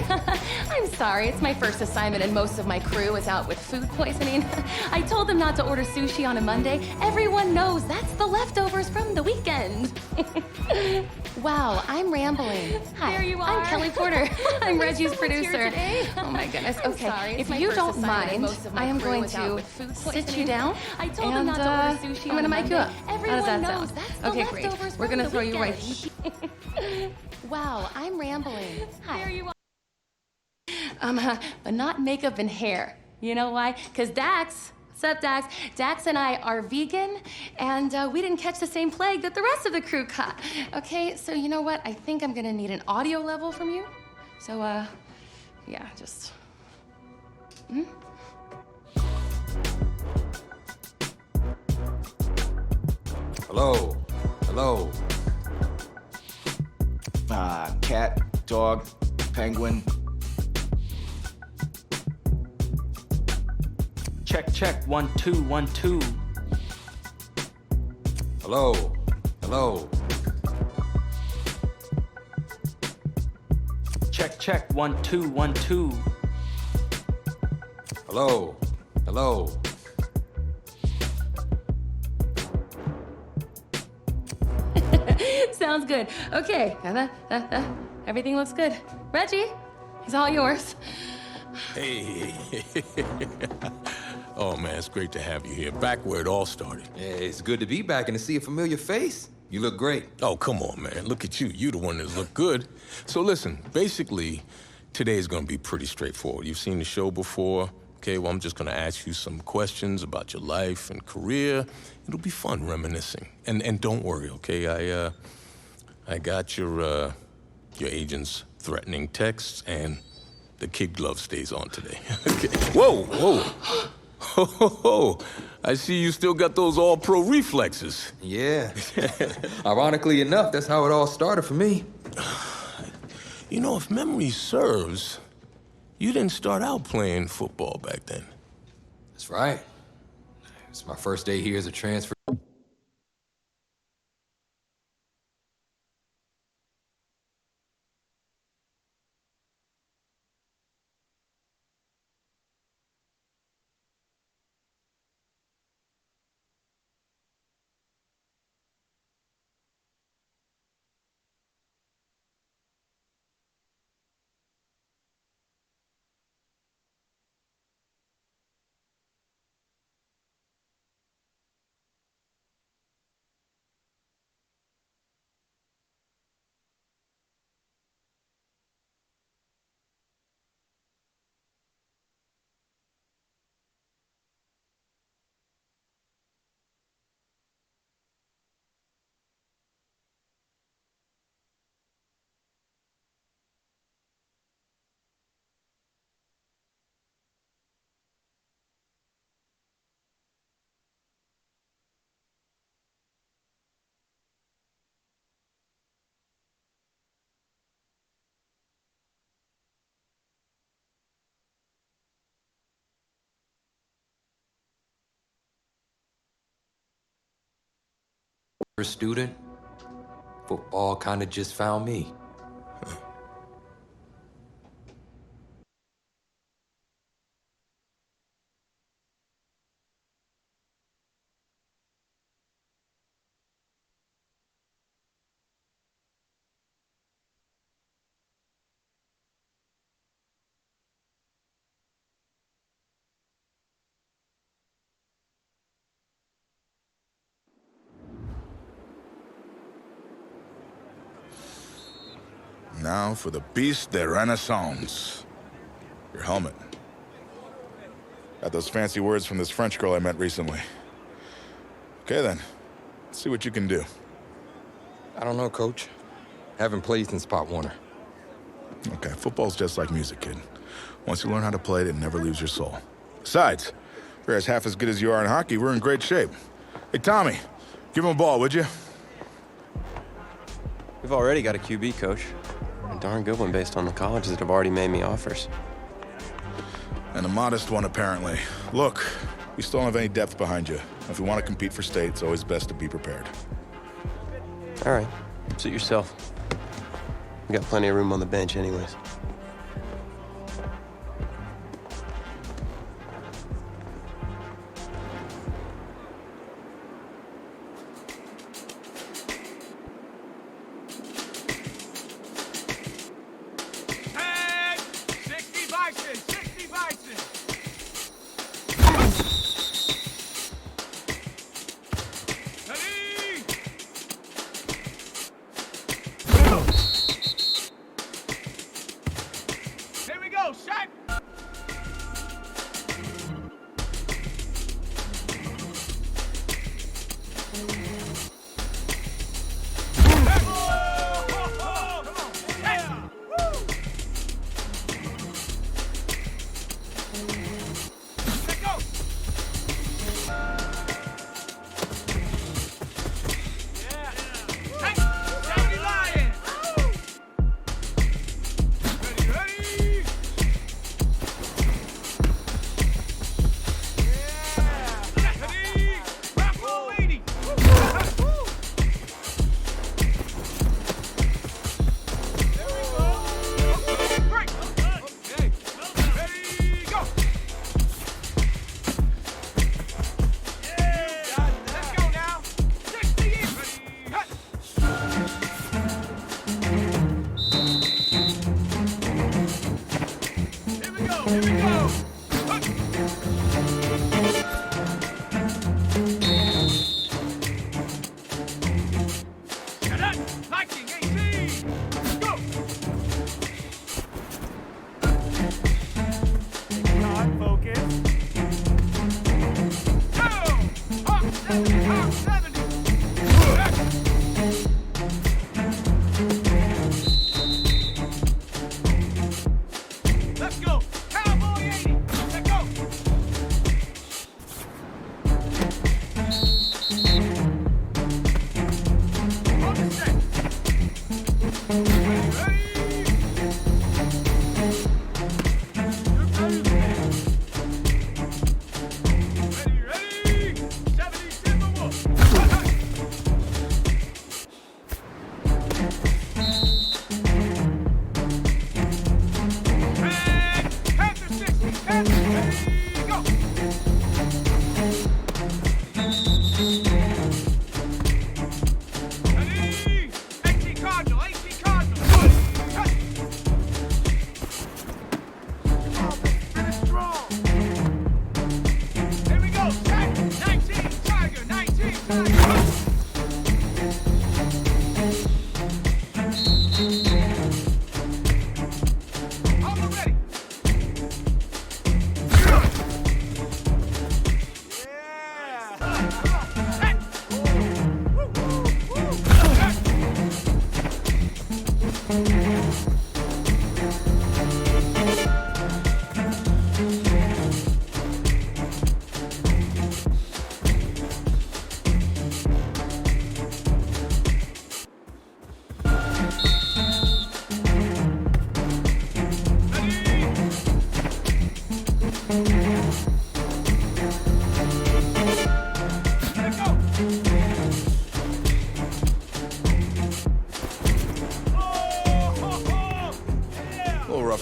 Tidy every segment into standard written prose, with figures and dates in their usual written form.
I'm sorry, it's my first assignment and most of my crew is out with food poisoning. I told them not to order sushi on a Monday. Everyone knows that's the leftovers from the weekend. Wow, I'm rambling. Hi, There you are. I'm Kelly Porter. I'm Reggie's so much here producer. today. Oh my goodness. I'm Okay, sorry, it's if my you first don't assignment and mind, most of my I am crew going is out to with food sit poisoning. you down. I told them and, not to order sushi I'm on gonna mic you Monday. up. How Everyone does that knows sound? that's the Okay, great. leftovers We're from gonna the throw you right weekend. Wow, I'm rambling. Hi. There you are. But not makeup and hair. You know why? Because Dax, what's up, Dax? Dax and I are vegan, and we didn't catch the same plague that the rest of the crew caught. Okay, so you know what? I think I'm gonna need an audio level from you. So, yeah, just. Hello. Hello. Cat, dog, penguin. Check, 1 2 1 2. Hello. Hello. Check, 1 2 1 2. Hello. Hello. Sounds good. Okay, everything looks good. Reggie, it's all yours. Hey. Oh, man, it's great to have you here. Back where it all started. Yeah, it's good to be back and to see a familiar face. You look great. Oh, come on, man. Look at you. You're the one that look good. So listen, basically, today is going to be pretty straightforward. You've seen the show before. Okay, well, I'm just going to ask you some questions about your life and career. It'll be fun reminiscing. And don't worry, okay? I got your agent's threatening texts, and the kid glove stays on today. Okay. Whoa. Oh, I see you still got those all-pro reflexes. Yeah. Ironically enough, that's how it all started for me. You know, if memory serves, you didn't start out playing football back then. That's right. It's my first day here as a transfer. Student, football kind of just found me. Now for the piece de renaissance. Your helmet. Got those fancy words from this French girl I met recently. Okay then, let's see what you can do. I don't know, Coach. Haven't played since Pop Warner. Okay, football's just like music, kid. Once you learn how to play it, it never leaves your soul. Besides, if you're as half as good as you are in hockey, we're in great shape. Hey, Tommy, give him a ball, would you? We've already got a QB, Coach. A darn good one based on the colleges that have already made me offers. And a modest one, apparently. Look, we still don't have any depth behind you. If we want to compete for state, it's always best to be prepared. All right, suit yourself. We got plenty of room on the bench anyways. go, Shaq!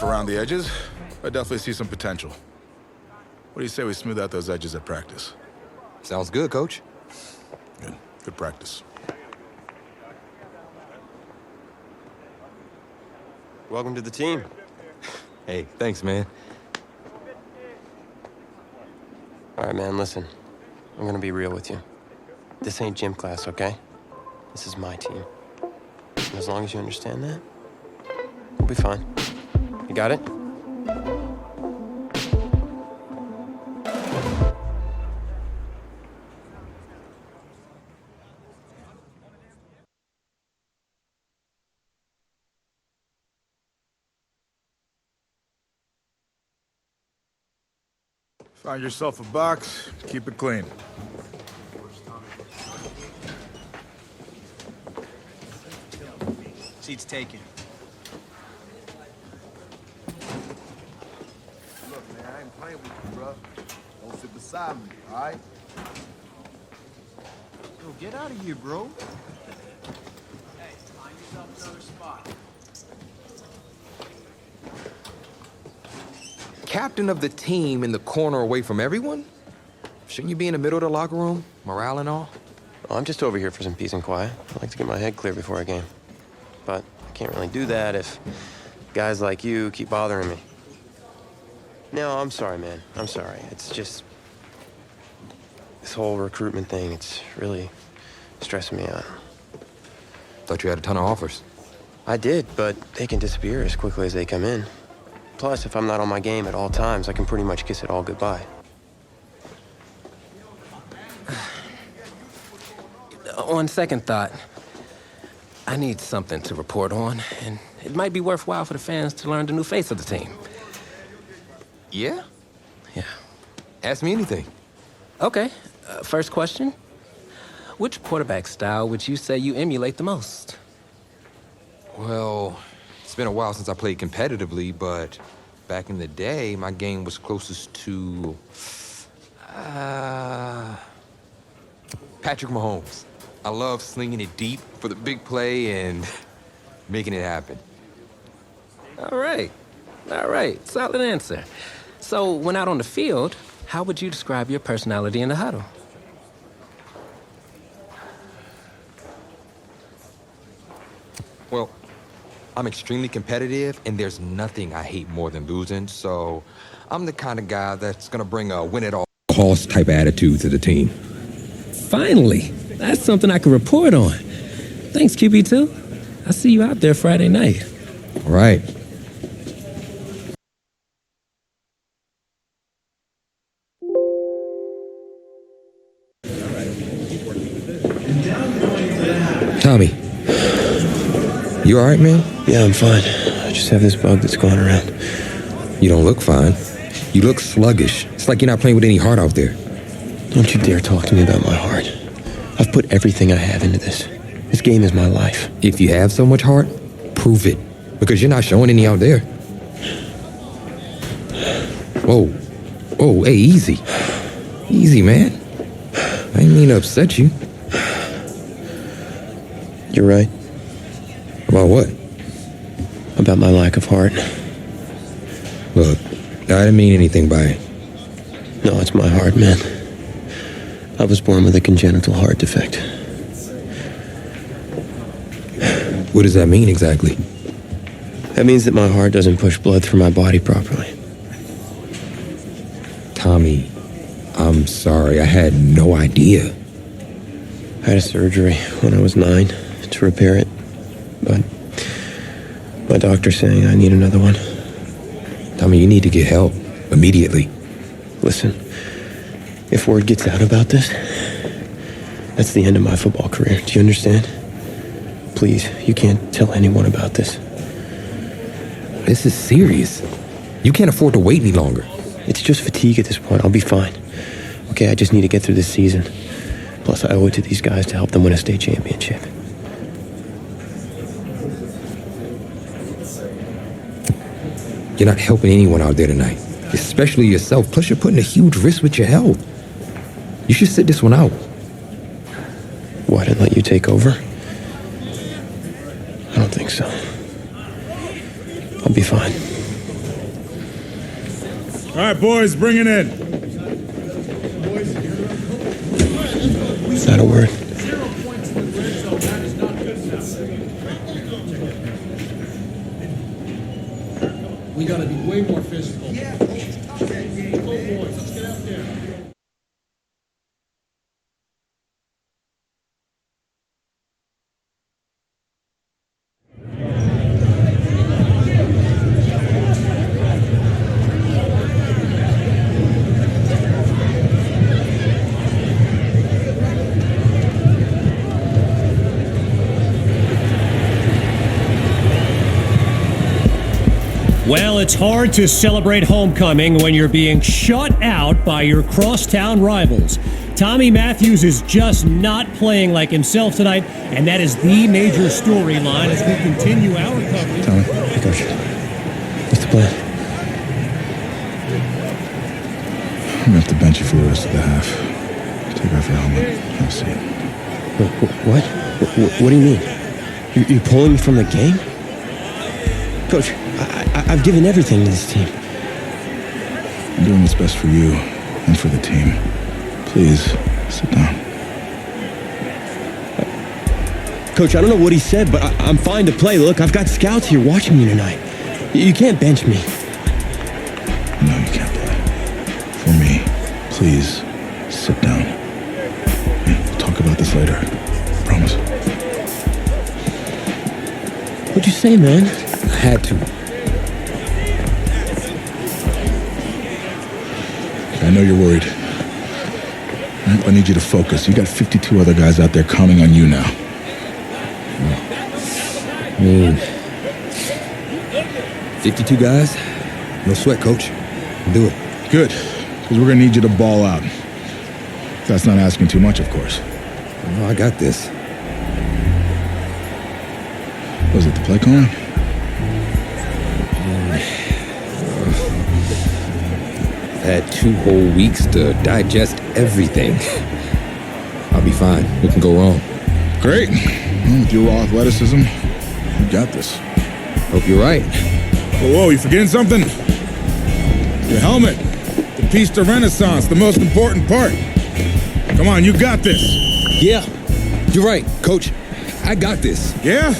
Around the edges, I definitely see some potential. What do you say we smooth out those edges at practice? Sounds good, Coach. Good. Good practice. Welcome to the team. Hey, thanks, man. All right, man, listen. I'm gonna be real with you. This ain't gym class, okay? This is my team. And as long as you understand that, we'll be fine. You got it? Find yourself a box, keep it clean. Seats taken. Look, man, I ain't playing with you, bro. Don't sit beside me, all right? Yo, get out of here, bro. Hey, find yourself another spot. Captain of the team in the corner away from everyone? Shouldn't you be in the middle of the locker room? Morale and all? Well, I'm just over here for some peace and quiet. I like to get my head clear before a game. But I can't really do that if guys like you keep bothering me. No, I'm sorry, man. I'm sorry. It's just... this whole recruitment thing, it's really stressing me out. Thought you had a ton of offers. I did, but they can disappear as quickly as they come in. Plus, if I'm not on my game at all times, I can pretty much kiss it all goodbye. On second thought, I need something to report on, and it might be worthwhile for the fans to learn the new face of the team. Yeah? Yeah. Ask me anything. Okay, first question. Which quarterback style would you say you emulate the most? Well, it's been a while since I played competitively, but back in the day, my game was closest to... Patrick Mahomes. I love slinging it deep for the big play and making it happen. All right, solid answer. So, when out on the field, how would you describe your personality in the huddle? Well, I'm extremely competitive, and there's nothing I hate more than losing, so I'm the kind of guy that's gonna bring a win-at-all-cost type attitude to the team. Finally, that's something I can report on. Thanks, QB2. I'll see you out there Friday night. All right. Tommy, you all right, man? Yeah, I'm fine. I just have this bug that's going around. You don't look fine. You look sluggish. It's like you're not playing with any heart out there. Don't you dare talk to me about my heart. I've put everything I have into this. This game is my life. If you have so much heart, prove it. Because you're not showing any out there. Whoa. Whoa, hey, easy. Easy, man. I didn't mean to upset you. You're right. About what? About my lack of heart. Look, I didn't mean anything by it. No, it's my heart, man. I was born with a congenital heart defect. What does that mean exactly? That means that my heart doesn't push blood through my body properly. Tommy, I'm sorry. I had no idea. I had a surgery when I was 9 to repair it, but my doctor's saying I need another one. Tommy, you need to get help immediately. Listen, if word gets out about this, that's the end of my football career. Do you understand? Please, you can't tell anyone about this. This is serious. You can't afford to wait any longer. It's just fatigue at this point. I'll be fine. Okay, I just need to get through this season. Plus, I owe it to these guys to help them win a state championship. You're not helping anyone out there tonight, especially yourself. Plus, you're putting a huge risk with your health. You should sit this one out. What, and let you take over? I don't think so. I'll be fine. All right, boys, bring it in. Not a word. We gotta be way more physical. Yeah. Go, boys, let's get out there. Well, it's hard to celebrate homecoming when you're being shut out by your crosstown rivals. Tommy Matthews is just not playing like himself tonight, and that is the major storyline as we continue our coverage. Tommy. Hey, Coach. What's the plan? I'm gonna have to bench you for the rest of the half. Take off your helmet. Have a seat. What? What do you mean? You're pulling me from the game? Coach, I've given everything to this team. I'm doing what's best for you and for the team. Please, sit down. Coach, I don't know what he said, but I'm fine to play. Look, I've got scouts here watching me tonight. You can't bench me. No, you can't play. For me, please, sit down. We'll talk about this later. Promise. What'd you say, man? I had to. I know you're worried. I need you to focus. You got 52 other guys out there counting on you now. 52 guys? No sweat, coach. Do it. Good, because we're going to need you to ball out. That's not asking too much, of course. No, I got this. Was it the play calling? I've had 2 whole weeks to digest everything. I'll be fine. What can go wrong? Great. Well, with your raw athleticism, you got this. Hope you're right. Whoa, you forgetting something? Your helmet. The piece de renaissance, the most important part. Come on, you got this. Yeah, you're right, coach. I got this. Yeah?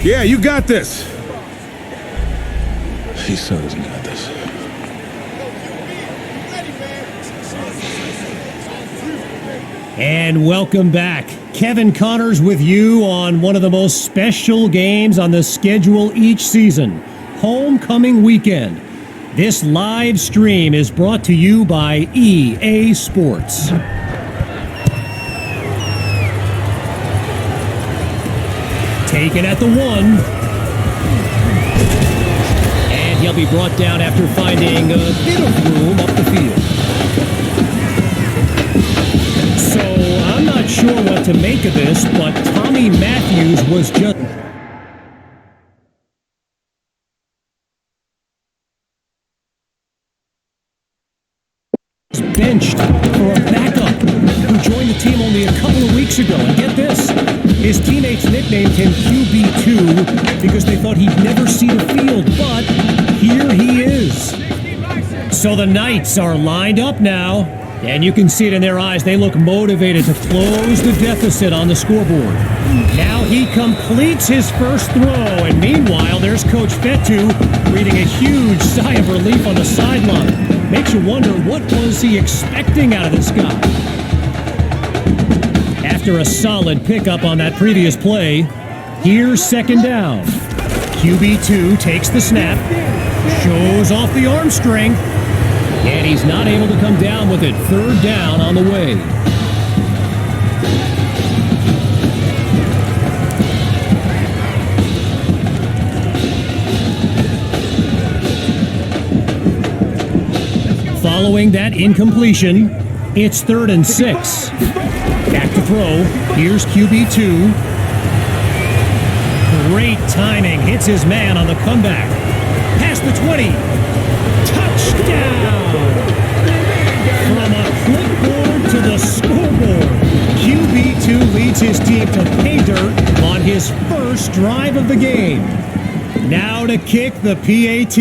Yeah, you got this. He so doesn't got this. And welcome back. Kevin Connors with you on one of the most special games on the schedule each season, Homecoming Weekend. This live stream is brought to you by EA Sports. Taken at the 1. And he'll be brought down after finding a bit of room up the field. So I'm not sure what to make of this, but Tommy Matthews was just benched for a backup who joined the team only a couple of weeks ago. And get this, his teammates nicknamed him QB2 because they thought he'd never see the field, but here he is. So the Knights are lined up now, and you can see it in their eyes. They look motivated to close the deficit on the scoreboard. Now he completes his first throw, and meanwhile, there's Coach Fetu breathing a huge sigh of relief on the sideline. Makes you wonder, what was he expecting out of this guy? After a solid pickup on that previous play, here's second down. QB2 takes the snap, shows off the arm strength, and he's not able to come down with it. Third down on the way. Following that incompletion, it's 3rd and 6. Back to throw. Here's QB2. Great timing. Hits his man on the comeback. Past the 20. Touchdown! From a clipboard to the scoreboard, QB2 leads his team to pay dirt on his first drive of the game. Now to kick the PAT.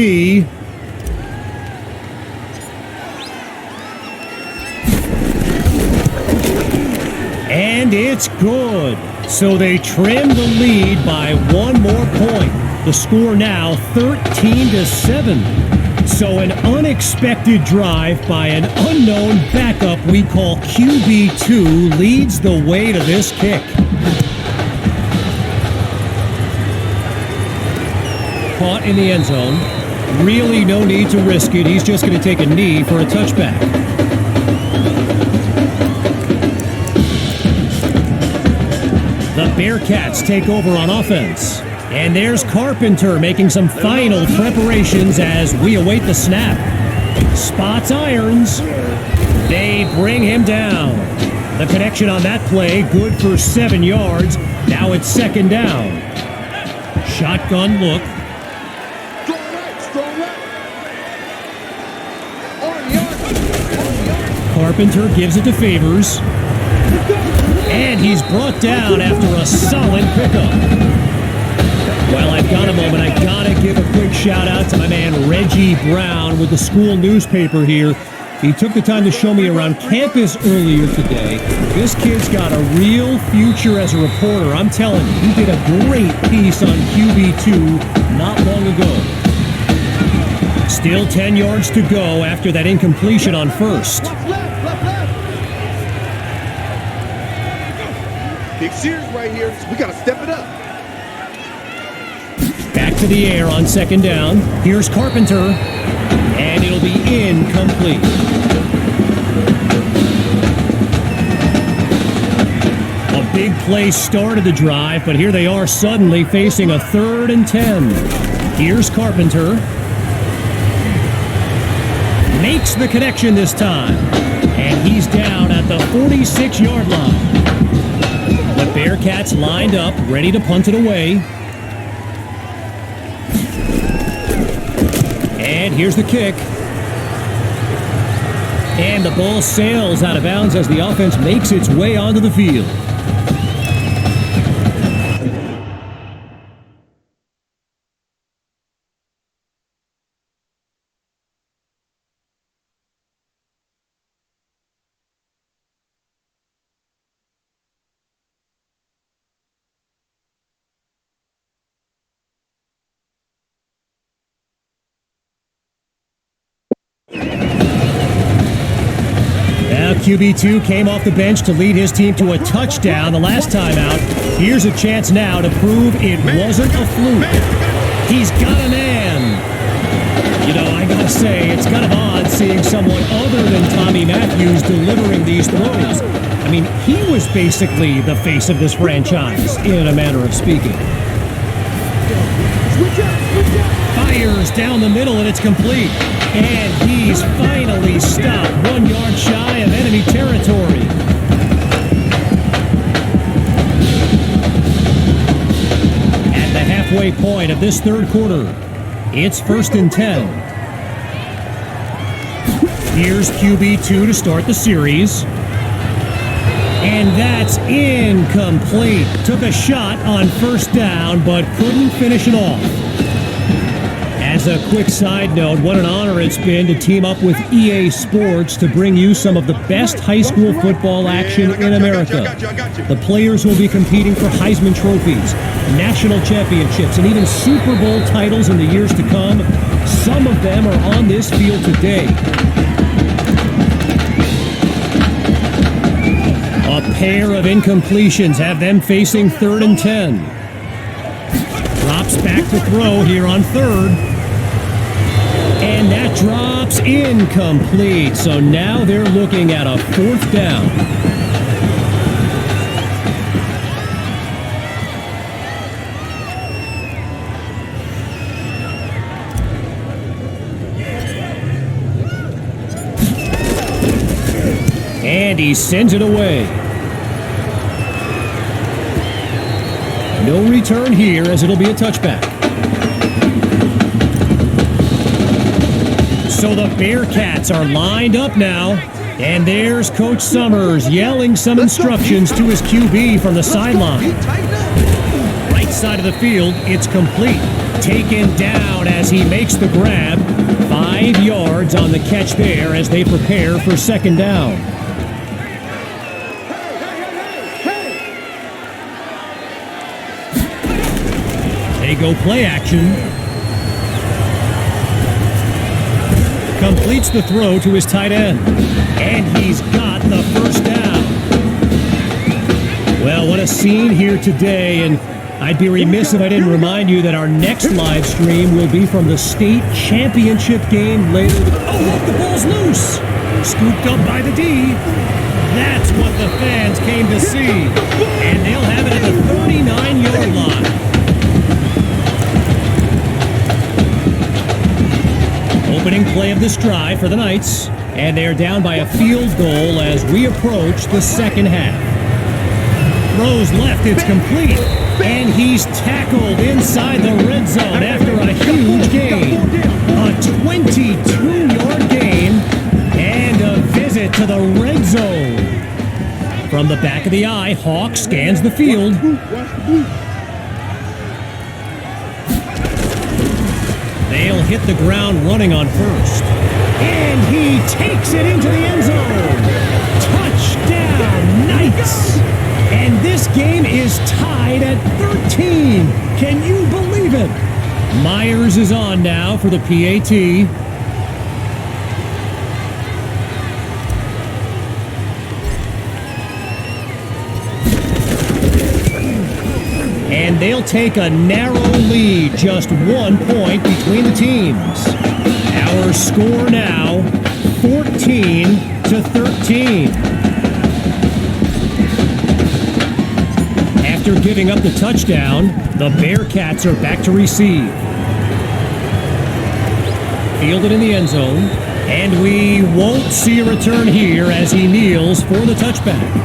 And it's good. So they trim the lead by 1 more point. The score now 13-7. So an unexpected drive by an unknown backup we call QB2 leads the way to this kick. Caught in the end zone. Really no need to risk it. He's just going to take a knee for a touchback. The Bearcats take over on offense. And there's Carpenter making some final preparations as we await the snap. Spots irons. They bring him down. The connection on that play, good for 7 yards. Now it's second down. Shotgun look. Carpenter gives it to Favors. And he's brought down after a solid pickup. While I've got a moment, I gotta give a quick shout out to my man Reggie Brown with the school newspaper here. He took the time to show me around campus earlier today. This kid's got a real future as a reporter. I'm telling you, he did a great piece on QB2 not long ago. Still 10 yards to go after that incompletion on first. Big series right here. We got to step it up. Back to the air on second down. Here's Carpenter. And it'll be incomplete. Big play started the drive, but here they are suddenly facing a 3rd and 10. Here's Carpenter. Makes the connection this time. And he's down at the 46-yard line. The Bearcats lined up, ready to punt it away. And here's the kick. And the ball sails out of bounds as the offense makes its way onto the field. Now QB2 came off the bench to lead his team to a touchdown the last time out. Here's a chance now to prove it wasn't a fluke. He's got a man. You know, I gotta say, it's kind of odd seeing someone other than Tommy Matthews delivering these throws. I mean, he was basically the face of this franchise, in a manner of speaking. Fires down the middle and it's complete. And he's finally stopped 1 yard shy of enemy territory. At the halfway point of this third quarter, it's 1st and 10. Here's QB2 to start the series. And that's incomplete. Took a shot on 1st down, but couldn't finish it off. As a quick side note, what an honor it's been to team up with EA Sports to bring you some of the best high school football action in America. The players will be competing for Heisman trophies, national championships, and even Super Bowl titles in the years to come. Some of them are on this field today. A pair of incompletions have them facing 3rd and 10. Drops back to throw here on 3rd. And that drops incomplete. So now they're looking at a 4th down. And he sends it away. No return here as it'll be a touchback. So the Bearcats are lined up now, and there's Coach Summers yelling some instructions to his QB from the sideline. Right side of the field, it's complete. Taken down as he makes the grab. 5 yards on the catch there as they prepare for 2nd down. They go play action. Completes the throw to his tight end. And he's got the 1st down. Well, what a scene here today. And I'd be remiss if I didn't remind you that our next live stream will be from the state championship game later. Oh, look, the ball's loose. Scooped up by the D. That's what the fans came to see. And they'll have it at the 39-yard line. Opening play of this drive for the Knights, and they're down by a field goal as we approach the 2nd half. Throws left, it's complete, and he's tackled inside the red zone after a huge gain. A 22-yard gain, and a visit to the red zone. From the back of the eye, Hawk scans the field. They'll hit the ground running on 1st. And he takes it into the end zone. Touchdown, Knights! And this game is tied at 13. Can you believe it? Myers is on now for the PAT. And they'll take a narrow lead, just 1 point between the teams. Our score now, 14-13. After giving up the touchdown, the Bearcats are back to receive. Fielded in the end zone, and we won't see a return here as he kneels for the touchback.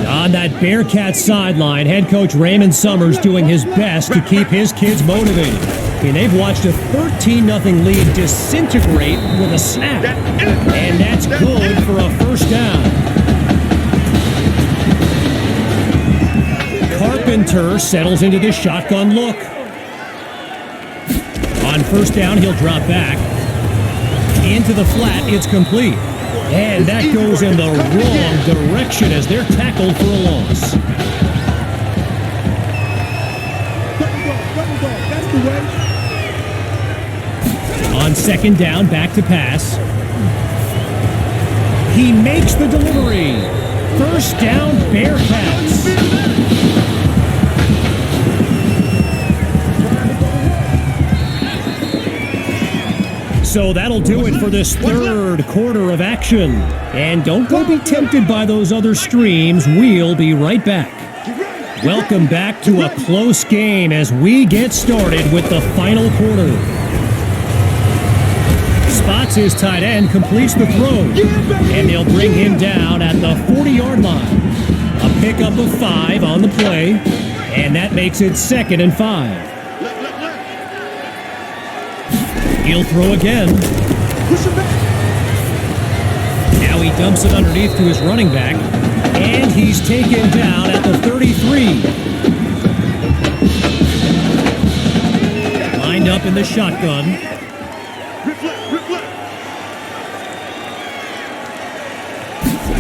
On that Bearcats sideline, head coach Raymond Summers doing his best to keep his kids motivated. And they've watched a 13-0 lead disintegrate with a snap. And that's good for a first down. Carpenter settles into the shotgun look. On first down, he'll drop back. Into the flat, it's complete. And that goes in the wrong direction as they're tackled for a loss. On second down, back to pass. He makes the delivery. First down, Bearcats. So that'll do it for this third quarter of action. And don't go be tempted by those other streams. We'll be right back. Welcome back to a close game as we get started with the final quarter. Spots his tight end, completes the throw, and they'll bring him down at the 40-yard line. A pickup of 5 on the play, and that makes it 2nd and 5. He'll throw again. Now he dumps it underneath to his running back, and he's taken down at the 33. Lined up in the shotgun.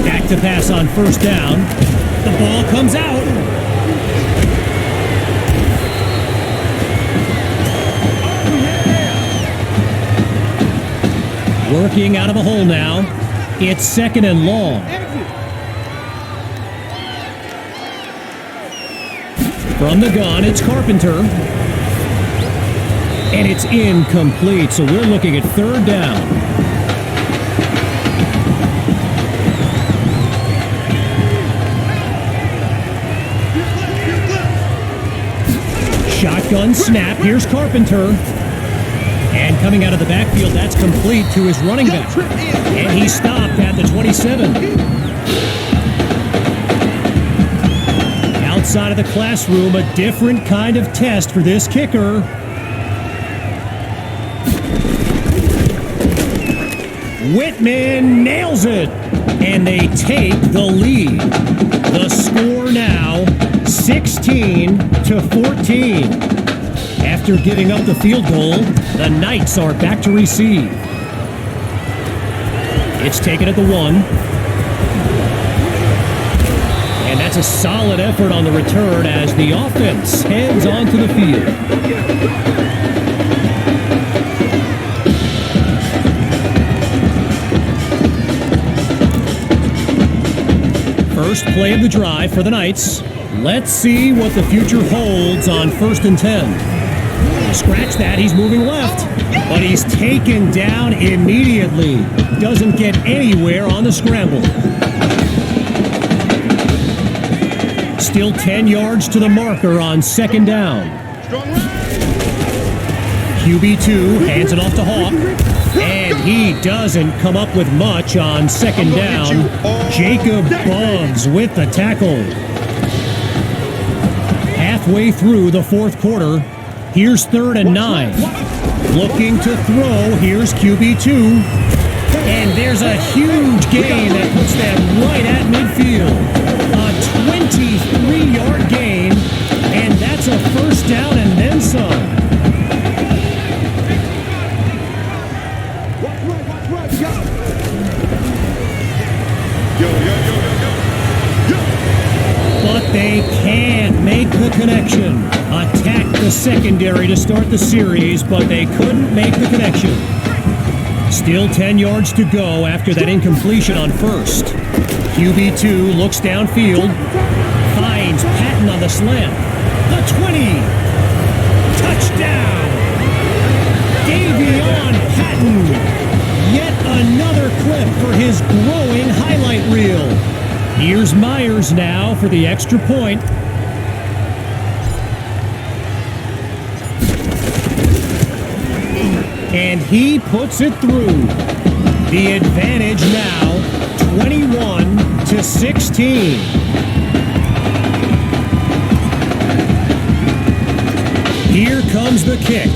Back to pass on first down. The ball comes out. Working out of a hole now. It's 2nd and long. From the gun, it's Carpenter. And it's incomplete, so we're looking at 3rd down. Shotgun snap. Here's Carpenter. And coming out of the backfield, that's complete to his running back. And he stopped at the 27. Outside of the classroom, a different kind of test for this kicker. Whitman nails it. And they take the lead. The score now, 16-14. After giving up the field goal, the Knights are back to receive. It's taken at the 1. And that's a solid effort on the return as the offense heads onto the field. First play of the drive for the Knights. Let's see what the future holds on 1st and 10. Scratch that, he's moving left, but he's taken down immediately. Doesn't get anywhere on the scramble. Still 10 yards to the marker on 2nd down. QB2 hands it off to Hawk, and he doesn't come up with much on 2nd down. Jacob Buggs with the tackle. Halfway through the 4th quarter, here's 3rd and 9. Looking to throw, here's QB2. And there's a huge gain that puts them right at midfield. A 23-yard gain, and that's a first down and then some. But they can't make the connection. Attacked the secondary to start the series, but they couldn't make the connection. Still 10 yards to go after that incompletion on 1st. QB2 looks downfield, finds Pat the slant. The 20. Touchdown. Davion Patton. Yet another clip for his growing highlight reel. Here's Myers now for the extra point. And he puts it through. The advantage now 21-16. Here comes the kick.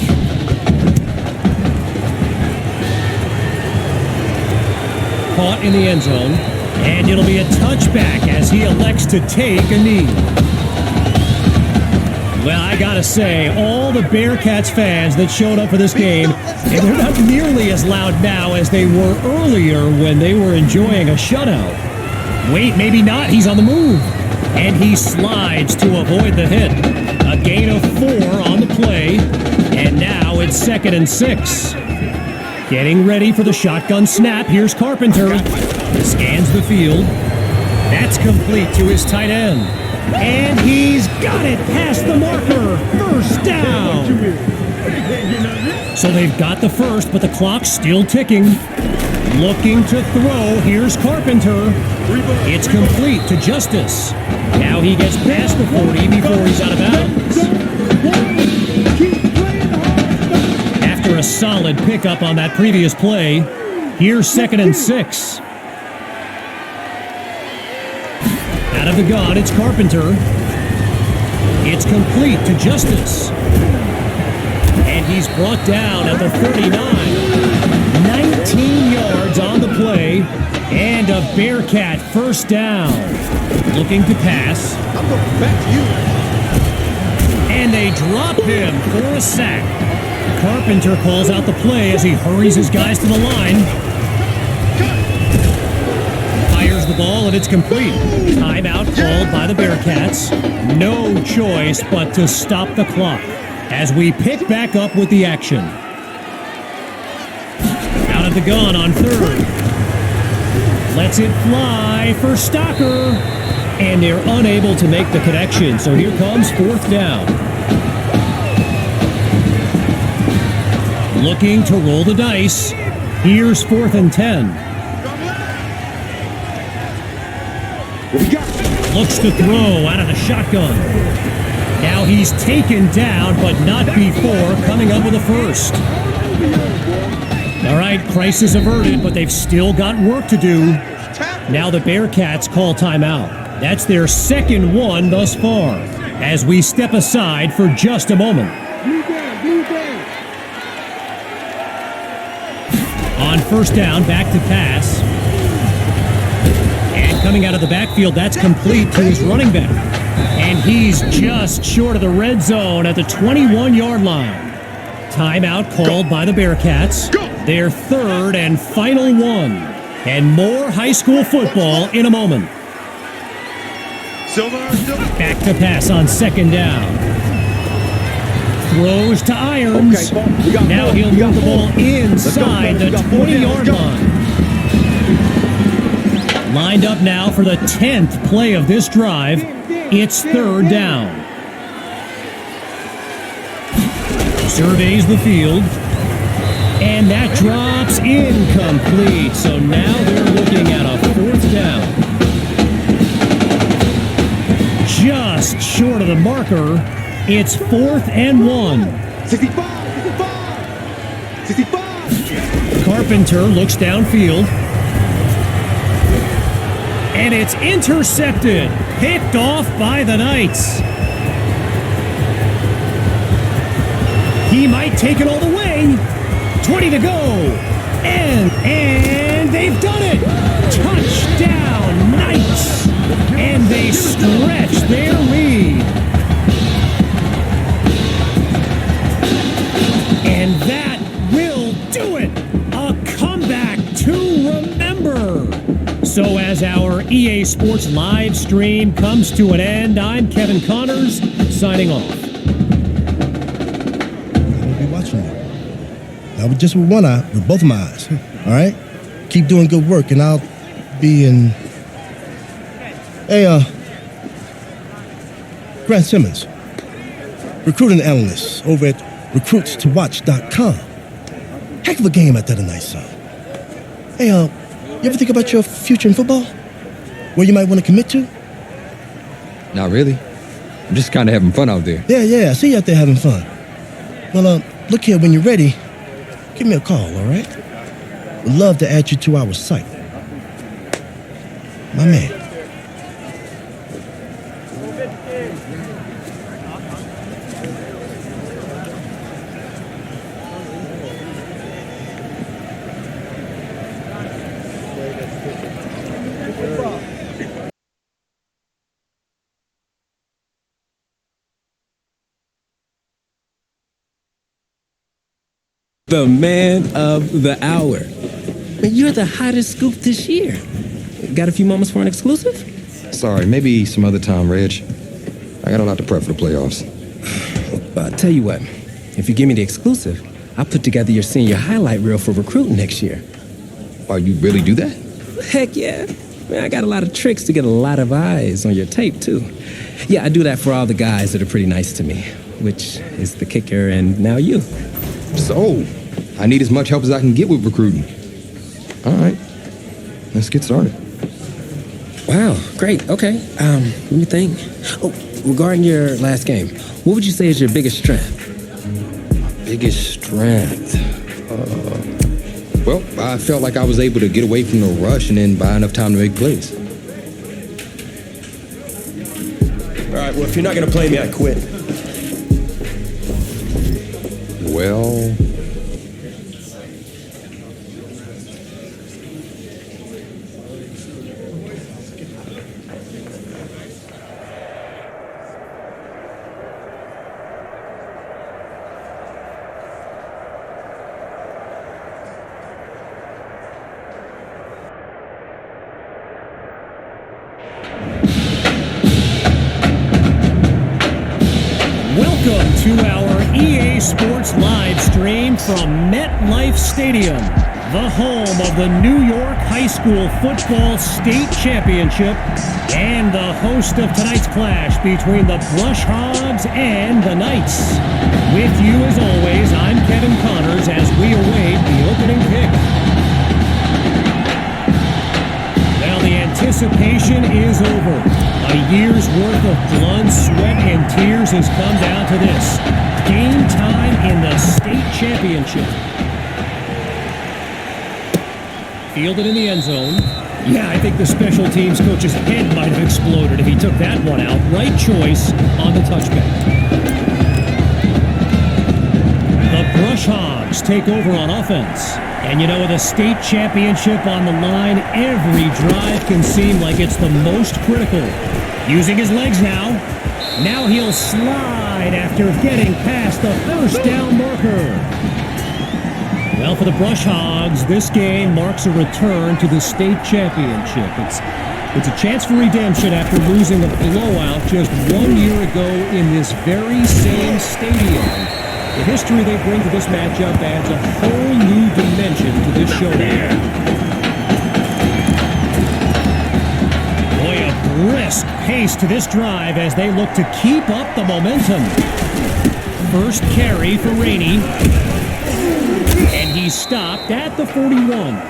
Caught in the end zone, and it'll be a touchback as he elects to take a knee. Well, I gotta say, all the Bearcats fans that showed up for this game, and they're not nearly as loud now as they were earlier when they were enjoying a shutout. Wait, maybe not. He's on the move. And he slides to avoid the hit. A gain of 4 on the play, and now it's 2nd and 6. Getting ready for the shotgun snap. Here's Carpenter. Scans the field. That's complete to his tight end. And he's got it past the marker. First down. So they've got the first, but the clock's still ticking. Looking to throw. Here's Carpenter. It's complete to Justice. Now he gets past the 40 before he's out of bounds. After a solid pickup on that previous play, here's 2nd and 6. Out of the gun, it's Carpenter. It's complete to Justice. And he's brought down at the 39. 19 yards on the play. And a Bearcat first down. Looking to pass. I'm going back to you. And they drop him for a sack. Carpenter calls out the play as he hurries his guys to the line. Fires the ball and it's complete. Timeout called by the Bearcats. No choice but to stop the clock as we pick back up with the action. Out of the gun on 3rd. Lets it fly for Stocker. And they're unable to make the connection. So here comes 4th down. Looking to roll the dice. Here's 4th and 10. Looks to throw out of the shotgun. Now he's taken down, but not before coming up with a first. All right, crisis averted, but they've still got work to do. Now the Bearcats call timeout. That's their 2nd one thus far, as we step aside for just a moment. On 1st down, back to pass. And coming out of the backfield, that's complete to his running back. And he's just short of the red zone at the 21-yard line. Timeout called by the Bearcats. Their 3rd and final one. And more high school football in a moment. Back to pass on 2nd down. Throws to Irons. Now he'll move the ball inside the 20-yard line. Lined up now for the 10th play of this drive. It's 3rd down. Surveys the field. And that drops incomplete. So now they're looking at a 4th down. Just short of the marker. It's 4th and 1. 65. Carpenter looks downfield. And it's intercepted. Picked off by the Knights. He might take it all the way. 20 to go. And they've done it. Touchdown, Knights. And they stretch their lead. And that will do it. A comeback to remember. So as our EA Sports live stream comes to an end, I'm Kevin Connors, signing off. I'll be watching you. Not just with one eye, with both of my eyes. All right? Keep doing good work, and I'll be in... Hey, Grant Simmons, recruiting analyst over at recruitstowatch.com. Heck of a game out there tonight, son. Hey, you ever think about your future in football? Where you might want to commit to? Not really. I'm just kind of having fun out there. Yeah, I see you out there having fun. Well, look here, when you're ready, give me a call, all right? Would love to add you to our site. My man. The man of the hour. You're the hottest scoop this year. Got a few moments for an exclusive? Sorry, maybe some other time, Reg. I got a lot to prep for the playoffs. I'll tell you what, if you give me the exclusive, I'll put together your senior highlight reel for recruiting next year. Oh, you really do that? Heck yeah. Man, I got a lot of tricks to get a lot of eyes on your tape, too. Yeah, I do that for all the guys that are pretty nice to me, which is the kicker and now you. So, I need as much help as I can get with recruiting. All right, let's get started. Wow, great, okay. Let me think. Oh, regarding your last game, what would you say is your biggest strength? Biggest strength? Well, I felt like I was able to get away from the rush and then buy enough time to make plays. All right, well, if you're not going to play me, I quit. Well... Welcome to our EA Sports live stream from MetLife Stadium, the home of the New York High School Football State Championship and the host of tonight's clash between the Brush Hogs and the Knights. With you as always, I'm Kevin Connors as we await the opening kick. Well, the anticipation is over. A year's worth of blood, sweat, and tears has come down to this. Game time in the state championship. Fielded in the end zone. Yeah, I think the special teams coach's head might have exploded if he took that one out. Right choice on the touchback. The Brush Hogs take over on offense. And you know, with a state championship on the line, every drive can seem like it's the most critical. Using his legs now. Now he'll slide after getting past the first down marker. Well, for the Brush Hogs, this game marks a return to the state championship. It's a chance for redemption after losing a blowout just 1 year ago in this very same stadium. The history they bring to this matchup adds a whole new dimension to this showdown. Boy, a brisk pace to this drive as they look to keep up the momentum. First carry for Rainey. And he's stopped at the 41.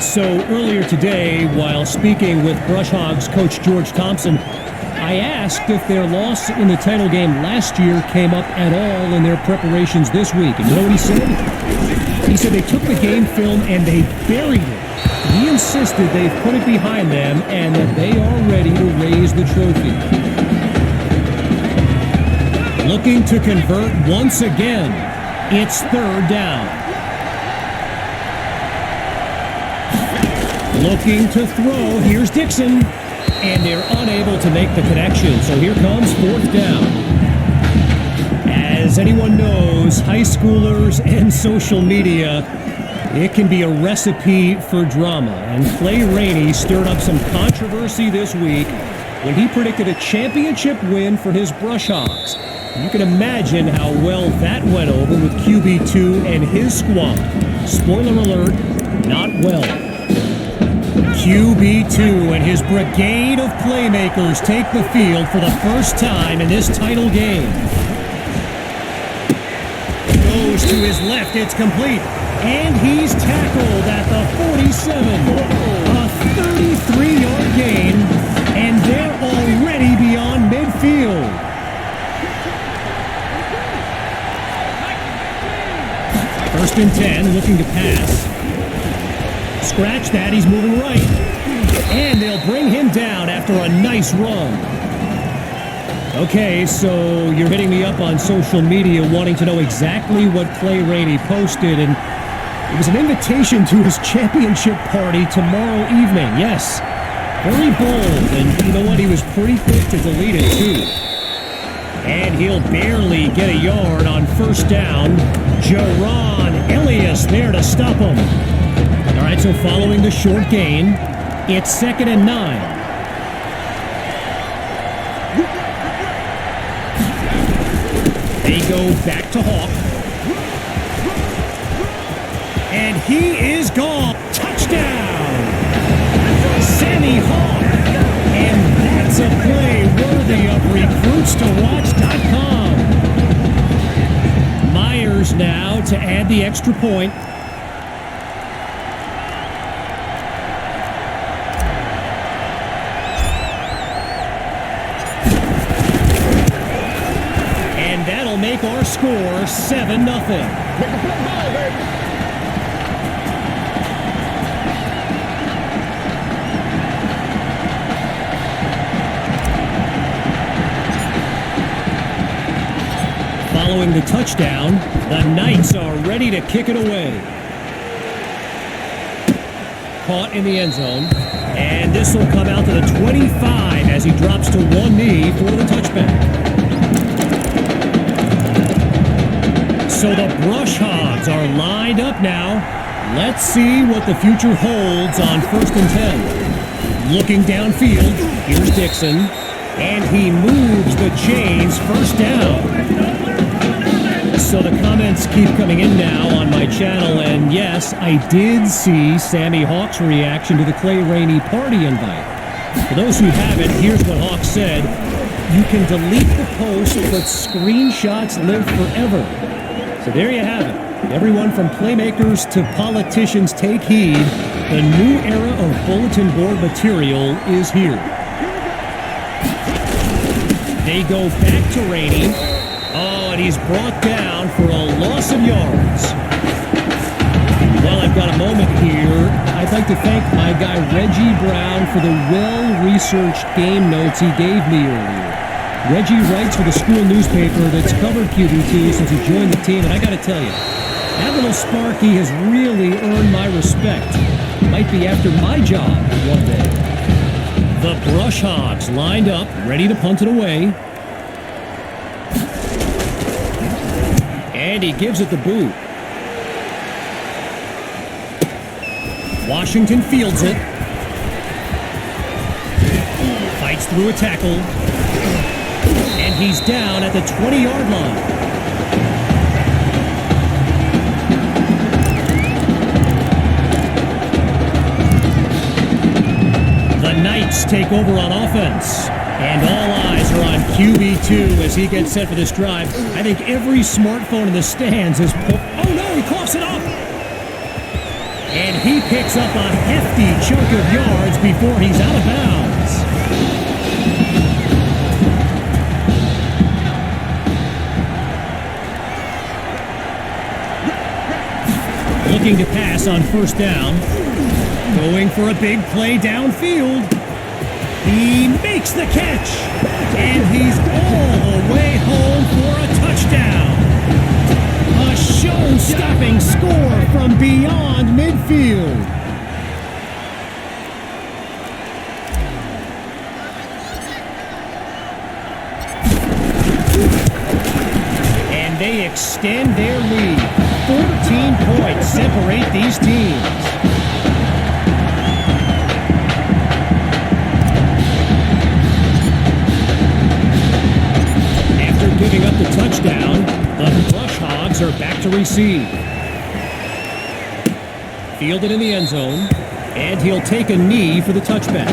So earlier today, while speaking with Brush Hogs coach George Thompson, I asked if their loss in the title game last year came up at all in their preparations this week. And you know what he said? He said they took the game film and they buried it. He insisted they've put it behind them and that they are ready to raise the trophy. Looking to convert once again. It's third down. Looking to throw. Here's Dixon. And they're unable to make the connection. So here comes fourth down. As anyone knows, high schoolers and social media, it can be a recipe for drama. And Clay Rainey stirred up some controversy this week when he predicted a championship win for his Brush Hogs. You can imagine how well that went over with QB2 and his squad. Spoiler alert, not well. QB2 and his brigade of playmakers take the field for the first time in this title game. Goes to his left, it's complete. And he's tackled at the 47. A 33-yard gain, and they're already beyond midfield. First and 10, looking to pass. Scratch that, he's moving right. And they'll bring him down after a nice run. Okay, so you're hitting me up on social media wanting to know exactly what Clay Rainey posted, and it was an invitation to his championship party tomorrow evening. Yes, very bold, and you know what? He was pretty quick to delete it, too. And he'll barely get a yard on first down. Jaron Elias there to stop him. All right, so following the short gain, it's 2nd and 9. They go back to Hawk. And he is gone. Touchdown! Sammy Hawk. And that's a play worthy of recruitstowatch.com. Myers now to add the extra point. And that'll make our score 7-0. Following the touchdown, the Knights are ready to kick it away. Caught in the end zone, and this will come out to the 25 as he drops to one knee for the touchback. So the Brush Hogs are lined up now. Let's see what the future holds on 1st and 10. Looking downfield, here's Dixon, and he moves the chains. First down. So the comments keep coming in now on my channel, and yes, I did see Sammy Hawk's reaction to the Clay Rainey party invite. For those who haven't, here's what Hawk said. You can delete the post, but screenshots live forever. So there you have it. Everyone from playmakers to politicians, take heed. The new era of bulletin board material is here. They go back to Rainey. Oh, and he's brought down for a loss of yards. While I've got a moment here, I'd like to thank my guy Reggie Brown for the well-researched game notes he gave me earlier. Reggie writes for the school newspaper that's covered QB2 since he joined the team, and I gotta tell you, that little Sparky has really earned my respect. Might be after my job one day. The Brush Hogs lined up, ready to punt it away. And he gives it the boot. Washington fields it. Fights through a tackle. And he's down at the 20-yard line. The Knights take over on offense. And all eyes are on QB2 as he gets set for this drive. I think every smartphone in the stands is oh no, he coughs it up! And he picks up a hefty chunk of yards before he's out of bounds. Looking to pass on first down. Going for a big play downfield. He makes the catch, and he's all the way home for a touchdown. A show-stopping score from beyond midfield. And they extend their lead. 14 points separate these teams. Giving up the touchdown, the Brush Hogs are back to receive. Fielded in the end zone. And he'll take a knee for the touchback.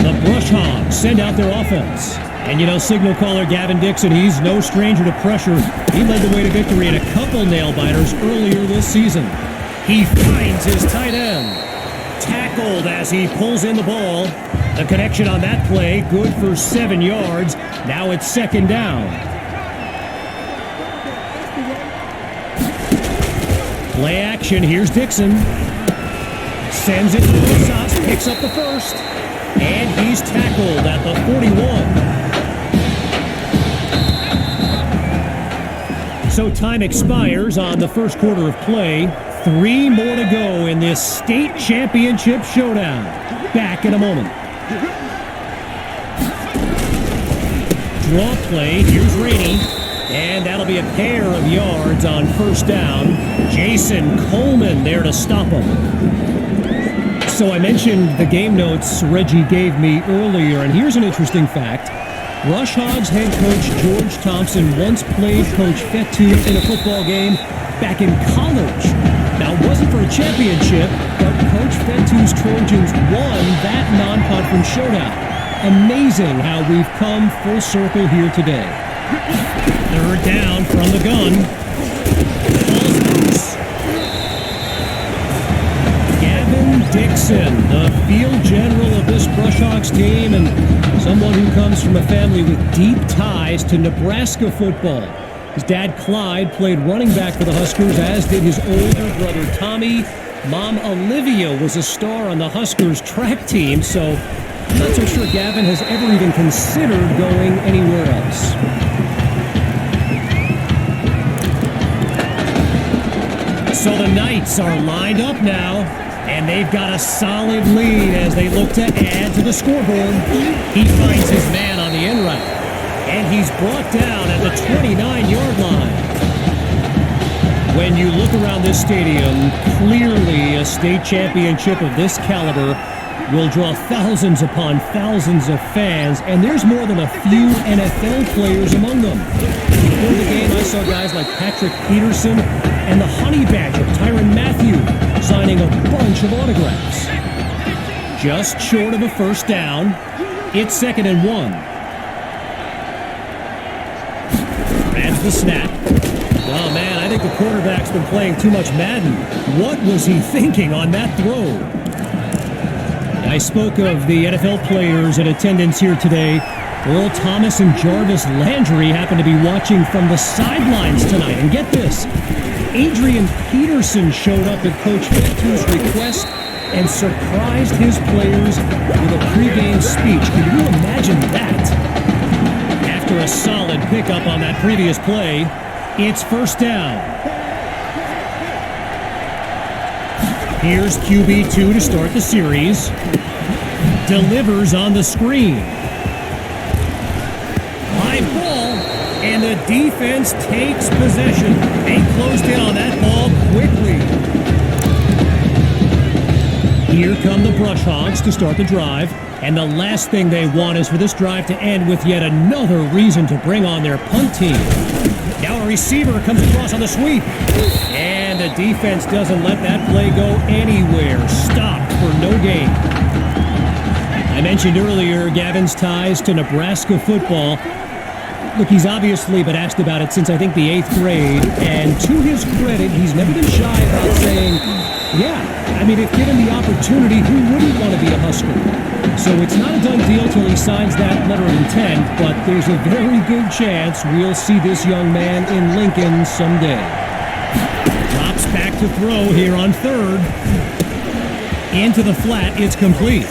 The Brush Hogs send out their offense. And you know, signal caller Gavin Dixon, he's no stranger to pressure. He led the way to victory in a couple nail-biters earlier this season. He finds his tight end. Tackled as he pulls in the ball. The connection on that play, good for 7 yards. Now it's second down. Play action, here's Dixon. Sends it to Rosas, picks up the first. And he's tackled at the 41. So time expires on the first quarter of play. 3 more to go in this state championship showdown. Back in a moment. Draw play, here's Rainey. And that'll be a pair of yards on first down. Jason Coleman there to stop him. So I mentioned the game notes Reggie gave me earlier, and here's an interesting fact. Rush Hogs head coach George Thompson once played Coach Fetu in a football game back in college. Now, it wasn't for a championship, but Coach Fetu's Trojans won that non-conference showdown. Amazing how we've come full circle here today. Third down from the gun. Gavin Dixon, the field general of this Brush Hogs team, and someone who comes from a family with deep ties to Nebraska football. His dad, Clyde, played running back for the Huskers, as did his older brother, Tommy. Mom, Olivia, was a star on the Huskers track team, so I'm not so sure Gavin has ever even considered going anywhere else. So the Knights are lined up now, and they've got a solid lead as they look to add to the scoreboard. He finds his man on the end route, and he's brought down at the 29-yard line. When you look around this stadium, clearly a state championship of this caliber will draw thousands upon thousands of fans, and there's more than a few NFL players among them. Before the game, I saw guys like Patrick Peterson and the Honey Badger, Tyrann Mathieu, signing a bunch of autographs. Just short of a first down. It's 2nd and 1. Grabs the snap. Oh, man, I think the quarterback's been playing too much Madden. What was he thinking on that throw? I spoke of the NFL players in attendance here today. Earl Thomas and Jarvis Landry happen to be watching from the sidelines tonight. And get this, Adrian Peterson showed up at Coach Fetu's request and surprised his players with a pregame speech. Can you imagine that? After a solid pickup on that previous play, it's first down. Here's QB2 to start the series. Delivers on the screen. High ball, and the defense takes possession. They closed in on that ball quickly. Here come the Brush Hogs to start the drive, and the last thing they want is for this drive to end with yet another reason to bring on their punt team. Now a receiver comes across on the sweep, and the defense doesn't let that play go anywhere. Stopped for no gain. I mentioned earlier Gavin's ties to Nebraska football. Look, he's obviously been asked about it since I think the 8th grade, and to his credit, he's never been shy about saying, yeah, I mean, if given the opportunity, who wouldn't want to be a Husker? So it's not a done deal till he signs that letter of intent, but there's a very good chance we'll see this young man in Lincoln someday. Drops back to throw here on 3rd. Into the flat, it's complete.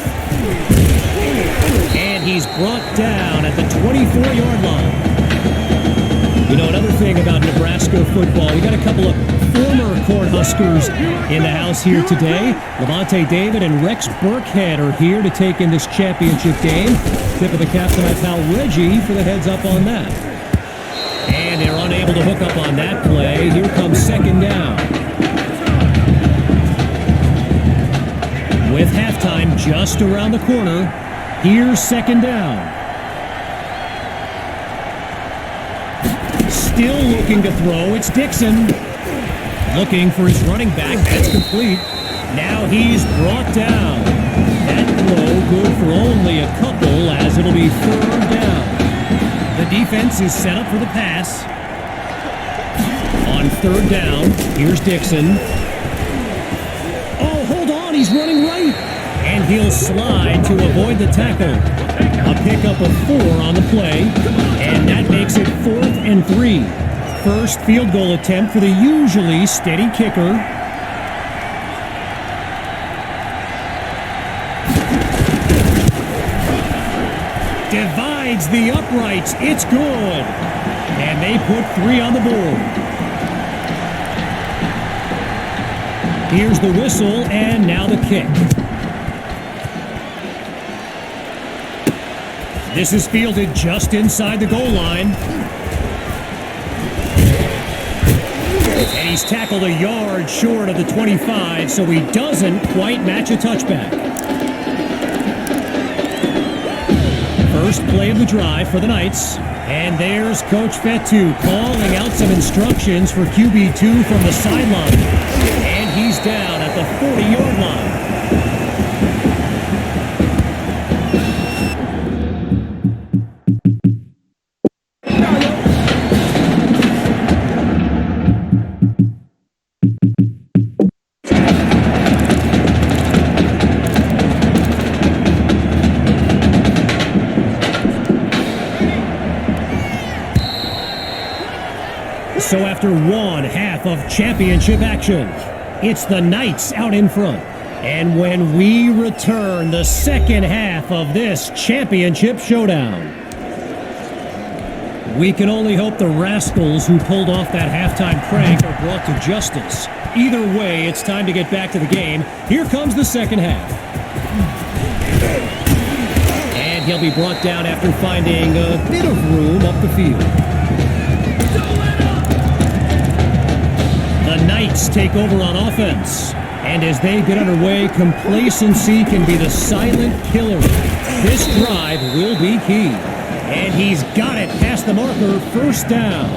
And he's brought down at the 24-yard line. You know, another thing about Nebraska football, we got a couple of former Cornhuskers in the house here today. Levante David and Rex Burkhead are here to take in this championship game. Tip of the cap to my pal Reggie for the heads up on that. And they're unable to hook up on that play. Here comes 2nd down. With halftime just around the corner, here's 2nd down. Still looking to throw. It's Dixon. Looking for his running back. That's complete. Now he's brought down. That throw good for only a couple, as it'll be third down. The defense is set up for the pass. On third down, here's Dixon. Oh, hold on, he's running right. And he'll slide to avoid the tackle. A pickup of 4 on the play, and that makes it 4th and 3. First field goal attempt for the usually steady kicker. Divides the uprights. It's good. And they put 3 on the board. Here's the whistle, and now the kick. This is fielded just inside the goal line. And he's tackled a yard short of the 25, so he doesn't quite match a touchback. First play of the drive for the Knights. And there's Coach Fetu calling out some instructions for QB2 from the sideline. And he's down at the 40-yard line. So after one half of championship action, it's the Knights out in front. And when we return, the second half of this championship showdown. We can only hope the rascals who pulled off that halftime prank are brought to justice. Either way, it's time to get back to the game. Here comes the second half. And he'll be brought down after finding a bit of room up the field. The Knights take over on offense. And as they get underway, complacency can be the silent killer. This drive will be key. And he's got it past the marker, first down.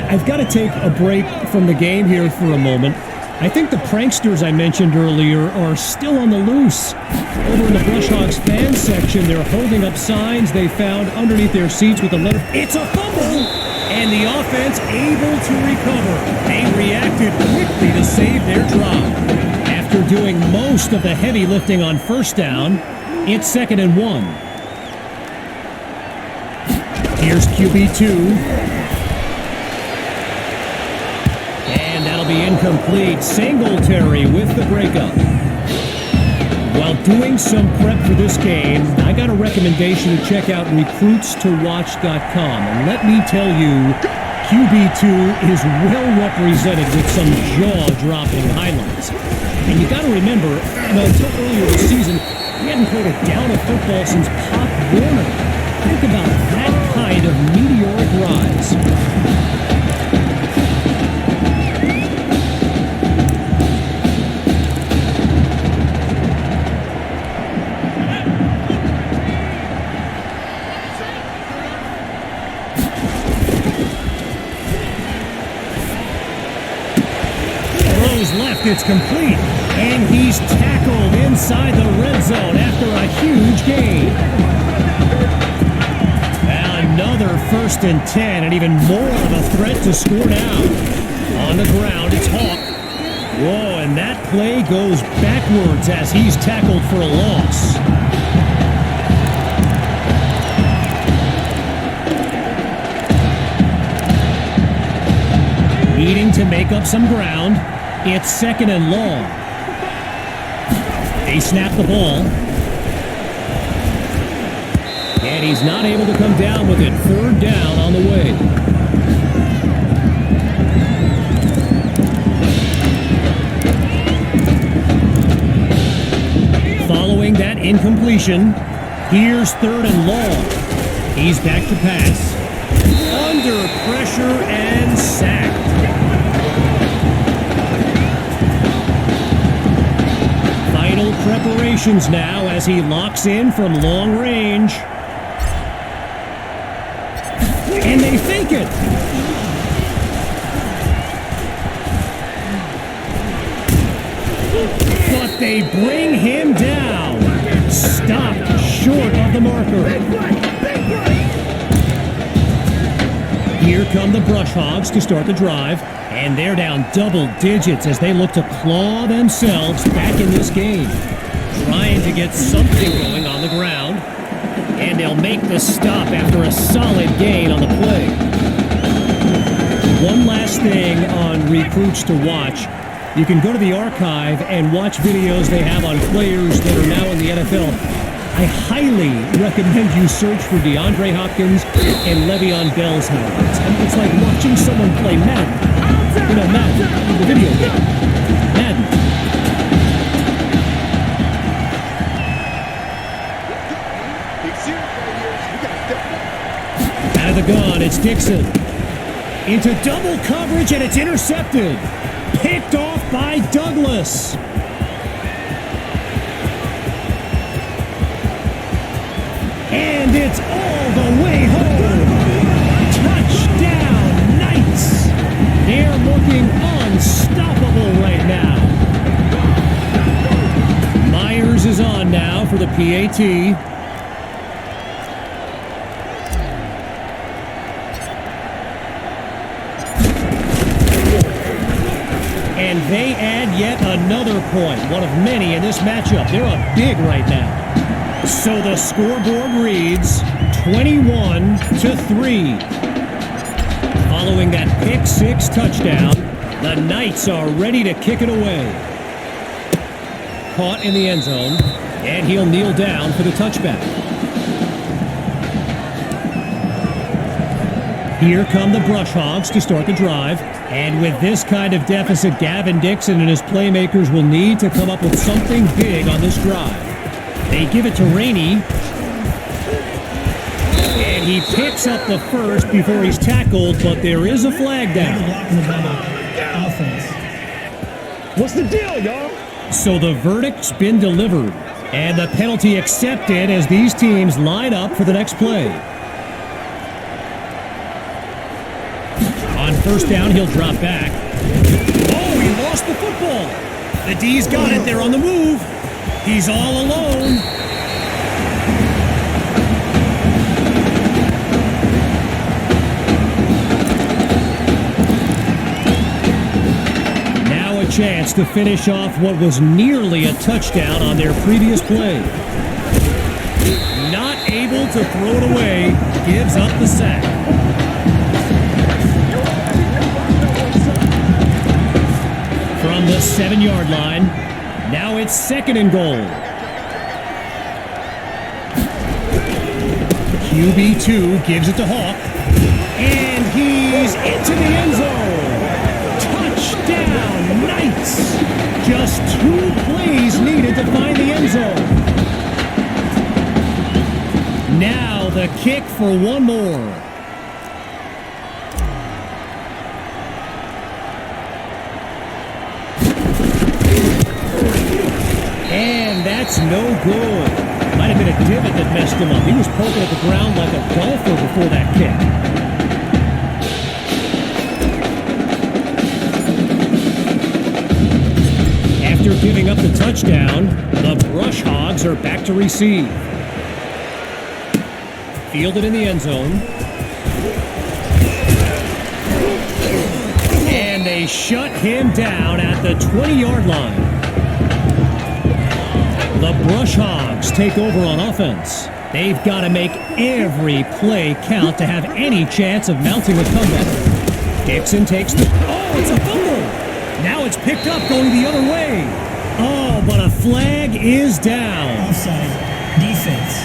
I've got to take a break from the game here for a moment. I think the pranksters I mentioned earlier are still on the loose. Over in the Brush Hogs fan section, they're holding up signs they found underneath their seats with the letter, "It's a fumble!" And the offense able to recover. They reacted quickly to save their drive. After doing most of the heavy lifting on first down, it's 2nd and 1. Here's QB2. And that'll be incomplete. Singletary with the breakup. While doing some prep for this game, I got a recommendation to check out recruitstowatch.com. And let me tell you, QB2 is well represented with some jaw-dropping highlights. And you got to remember, until earlier this season, we hadn't played a down of football since Pop Warner. Think about that kind of meteoric rise. Left, it's complete, and he's tackled inside the red zone after a huge gain. Another 1st and 10, and even more of a threat to score now. On the ground, it's Hawk. Whoa, and that play goes backwards as he's tackled for a loss. Needing to make up some ground. It's 2nd and long. They snap the ball. And he's not able to come down with it. 3rd down on the way. Following that incompletion, here's 3rd and long. He's back to pass. Under pressure and sacked. Preparations now as he locks in from long range. And they fake it. But they bring him down. Stopped short of the marker. Here come the Brush Hogs to start the drive. And they're down double digits as they look to claw themselves back in this game. Trying to get something going on the ground. And they'll make the stop after a solid gain on the play. One last thing on recruits to watch. You can go to the archive and watch videos they have on players that are now in the NFL. I highly recommend you search for DeAndre Hopkins and Le'Veon Bell's highlights. I mean, it's like watching someone play Madden. You know, Madden, the video game. Madden. Out of the gun, it's Dixon. Into double coverage, and it's intercepted. Picked off by Douglas. And it's all the way home. Touchdown, Knights. They're looking unstoppable right now. Myers is on now for the PAT. And they add yet another point, one of many in this matchup. They're up big right now. So the scoreboard reads 21-3. Following that pick six touchdown, the Knights are ready to kick it away. Caught in the end zone, and he'll kneel down for the touchback. Here come the Brush Hogs to start the drive. And with this kind of deficit, Gavin Dixon and his playmakers will need to come up with something big on this drive. They give it to Rainey. And he picks up the first before he's tackled, but there is a flag down. What's the deal, y'all? So the verdict's been delivered, and the penalty accepted as these teams line up for the next play. On first down, he'll drop back. Oh, he lost the football. The D's got it. They're on the move. He's all alone. Now a chance to finish off what was nearly a touchdown on their previous play. Not able to throw it away. Gives up the sack. From the 7-yard line, now it's 2nd and goal. QB2 gives it to Hawk, and he's into the end zone. Touchdown, Knights! Just 2 plays needed to find the end zone. Now the kick for one more. And that's no good. Might have been a divot that messed him up. He was poking at the ground like a golfer before that kick. After giving up the touchdown, the Brush Hogs are back to receive. Fielded in the end zone. And they shut him down at the 20-yard line. The Brush Hogs take over on offense. They've got to make every play count to have any chance of mounting a comeback. Dixon takes the... Oh, it's a fumble! Now it's picked up going the other way. Oh, but a flag is down. Offside. Defense.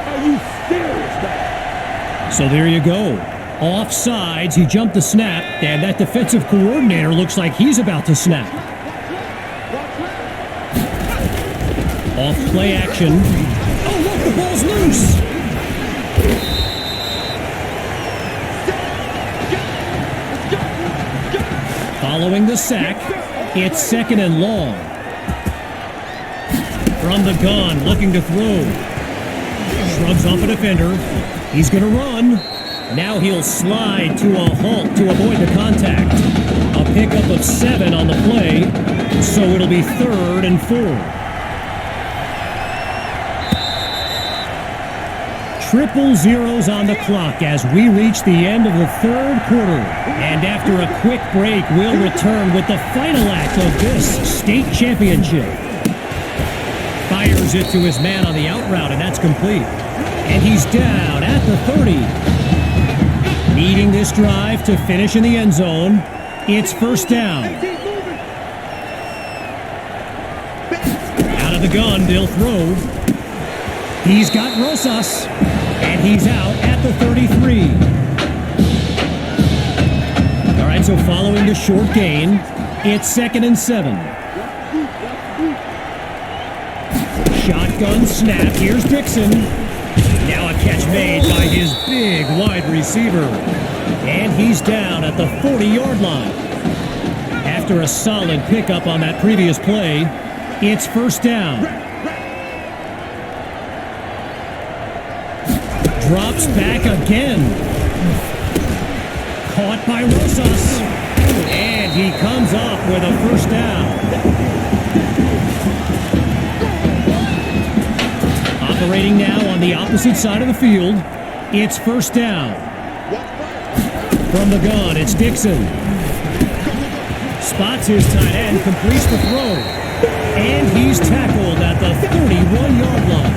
Are you serious, man? So there you go. Offsides, he jumped the snap, and that defensive coordinator looks like he's about to snap. Off play action. Oh, look, the ball's loose. Following the sack, it's 2nd and long. From the gun, looking to throw. Shrugs off a defender. He's going to run. Now he'll slide to a halt to avoid the contact. A pickup of 7 on the play, so it'll be 3rd and 4. Triple zeros on the clock as we reach the end of the 3rd quarter. And after a quick break, we'll return with the final act of this state championship. Fires it to his man on the out route, and that's complete. And he's down at the 30. Needing this drive to finish in the end zone, it's 1st down. Out of the gun, they'll throw. He's got Rosas, and he's out at the 33. All right, so following the short gain, it's 2nd and 7. Shotgun snap, here's Dixon. Now a catch made by his big wide receiver. And he's down at the 40-yard line. After a solid pickup on that previous play, it's 1st down. Drops back again. Caught by Rosas. And he comes up with a 1st down. Operating now on the opposite side of the field, it's 1st down. From the gun, it's Dixon. Spots his tight end, completes the throw. And he's tackled at the 31-yard line.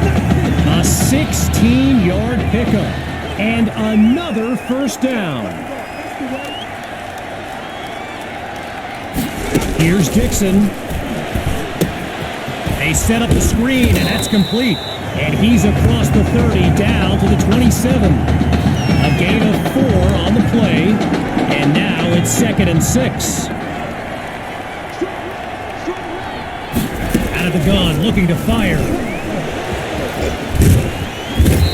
A 16-yard pickup. And another 1st down. Here's Dixon. They set up the screen, and that's complete. And he's across the 30, down to the 27. A gain of 4 on the play, and now it's 2nd and 6. Out of the gun, looking to fire.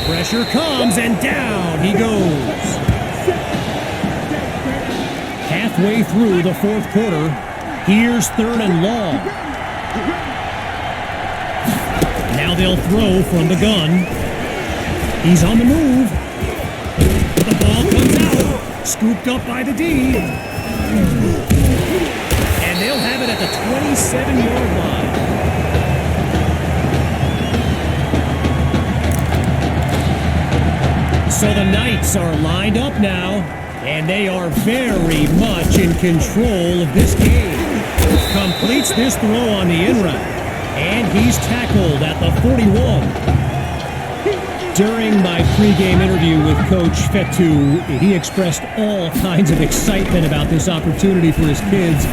Pressure comes, and down he goes. Halfway through the 4th quarter, here's 3rd and long. Now they'll throw from the gun. He's on the move. The ball comes out. Scooped up by the D. And they'll have it at the 27-yard line. So the Knights are lined up now, and they are very much in control of this game. Completes this throw on the in-route. And he's tackled at the 41. During my pregame interview with Coach Fetu, he expressed all kinds of excitement about this opportunity for his kids,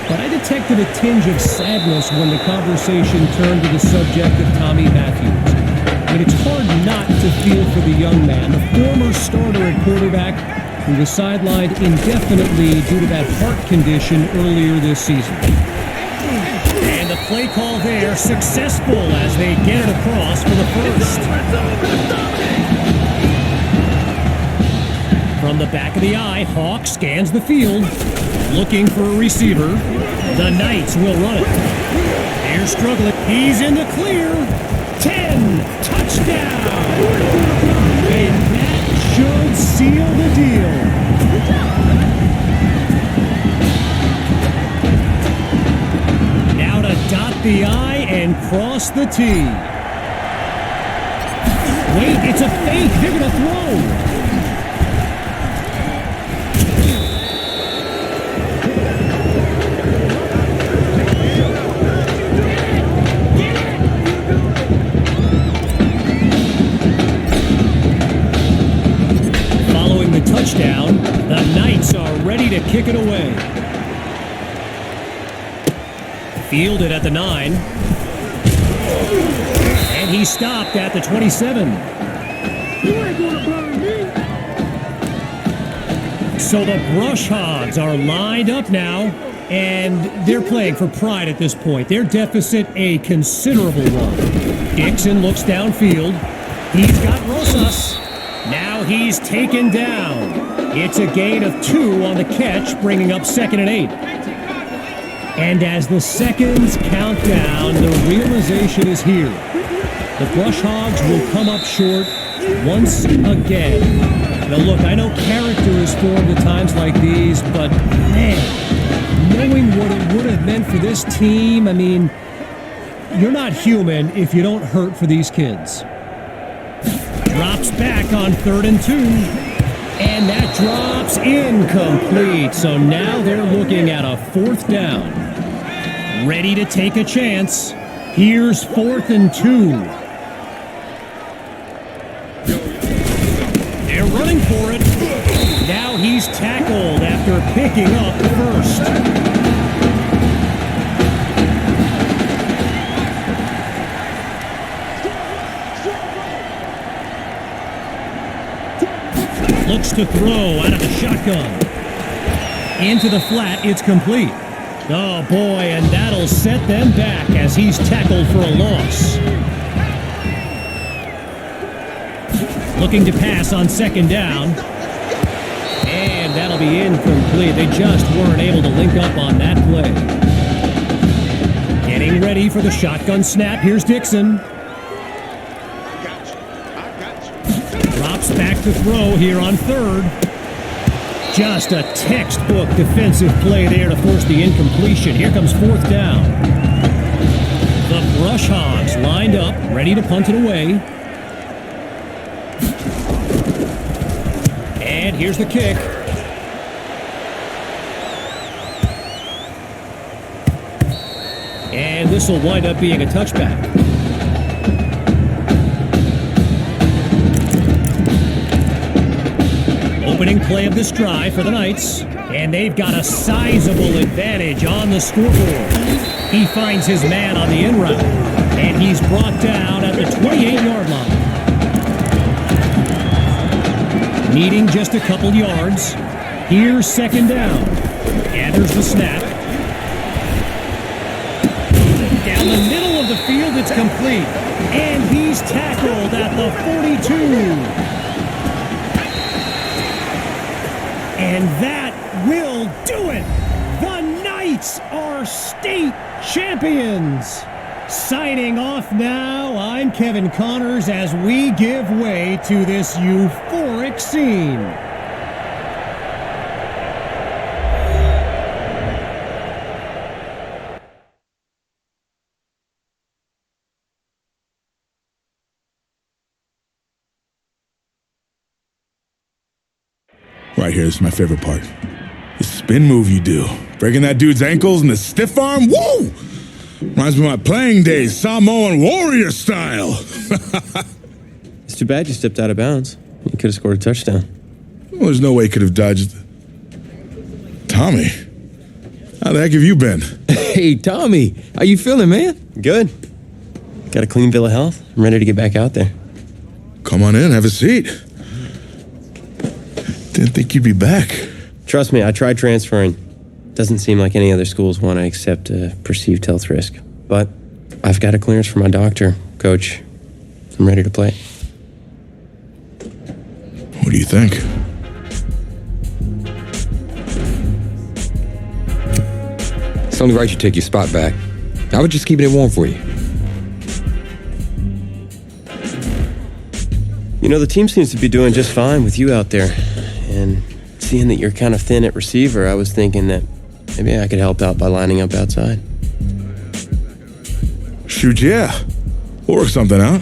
but I detected a tinge of sadness when the conversation turned to the subject of Tommy Matthews. I mean, it's hard not to feel for the young man, the former starter at quarterback, who was sidelined indefinitely due to that heart condition earlier this season. And the play call there, successful as they get it across for the 1st. From the back of the eye, Hawk scans the field, looking for a receiver. The Knights will run it. They're struggling. He's in the clear. 10, touchdown! And that should seal the deal. Dot the I and cross the T. Wait, it's a fake. They're going to throw. Following the touchdown, the Knights are ready to kick it away. Fielded at the 9. And he stopped at the 27. You ain't gonna burn me. So the Brush Hogs are lined up now, and they're playing for pride at this point. Their deficit a considerable one. Dixon looks downfield. He's got Rosas. Now he's taken down. It's a gain of 2 on the catch, bringing up 2nd and 8. And as the seconds count down, the realization is here. The Brush Hogs will come up short once again. Now look, I know character is formed at times like these, but man, knowing what it would have meant for this team, I mean, you're not human if you don't hurt for these kids. Drops back on 3rd and 2. And that drops incomplete. So now they're looking at a 4th down. Ready to take a chance. Here's 4th and 2. They're running for it. Now he's tackled after picking up the first. Looks to throw out of the shotgun. Into the flat, it's complete. Oh boy, and that'll set them back as he's tackled for a loss. Looking to pass on 2nd down. And that'll be incomplete. They just weren't able to link up on that play. Getting ready for the shotgun snap. Here's Dixon. Drops back to throw here on 3rd. Just a textbook defensive play there to force the incompletion. Here comes 4th down. The Brush Hogs lined up, ready to punt it away. And here's the kick. And this will wind up being a touchback. Opening play of this drive for the Knights, and they've got a sizable advantage on the scoreboard. He finds his man on the in route, and he's brought down at the 28-yard line. Needing just a couple yards. Here's 2nd down. Gathers the snap. Down the middle of the field, it's complete, and he's tackled at the 42. And that will do it. The Knights are state champions. Signing off now, I'm Kevin Connors as we give way to this euphoric scene. Right here, this is my favorite part. The spin move you do. Breaking that dude's ankles and the stiff arm. Woo! Reminds me of my playing days, Samoan warrior style. It's too bad you stepped out of bounds. You could have scored a touchdown. Well, there's no way he could have dodged. Tommy, how the heck have you been? Hey, Tommy, how you feeling, man? Good. Got a clean bill of health. I'm ready to get back out there. Come on in, have a seat. Didn't think you'd be back. Trust me, I tried transferring. Doesn't seem like any other schools want to accept a perceived health risk. But I've got a clearance from my doctor, Coach. I'm ready to play. What do you think? It's only right you take your spot back. I was just keeping it warm for you. You know, the team seems to be doing just fine with you out there. And seeing that you're kind of thin at receiver, I was thinking that maybe I could help out by lining up outside. Shoot, yeah. We'll work something out.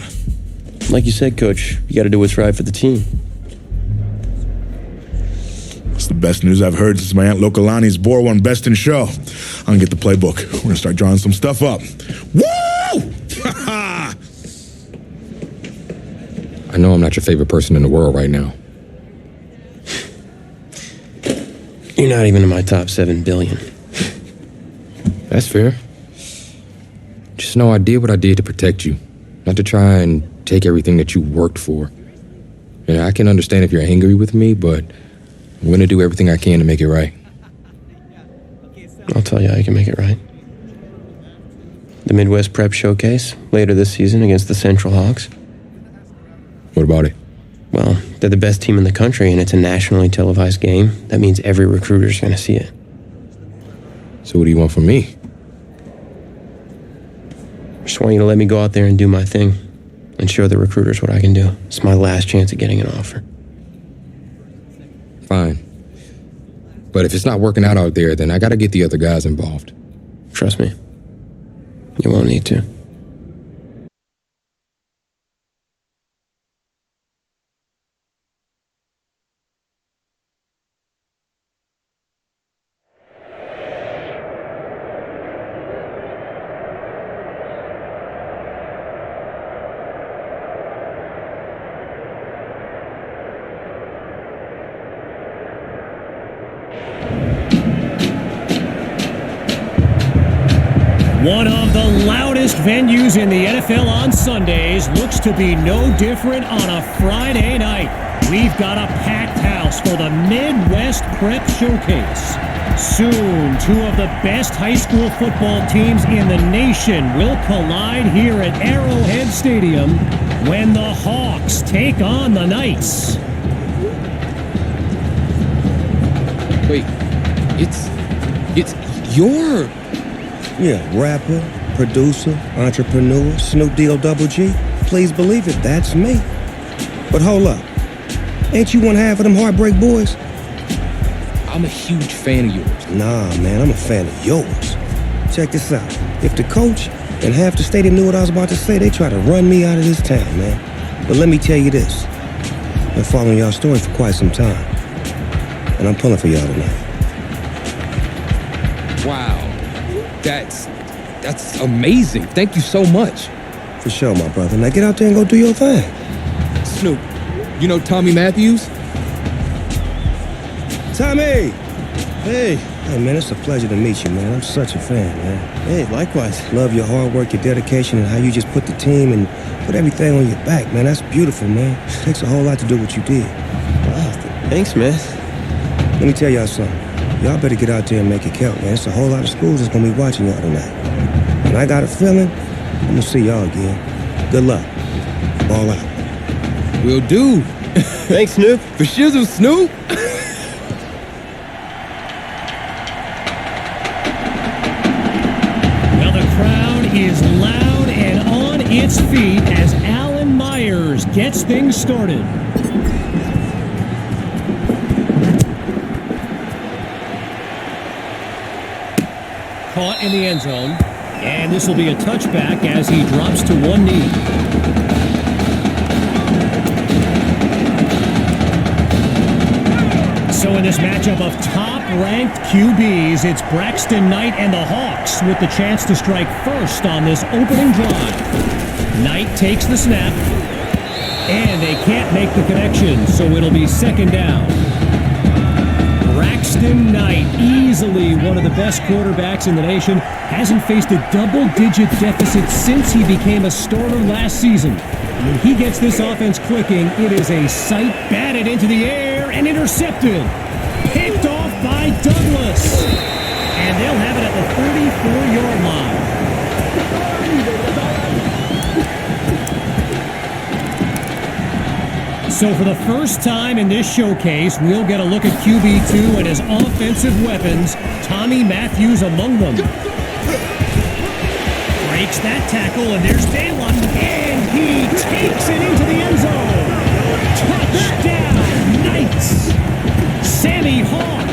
Like you said, Coach, you got to do what's right for the team. It's the best news I've heard since my Aunt Lokalani's Boar won Best in Show. I'm gonna get the playbook. We're gonna start drawing some stuff up. Woo! I know I'm not your favorite person in the world right now. You're not even in my top 7 billion. That's fair. Just know I did what I did to protect you, not to try and take everything that you worked for. And I can understand if you're angry with me, but I'm gonna do everything I can to make it right. I'll tell you how you can make it right. The Midwest Prep Showcase later this season against the Central Hawks. What about it? Well, they're the best team in the country, and it's a nationally televised game. That means every recruiter's going to see it. So what do you want from me? Just want you to let me go out there and do my thing. and show the recruiters what I can do. It's my last chance at getting an offer. Fine. But if it's not working out there, then I gotta get the other guys involved. Trust me, you won't need to. One of the loudest venues in the NFL on Sundays looks to be no different on a Friday night. We've got a packed house for the Midwest Prep Showcase. Soon, two of the best high school football teams in the nation will collide here at Arrowhead Stadium when the Hawks take on the Knights. Wait, it's your... Yeah, rapper, producer, entrepreneur, Snoop D-O double G. Please believe it, that's me. But hold up. Ain't you one half of them Heartbreak Boys? I'm a huge fan of yours. Nah, man, I'm a fan of yours. Check this out. If the coach and half the stadium knew what I was about to say, they try to run me out of this town, man. But let me tell you this. I've been following y'all story for quite some time. And I'm pulling for y'all tonight. Wow. That's amazing. Thank you so much. For sure, my brother. Now get out there and go do your thing. Snoop, you know Tommy Matthews? Tommy! Hey, man, it's a pleasure to meet you, man. I'm such a fan, man. Hey, likewise. Love your hard work, your dedication, and how you just put the team and put everything on your back, man. That's beautiful, man. It takes a whole lot to do what you did. Wow, thanks, man. Let me tell y'all something. Y'all better get out there and make it count, man. It's a whole lot of schools that's gonna be watching y'all tonight. And I got a feeling I'm gonna see y'all again. Good luck. Ball out. Will do. Thanks, Snoop. For shizzle, Snoop. Well, the crowd is loud and on its feet as Alan Myers gets things started. Caught in the end zone, and this will be a touchback as he drops to one knee. So in this matchup of top-ranked QBs, it's Braxton Knight and the Hawks with the chance to strike first on this opening drive. Knight takes the snap, and they can't make the connection, so it'll be second down. Braxton Knight, easily one of the best quarterbacks in the nation, hasn't faced a double-digit deficit since he became a starter last season. When he gets this offense clicking, it is a sight. Batted into the air and intercepted. Picked off by Douglas. And they'll have it at the 34-yard line. So for the first time in this showcase, we'll get a look at QB2 and his offensive weapons, Tommy Matthews among them. Breaks that tackle, and there's Dalen, and he takes it into the end zone. Touchdown, Knights! Sammy Hawk,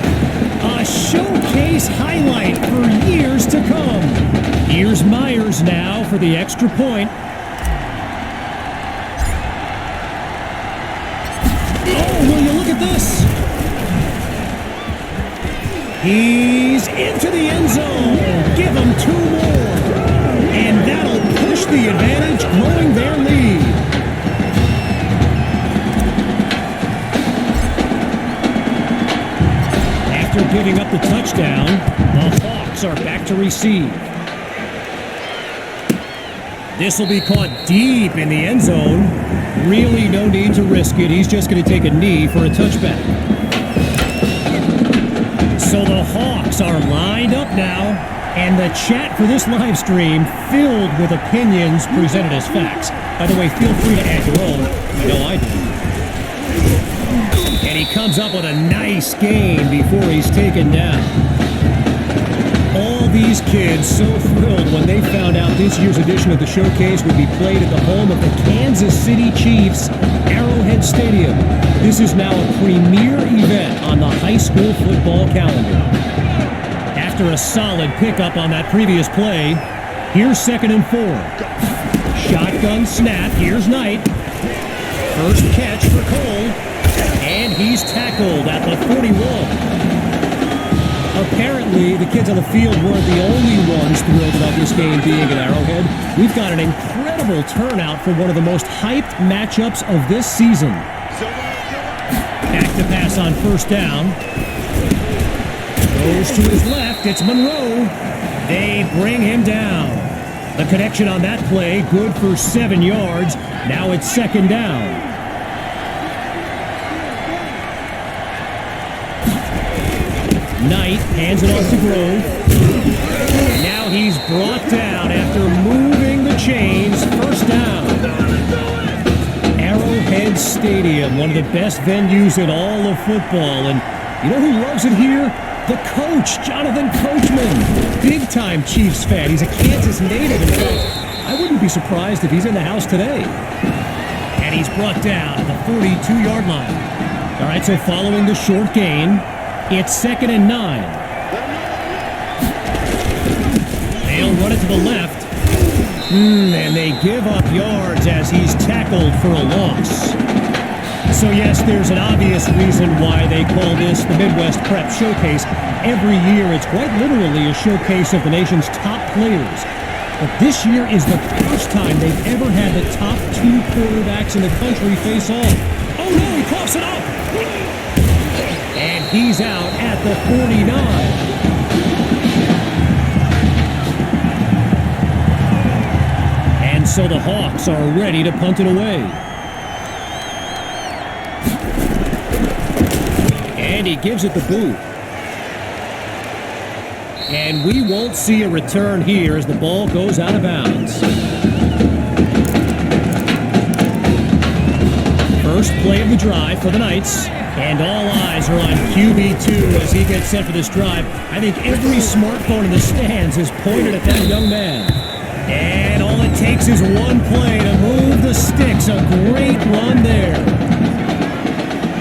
a showcase highlight for years to come. Here's Myers now for the extra point. Will you look at this? He's into the end zone. Give him two more. And that'll push the advantage, growing their lead. After giving up the touchdown, the Hawks are back to receive. This will be caught deep in the end zone. Really no need to risk it. He's just going to take a knee for a touchback. So the Hawks are lined up now, and the chat for this live stream filled with opinions presented as facts. By the way, feel free to add your own. I know I do. And he comes up with a nice gain before he's taken down. All these kids so thrilled when they found out this year's edition of the showcase would be played at the home of the Kansas City Chiefs, Arrowhead Stadium. This is now a premier event on the high school football calendar. After a solid pickup on that previous play, here's 2nd and 4. Shotgun snap, here's Knight. First catch for Cole, and he's tackled at the 41. Apparently, the kids on the field weren't the only ones thrilled about this game being at Arrowhead. We've got an incredible turnout for one of the most hyped matchups of this season. Back to pass on 1st down. Goes to his left, it's Monroe. They bring him down. The connection on that play, good for 7 yards. Now it's 2nd down. Knight hands it off to Grove. Now he's brought down after moving the chains. 1st down. Arrowhead Stadium, one of the best venues in all of football. And you know who loves it here? The coach, Jonathan Coachman. Big-time Chiefs fan. He's a Kansas native. In fact, I wouldn't be surprised if he's in the house today. And he's brought down at the 42-yard line. All right, so following the short gain, it's 2nd and 9. They'll run it to the left. And they give up yards as he's tackled for a loss. So yes, there's an obvious reason why they call this the Midwest Prep Showcase. Every year, it's quite literally a showcase of the nation's top players. But this year is the first time they've ever had the top 2 quarterbacks in the country face off. Oh no, he coughs it up! And he's out at the 49. And so the Hawks are ready to punt it away. And he gives it the boot. And we won't see a return here as the ball goes out of bounds. First play of the drive for the Knights. And all eyes are on QB2 as he gets set for this drive. I think every smartphone in the stands is pointed at that young man. And all it takes is one play to move the sticks. A great run there.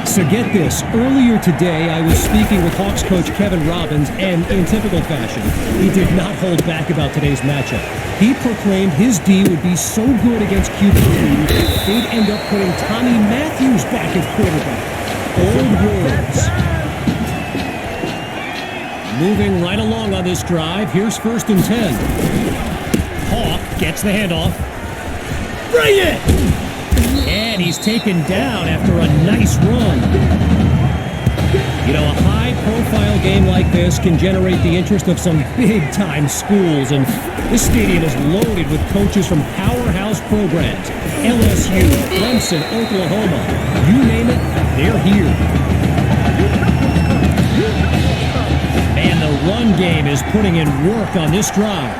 So get this, earlier today I was speaking with Hawks coach Kevin Robbins, and in typical fashion, he did not hold back about today's matchup. He proclaimed his D would be so good against QB2, they'd end up putting Tommy Matthews back at quarterback. Old words. Moving right along on this drive, here's 1st and 10. Hawk gets the handoff. Bring it! And he's taken down after a nice run. You know, a high-profile game like this can generate the interest of some big-time schools, and this stadium is loaded with coaches from powerhouse programs. LSU, Clemson, Oklahoma, you name it, they're here. And the run game is putting in work on this drive.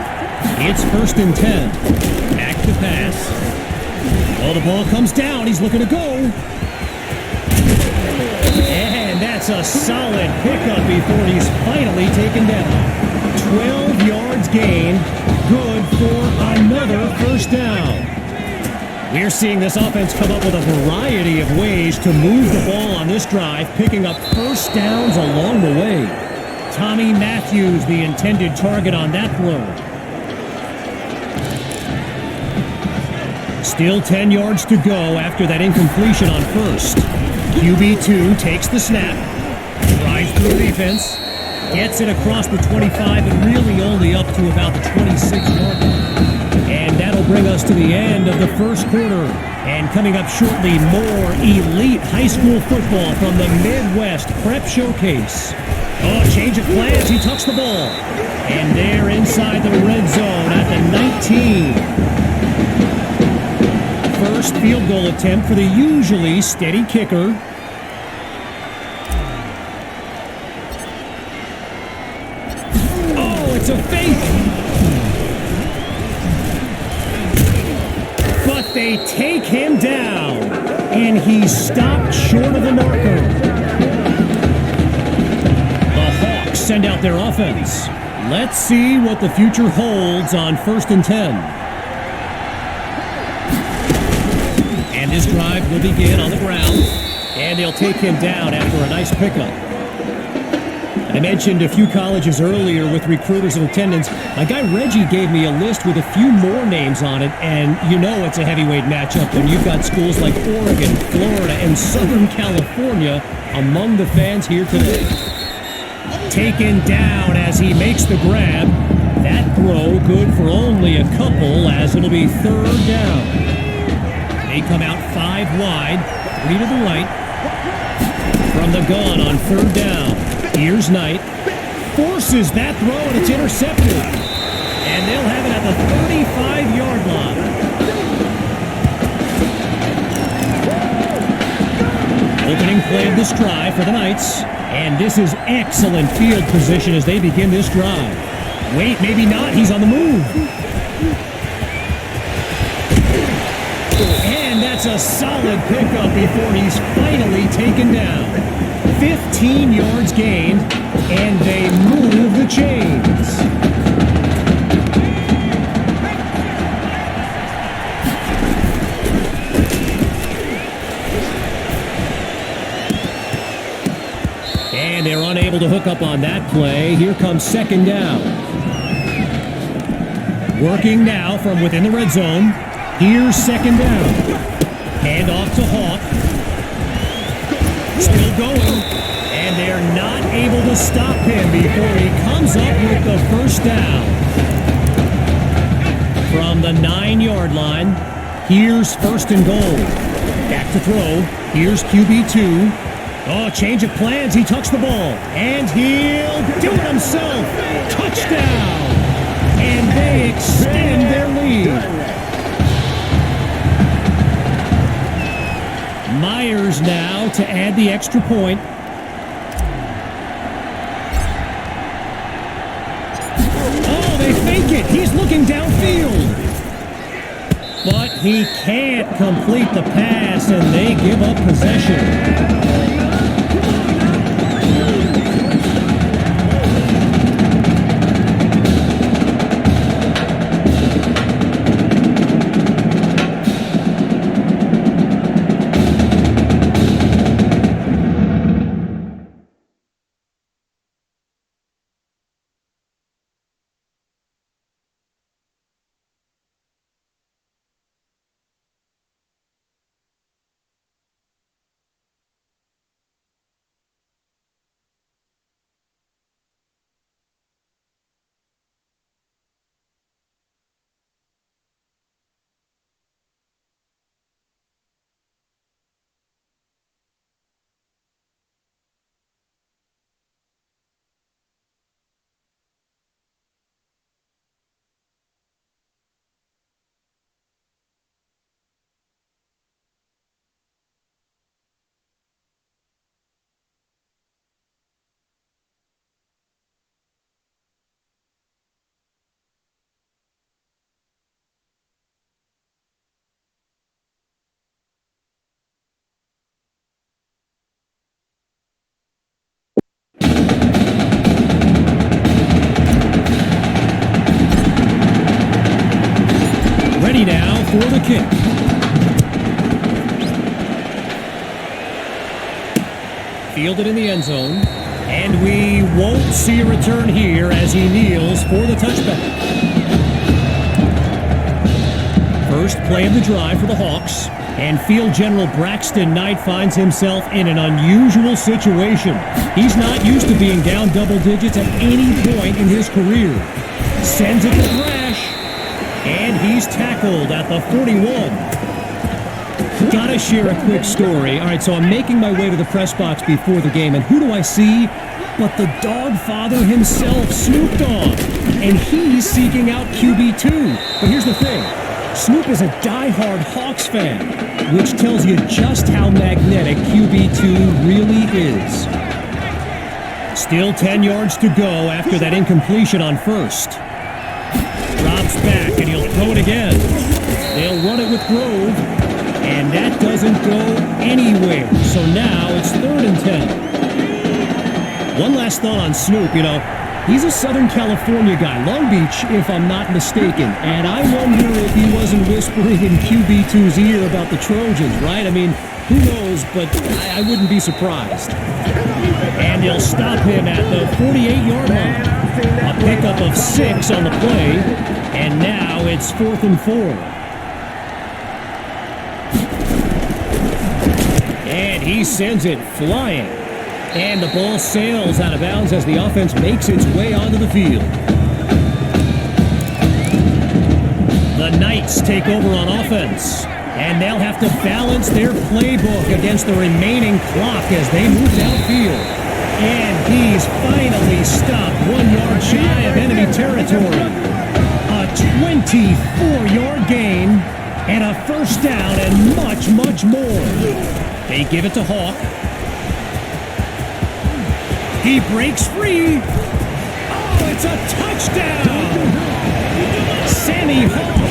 It's 1st and 10. Back to pass. Oh, the ball comes down. He's looking to go. And that's a solid pickup before he's finally taken down. 12 yards gained. Good for another 1st down. We're seeing this offense come up with a variety of ways to move the ball on this drive, picking up 1st downs along the way. Tommy Matthews, the intended target on that play. Still 10 yards to go after that incompletion on 1st. QB2 takes the snap, drives through the defense, gets it across the 25 and really only up to about the 26-yard line. And that'll bring us to the end of the 1st quarter. And coming up shortly, more elite high school football from the Midwest Prep Showcase. Oh, change of plans, he tucks the ball. And they're inside the red zone at the 19. First field goal attempt for the usually steady kicker. Oh, it's a fake! But they take him down, and he's stopped short of the marker. The Hawks send out their offense. Let's see what the future holds on 1st and 10. And this drive will begin on the ground. And they'll take him down after a nice pickup. I mentioned a few colleges earlier with recruiters in attendance. My guy Reggie gave me a list with a few more names on it, and you know it's a heavyweight matchup when you've got schools like Oregon, Florida, and Southern California among the fans here today. Taken down as he makes the grab. That throw good for only a couple, as it'll be 3rd down. They come out 5 wide, 3 to the right. From the gun on 3rd down. Here's Knight. Forces that throw, and it's intercepted. And they'll have it at the 35-yard line. Opening play of this drive for the Knights. And this is excellent field position as they begin this drive. Wait, maybe not. He's on the move. And that's a solid pickup before he's finally taken down. 15 yards gained, and they move the chains. And they're unable to hook up on that play. Here comes 2nd down. Working now from within the red zone. Here's 2nd down. Hand off to Hawk. Still going. And they're not able to stop him before he comes up with the 1st down. From the 9-yard line, here's 1st and goal. Back to throw. Here's QB2. Oh, change of plans. He tucks the ball. And he'll do it himself. Touchdown. And they extend their lead. Myers now to add the extra point. Oh, they fake it. He's looking downfield. But he can't complete the pass, and they give up possession. Ready now for the kick. Fielded in the end zone. And we won't see a return here as he kneels for the touchback. First play of the drive for the Hawks. And Field General Braxton Knight finds himself in an unusual situation. He's not used to being down double digits at any point in his career. Sends it to Thrash. And he's tackled at the 41. Gotta share a quick story. All right, so I'm making my way to the press box before the game, and who do I see but the dog father himself, Snoop Dogg? And he's seeking out QB2. But here's the thing. Snoop is a diehard Hawks fan, which tells you just how magnetic QB2 really is. Still 10 yards to go after that incompletion on first. Drops back, and he'll throw it again. They'll run it with Grove, and that doesn't go anywhere. So now it's 3rd and 10. One last thought on Snoop. You know, He's a Southern California guy, Long Beach, if I'm not mistaken. And I wonder if he wasn't whispering in QB2's ear about the Trojans, right? I mean, who knows, but I wouldn't be surprised. And they'll stop him at the 48-yard line. A pickup of 6 on the play, and now it's 4th and 4. And he sends it flying. And the ball sails out of bounds as the offense makes its way onto the field. The Knights take over on offense. And they'll have to balance their playbook against the remaining clock as they move downfield. And he's finally stopped 1 yard shy of enemy territory. A 24-yard gain and a first down and much, much more. They give it to Hawk. He breaks free. Oh, it's a touchdown! Sammy Hawk.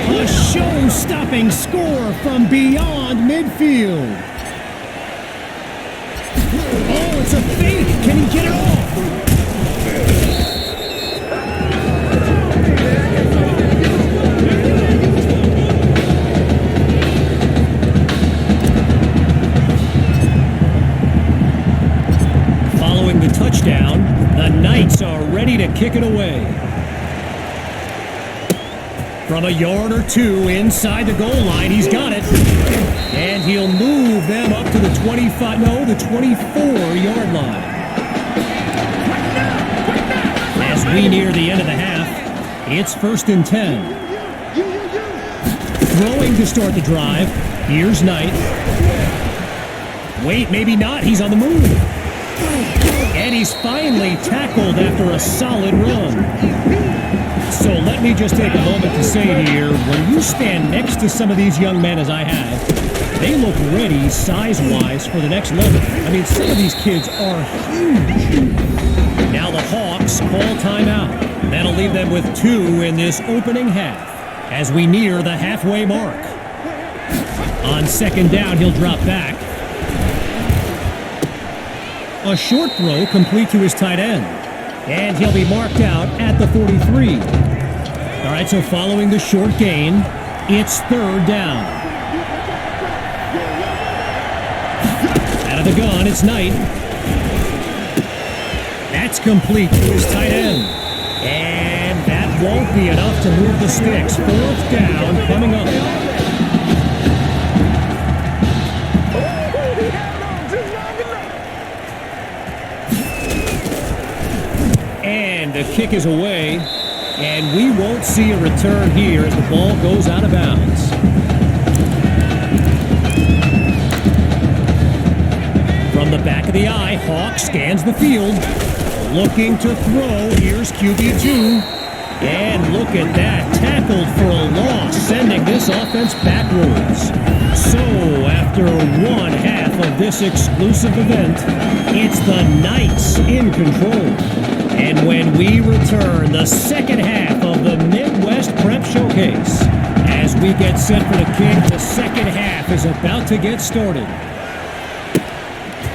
A show-stopping score from beyond midfield. Oh, it's a fake. Can he get it off? Following the touchdown, the Knights are ready to kick it away. From a yard or two inside the goal line, he's got it. And he'll move them up to the 24-yard line. As we near the end of the half, it's 1st and 10. Throwing to start the drive. Here's Knight. Wait, maybe not. He's on the move. And he's finally tackled after a solid run. So let me just take a moment to say here, when you stand next to some of these young men as I have, they look ready size-wise for the next level. I mean, some of these kids are huge. Now the Hawks call timeout. That'll leave them with 2 in this opening half as we near the halfway mark. On 2nd down, he'll drop back. A short throw complete to his tight end. And he'll be marked out at the 43. All right, so following the short gain, it's 3rd down. Out of the gun, it's Knight. That's complete to his tight end. And that won't be enough to move the sticks. 4th down coming up. And the kick is away, and we won't see a return here as the ball goes out of bounds. From the back of the eye, Hawk scans the field, looking to throw. Here's QB2, and look at that, tackled for a loss, sending this offense backwards. So, after 1 half of this exclusive event, it's the Knights in control. And when we return, the 2nd half of the Midwest Prep Showcase. As we get set for the kick, the 2nd half is about to get started.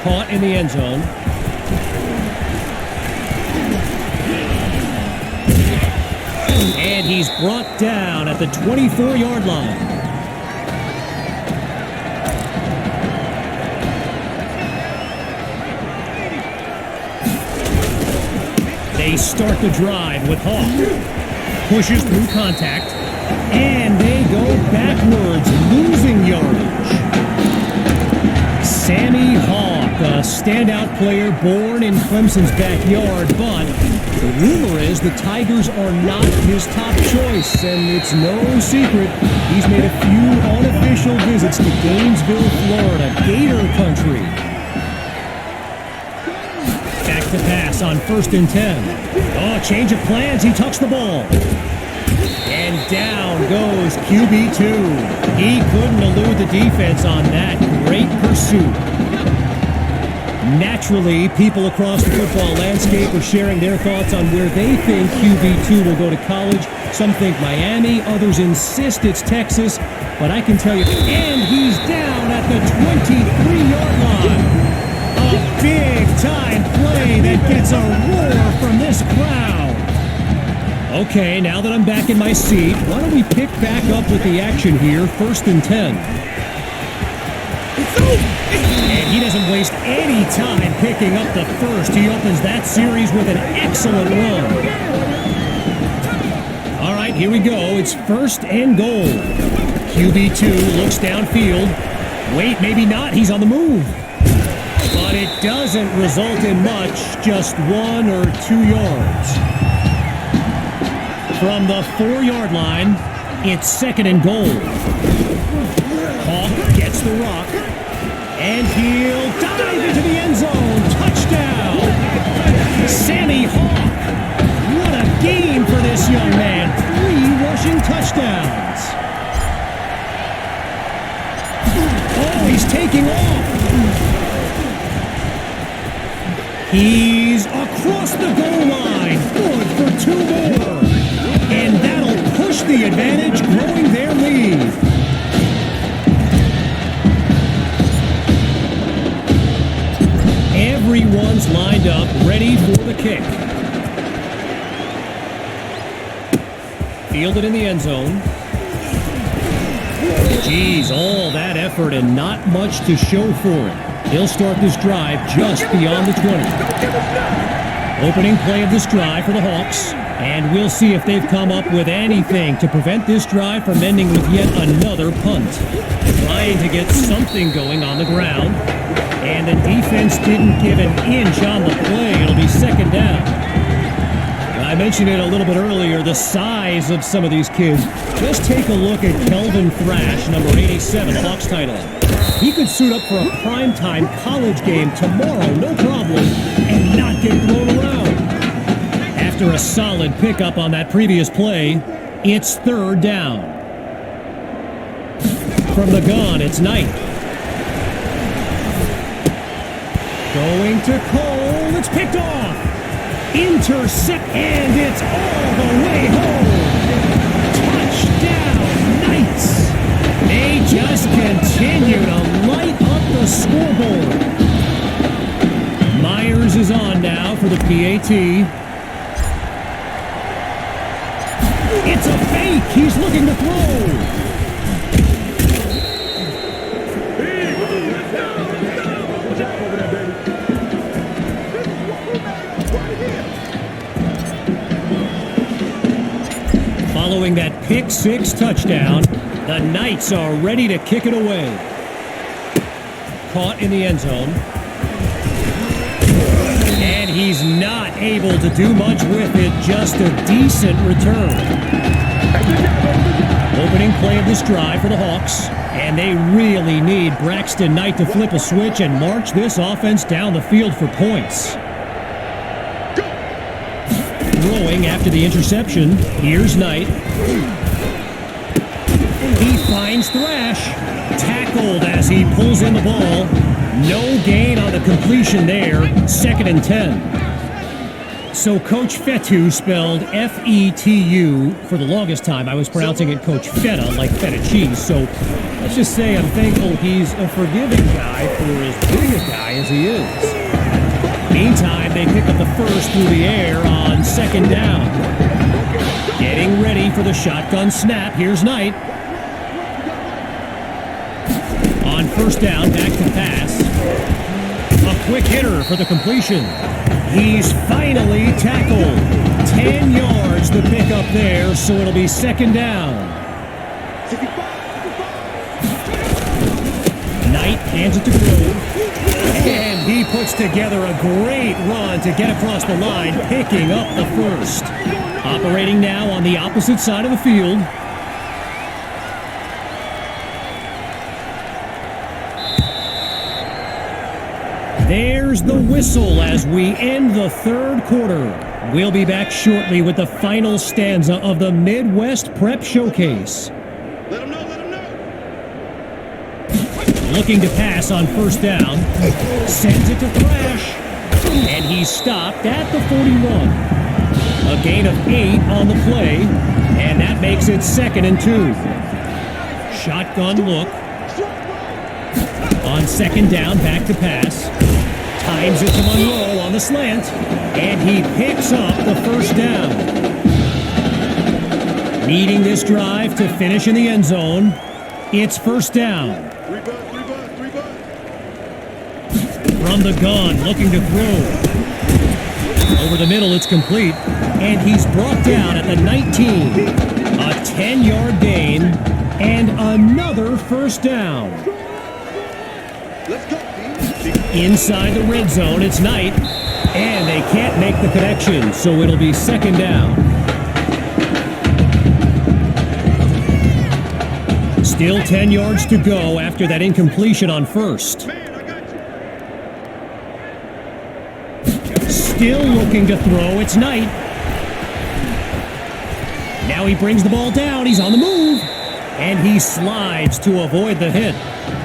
Caught in the end zone. And he's brought down at the 24-yard line. They start the drive with Hawk. Pushes through contact. And they go backwards, losing yardage. Sammy Hawk, a standout player born in Clemson's backyard, but the rumor is the Tigers are not his top choice, and it's no secret he's made a few unofficial visits to Gainesville, Florida, Gator country. Back to pass on 1st and 10. Oh, change of plans. He tucks the ball. And down goes QB2. He couldn't elude the defense on that great pursuit. Naturally, people across the football landscape are sharing their thoughts on where they think QB2 will go to college. Some think Miami, others insist it's Texas. But I can tell you, and he's down at the 23-yard line. A Big-time play that gets a roar from this crowd. Okay, now that I'm back in my seat, why don't we pick back up with the action here, 1st and 10. And he doesn't waste any time picking up the first. He opens that series with an excellent run. All right, here we go. It's 1st and goal. QB2 looks downfield. Wait, maybe not. He's on the move. But it doesn't result in much, just 1 or 2 yards. From the 4-yard line, it's 2nd and goal. Hawk gets the rock, and he'll dive into the end zone. Touchdown! Sammy Hawk. What a game for this young man. 3 rushing touchdowns. Oh, he's taking off. He's across the goal line. Good for 2 more. And that'll push the advantage, growing their lead. Everyone's lined up, ready for the kick. Fielded in the end zone. Geez, all that effort and not much to show for it. He'll start this drive just beyond the 20. Opening play of this drive for the Hawks. And we'll see if they've come up with anything to prevent this drive from ending with yet another punt. Trying to get something going on the ground. And the defense didn't give an inch on the play. It'll be 2nd down. I mentioned it a little bit earlier, the size of some of these kids. Just take a look at Kelvin Thrash, number 87, Hawks tight end. He could suit up for a primetime college game tomorrow, no problem, and not get thrown around. After a solid pickup on that previous play, it's 3rd down. From the gun, it's Knight. Going to Cole, it's picked off. Intercept, and it's all the way home. Touchdown, Knights. They just continue to light up the scoreboard. Myers is on now for the PAT. It's a fake. He's looking to throw. Following that pick-6 touchdown, the Knights are ready to kick it away. Caught in the end zone. And he's not able to do much with it, just a decent return. Opening play of this drive for the Hawks, and they really need Braxton Knight to flip a switch and march this offense down the field for points. Throwing after the interception, here's Knight. He finds Thrash, tackled as he pulls in the ball. No gain on the completion there, 2nd and 10. So Coach Fetu, spelled F-E-T-U, for the longest time I was pronouncing it Coach Feta, like feta cheese. So let's just say I'm thankful he's a forgiving guy for as big a guy as he is. Meantime, they pick up the first through the air on 2nd down. Getting ready for the shotgun snap. Here's Knight. On 1st down, back to pass. A quick hitter for the completion. He's finally tackled. 10 yards to pick up there, so it'll be 2nd down. Knight hands it to Grove. And he puts together a great run to get across the line, picking up the first. Operating now on the opposite side of the field. There's the whistle as we end the 3rd quarter. We'll be back shortly with the final stanza of the Midwest Prep Showcase. Looking to pass on 1st down. Sends it to Thrash. And he's stopped at the 41. A gain of 8 on the play. And that makes it 2nd and 2. Shotgun look. On 2nd down, back to pass. Finds it to Monroe on the slant, and he picks up the first down. Needing this drive to finish in the end zone, it's first down. From the gun, looking to throw. Over the middle, it's complete, and he's brought down at the 19. A 10-yard gain, and another first down. Inside the red zone, it's Knight, and they can't make the connection, so it'll be second down. Still 10 yards to go after that incompletion on first. Still looking to throw, it's Knight. Now he brings the ball down, he's on the move, and he slides to avoid the hit.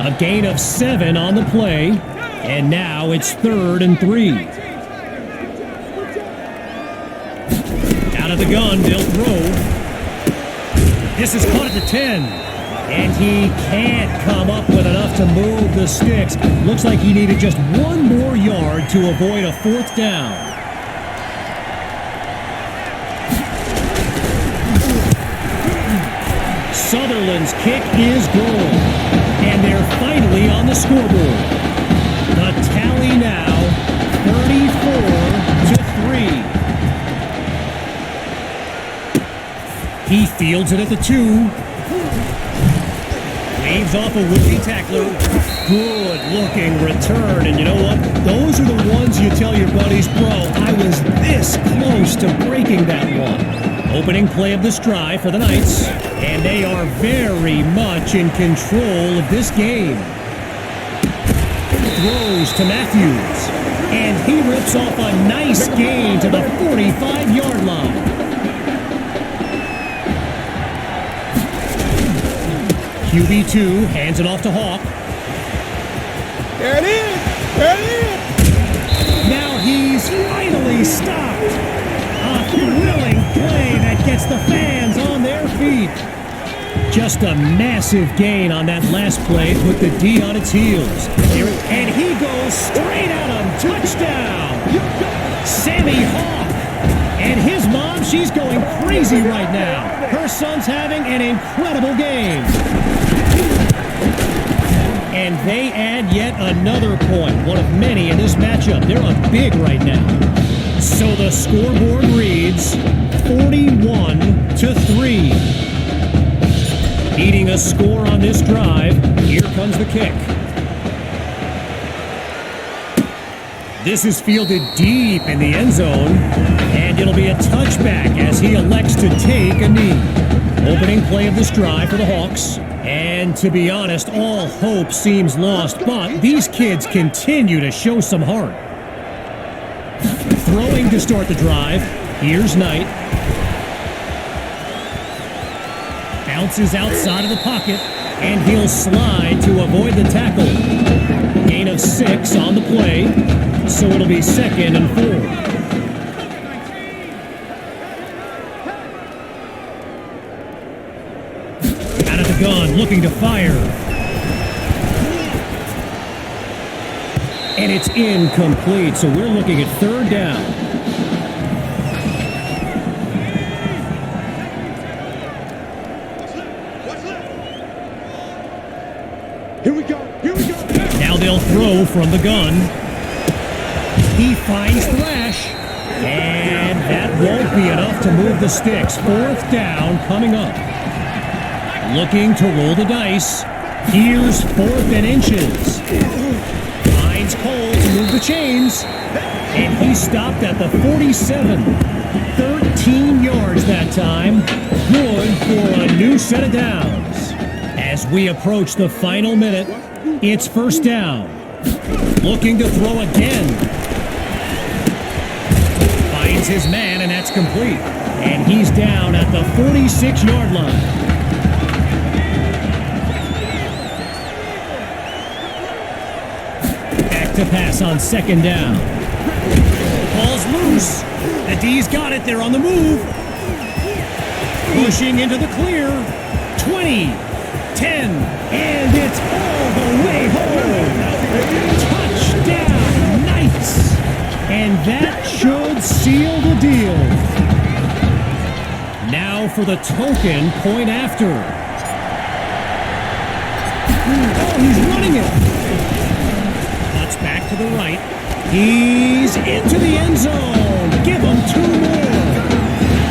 A gain of 7 on the play, and now it's 3rd and 3. Out of the gun, they'll throw. This is caught at the 10, and he can't come up with enough to move the sticks. Looks like he needed just 1 more yard to avoid a 4th down. Sutherland's kick is good, and they're finally on the scoreboard. The tally now, 34-3. He fields it at the 2. Waves off a would-be tackler. Good-looking return, and you know what? Those are the ones you tell your buddies, bro, I was this close to breaking that one. Opening play of this drive for the Knights, and they are very much in control of this game. Throws to Matthews, and he rips off a nice gain to the 45-yard line. QB2 hands it off to Hawk. There it is! There it is! Now he's finally stopped. A thrilling play that gets the fans on their feet. Just a massive gain on that last play, put the D on its heels. And he goes straight at him. Touchdown! Sammy Hawk. And his mom, she's going crazy right now. Her son's having an incredible game. And they add yet another point, one of many in this matchup. They're up big right now. So the scoreboard reads 41-3. Needing a score on this drive, here comes the kick. This is fielded deep in the end zone, and it'll be a touchback as he elects to take a knee. Opening play of this drive for the Hawks. And to be honest, all hope seems lost, but these kids continue to show some heart. Throwing to start the drive. Here's Knight. Bounces outside of the pocket, and he'll slide to avoid the tackle. Gain of 6 on the play, so it'll be 2nd and 4. Gun looking to fire. And it's incomplete, so we're looking at 3rd down. Here we go. Here we go. Now they'll throw from the gun. He finds Thrash. And that won't be enough to move the sticks. 4th down coming up. Looking to roll the dice. Here's 4th and inches. Finds Cole to move the chains. And he stopped at the 47. 13 yards that time. Good for a new set of downs. As we approach the final minute, it's 1st down. Looking to throw again. Finds his man, and that's complete. And he's down at the 46-yard line. To pass on 2nd down. Ball's loose. The D's got it. They're on the move. Pushing into the clear. 20, 10, and it's all the way home. Touchdown, Knights. And that should seal the deal. Now for the token point after. Oh, he's running it. Cuts back to the right. He's into the end zone. Give him 2 more.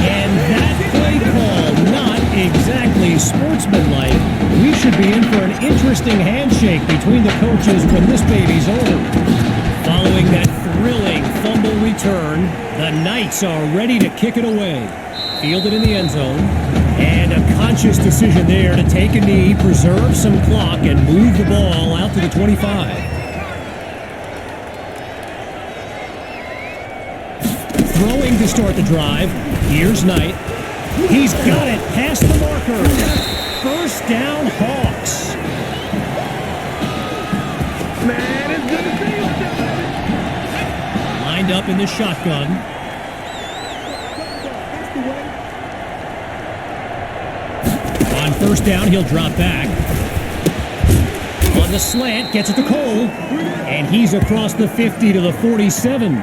And that play call, not exactly sportsmanlike. We should be in for an interesting handshake between the coaches when this baby's over. Following that thrilling fumble return, the Knights are ready to kick it away. Fielded in the end zone. And a conscious decision there to take a knee, preserve some clock, and move the ball out to the 25. Throwing to start the drive. Here's Knight. He's got it past the marker. First down, Hawks. Man, it's good to see you. Lined up in the shotgun. On first down, he'll drop back. On the slant, gets it to Cole. And he's across the 50 to the 47.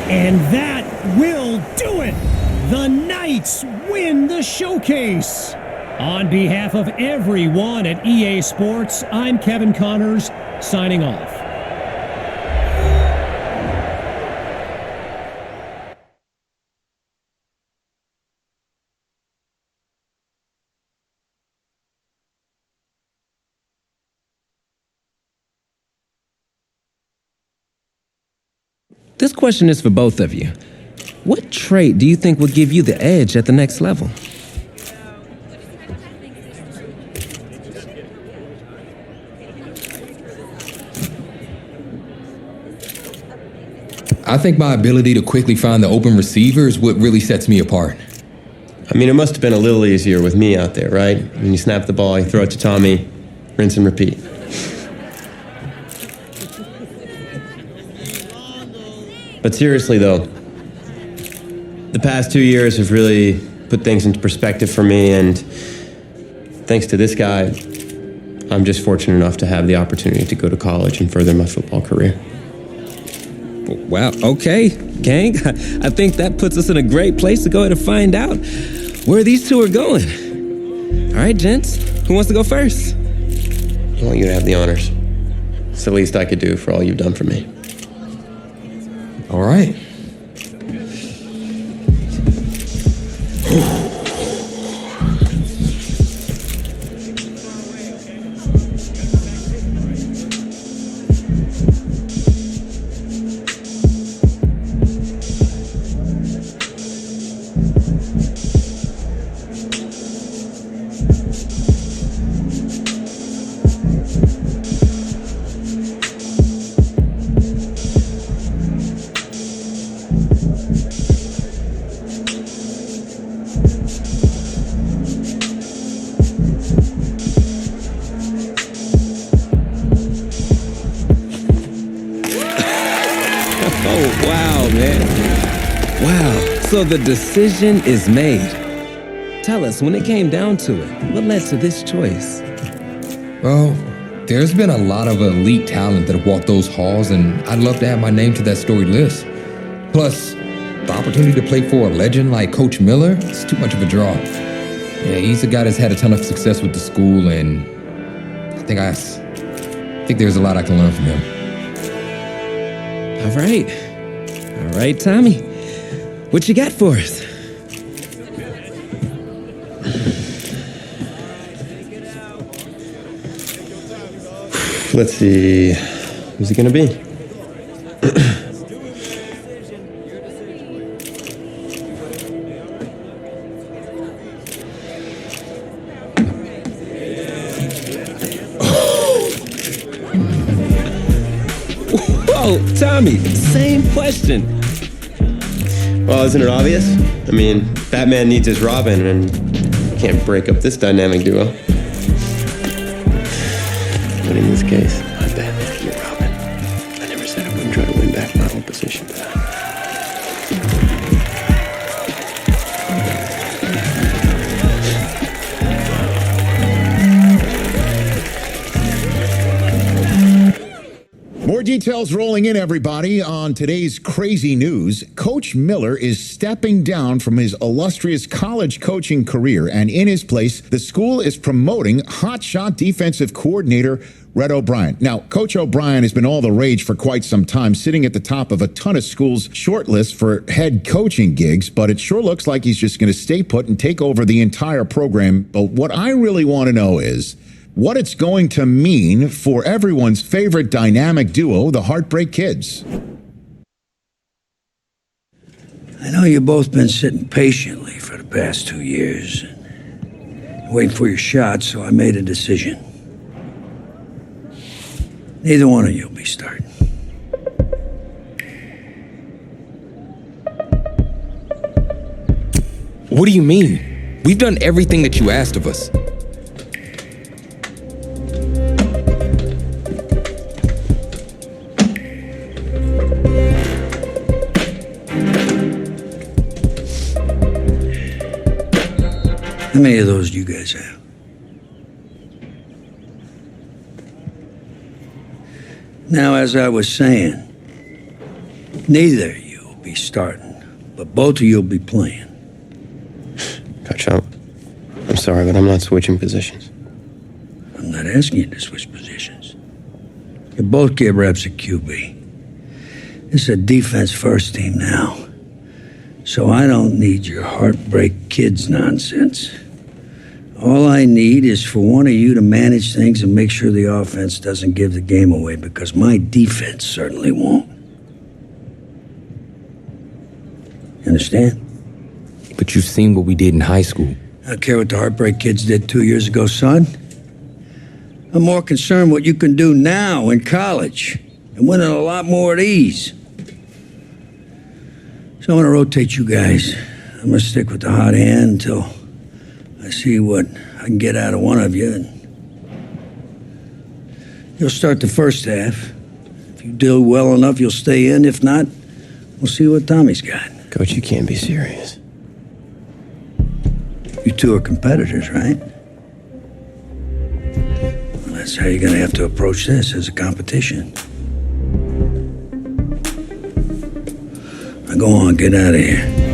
And that will do it! The Knights win the showcase! On behalf of everyone at EA Sports, I'm Kevin Connors, signing off. This question is for both of you. What trait do you think will give you the edge at the next level? I think my ability to quickly find the open receiver is what really sets me apart. I mean, it must have been a little easier with me out there, right? When you snap the ball, you throw it to Tommy, rinse and repeat. But seriously, though, the past 2 years have really put things into perspective for me, and thanks to this guy, I'm just fortunate enough to have the opportunity to go to college and further my football career. Wow, okay, gang. I think that puts us in a great place to go ahead and find out where these two are going. All right, gents, who wants to go first? I want you to have the honors. It's the least I could do for all you've done for me. All right. Oh, wow, man. Wow, so the decision is made. Tell us, when it came down to it, what led to this choice? Well, there's been a lot of elite talent that have walked those halls, and I'd love to add my name to that storied list. Plus, the opportunity to play for a legend like Coach Miller is too much of a draw. Yeah, he's a guy that's had a ton of success with the school, and I think there's a lot I can learn from him. All right, Tommy. What you got for us? Let's see. Who's it gonna be? Whoa, Tommy, same question. Well, isn't it obvious? I mean, Batman needs his Robin, and can't break up this dynamic duo. But in this case, my Batman's your Robin. wrong position. More details rolling in, everybody, on today's crazy news. Coach Miller is stepping down from his illustrious college coaching career, and in his place, the school is promoting hotshot defensive coordinator Red O'Brien. Now, Coach O'Brien has been all the rage for quite some time, sitting at the top of a ton of schools' shortlists for head coaching gigs, but it sure looks like he's just going to stay put and take over the entire program. But what I really want to know is what it's going to mean for everyone's favorite dynamic duo, the Heartbreak Kids. I know you've both been sitting patiently for the past 2 years, waiting for your shot, so I made a decision. Neither one of you will be starting. What do you mean? We've done everything that you asked of us. How many of those do you guys have? Now, as I was saying, neither of you will be starting, but both of you will be playing. Coach, I'm sorry, but I'm not switching positions. I'm not asking you to switch positions. You both get reps at QB. This is a defense-first team now, so I don't need your Heartbreak Kids nonsense. All I need is for one of you to manage things and make sure the offense doesn't give the game away, because my defense certainly won't. You understand? But you've seen what we did in high school. I don't care what the Heartbreak Kids did 2 years ago, son. I'm more concerned what you can do now in college and winning a lot more at ease. So I'm going to rotate you guys. I'm going to stick with the hot hand until I see what I can get out of one of you. And you'll start the first half. If you do well enough, you'll stay in. If not, we'll see what Tommy's got. Coach, you can't be serious. You two are competitors, right? Well, that's how you're going to have to approach this, as a competition. Now go on, get out of here.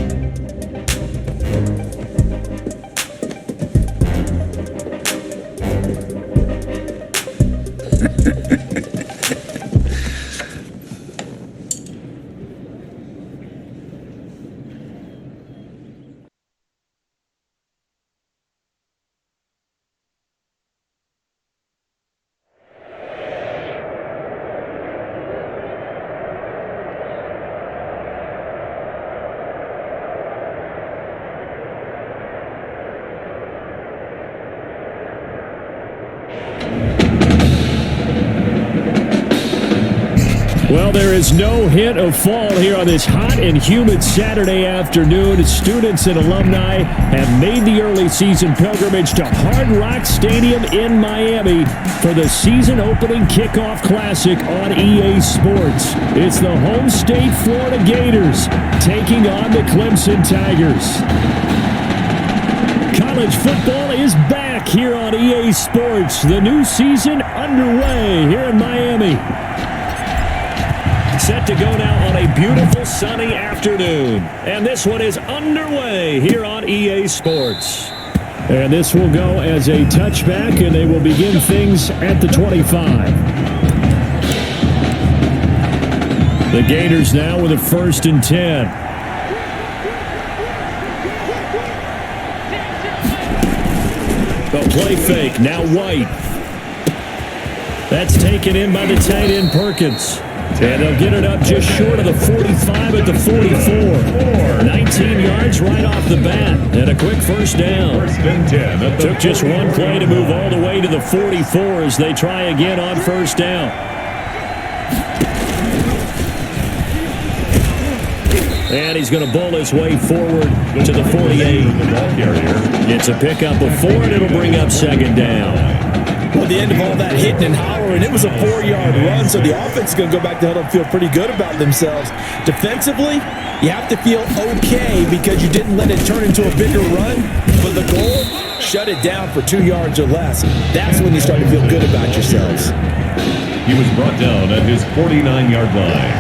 Well, there is no hint of fall here on this hot and humid Saturday afternoon. Students and alumni have made the early season pilgrimage to Hard Rock Stadium in Miami for the season-opening kickoff classic on EA Sports. It's the home state Florida Gators taking on the Clemson Tigers. College football is back here on EA Sports. The new season underway here in Miami. Set to go now on a beautiful sunny afternoon. And this one is underway here on EA Sports. And this will go as a touchback, and they will begin things at the 25. The Gators now with a 1st and 10. The play fake, now White. That's taken in by the tight end Perkins. And they'll get it up just short of the 45 at the 44. 19 yards right off the bat. And a quick first down. 1st and 10. Took just one play to move all the way to the 44 as they try again on 1st down. And he's going to bowl his way forward to the 48. It's a pickup of 4, and it'll bring up 2nd down. at the end of all that hitting and hollering, it was a 4-yard run, so the offense is going to go back to huddle and feel pretty good about themselves. Defensively, you have to feel okay because you didn't let it turn into a bigger run, but the goal, shut it down for 2 yards or less. That's when you start to feel good about yourselves. He was brought down at his 49-yard line.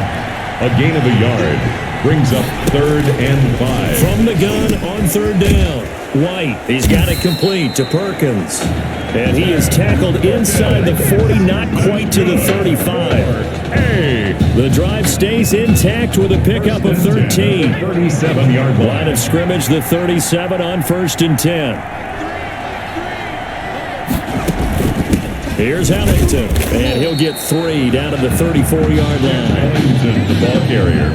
A gain of a yard brings up 3rd and 5. From the gun on 3rd down. White, he's got it complete to Perkins. And he is tackled inside the 40, not quite to the 35. Hey! The drive stays intact with a pickup of 13. 37-yard line. Line of scrimmage, the 37 on 1st and 10. Here's Ellington, and he'll get 3 down to the 34-yard line. Ellington, the ball carrier.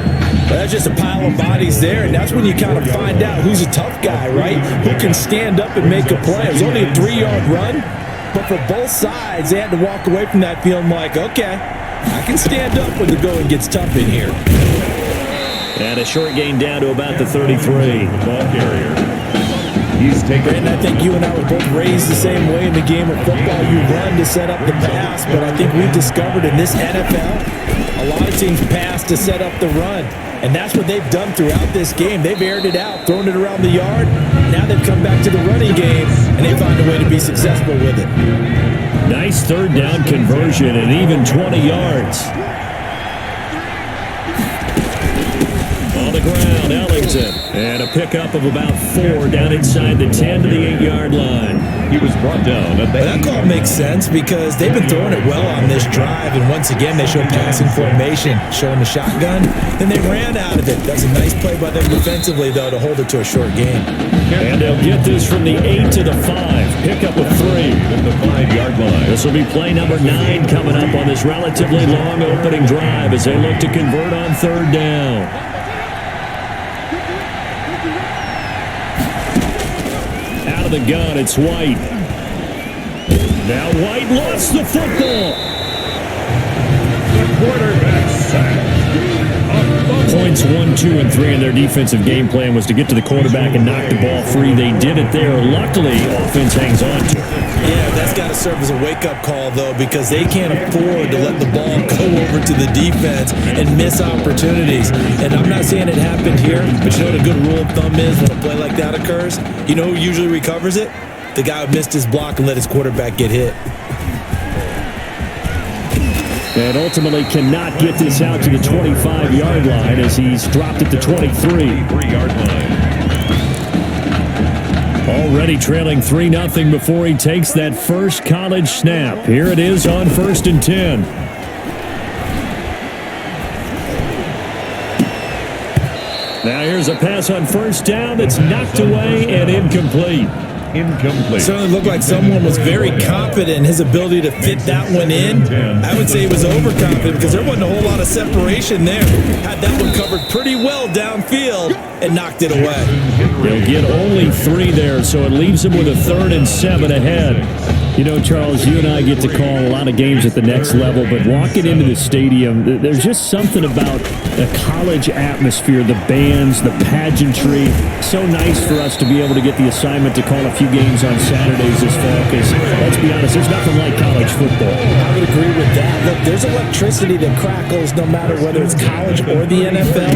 That's just a pile of bodies there, and that's when you kind of find out who's a tough guy, right? Who can stand up and make a play. It was only a 3-yard run, but for both sides, they had to walk away from that feeling like, okay, I can stand up when the going gets tough in here. And a short gain down to about the 33. Ball carrier. He's taken. And I think you and I were both raised the same way in the game of football. You run to set up the pass, but I think we've discovered in this NFL, a lot of teams pass to set up the run. And that's what they've done throughout this game. They've aired it out, thrown it around the yard. Now they've come back to the running game, and they find a way to be successful with it. Nice 3rd down conversion and even 20 yards. On the ground, Ellington. And a pickup of about 4 down inside the 10 to the 8-yard line. He was brought down at the That call makes sense because they've been throwing it well on this drive, and once again, they show passing formation, showing the shotgun. Then they ran out of it. That's a nice play by them defensively, though, to hold it to a short game. And they'll get this from the 8 to the 5. Pickup of 3 at the 5-yard line. This will be play number 9 coming up on this relatively long opening drive as they look to convert on 3rd down. Out of the gun, it's White. Now White lost the football. The quarterback sacked. Points 1, 2, and 3 in their defensive game plan was to get to the quarterback and knock the ball free. They did it there. Luckily, offense hangs on to it. Yeah, that's got to serve as a wake-up call, though, because they can't afford to let the ball go over to the defense and miss opportunities. And I'm not saying it happened here, but you know what a good rule of thumb is when a play like that occurs? You know who usually recovers it? The guy who missed his block and let his quarterback get hit. And ultimately cannot get this out to the 25-yard line as he's dropped at the 23-yard line. Already trailing 3-0 before he takes that first college snap. Here it is on 1st and 10. Now here's a pass on 1st down that's knocked away and incomplete. Incomplete. Certainly looked like someone was very confident in his ability to fit that one in. I would say he was overconfident because there wasn't a whole lot of separation there. Had that one covered pretty well downfield and knocked it away. They'll get only 3 there, so it leaves him with a 3rd and 7 ahead. You know, Charles, you and I get to call a lot of games at the next level, but walking into the stadium, there's just something about the college atmosphere, the bands, the pageantry. So nice for us to be able to get the assignment to call a few games on Saturdays this fall, because let's be honest, there's nothing like college football. I would agree with that. Look, there's electricity that crackles no matter whether it's college or the NFL,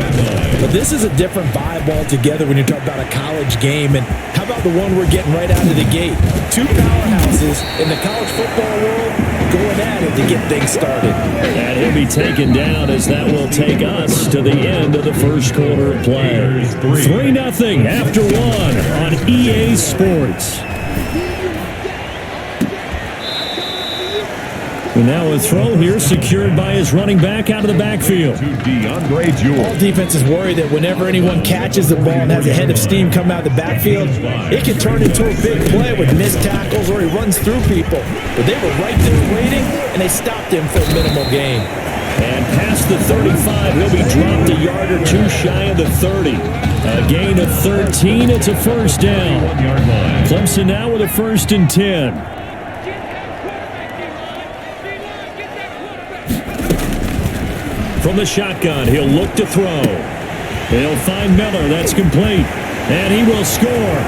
but this is a different vibe altogether when you're talking about a college game. And how about the one we're getting right out of the gate? 2 powerhouses in the college football world going at it to get things started. And he'll be taken down as that will take us to the end of the first quarter of play. 3-0 after 1 on EA Sports. And now a throw here secured by his running back out of the backfield. All defenses worry that whenever anyone catches the ball and has a head of steam come out of the backfield, it can turn into a big play with missed tackles or he runs through people. But they were right there waiting, and they stopped him for a minimal gain. And past the 35, he'll be dropped a yard or 2 shy of the 30. A gain of 13, it's a 1st down. Clemson now with a 1st and 10. From the shotgun, he'll look to throw. He'll find Miller. That's complete. And he will score.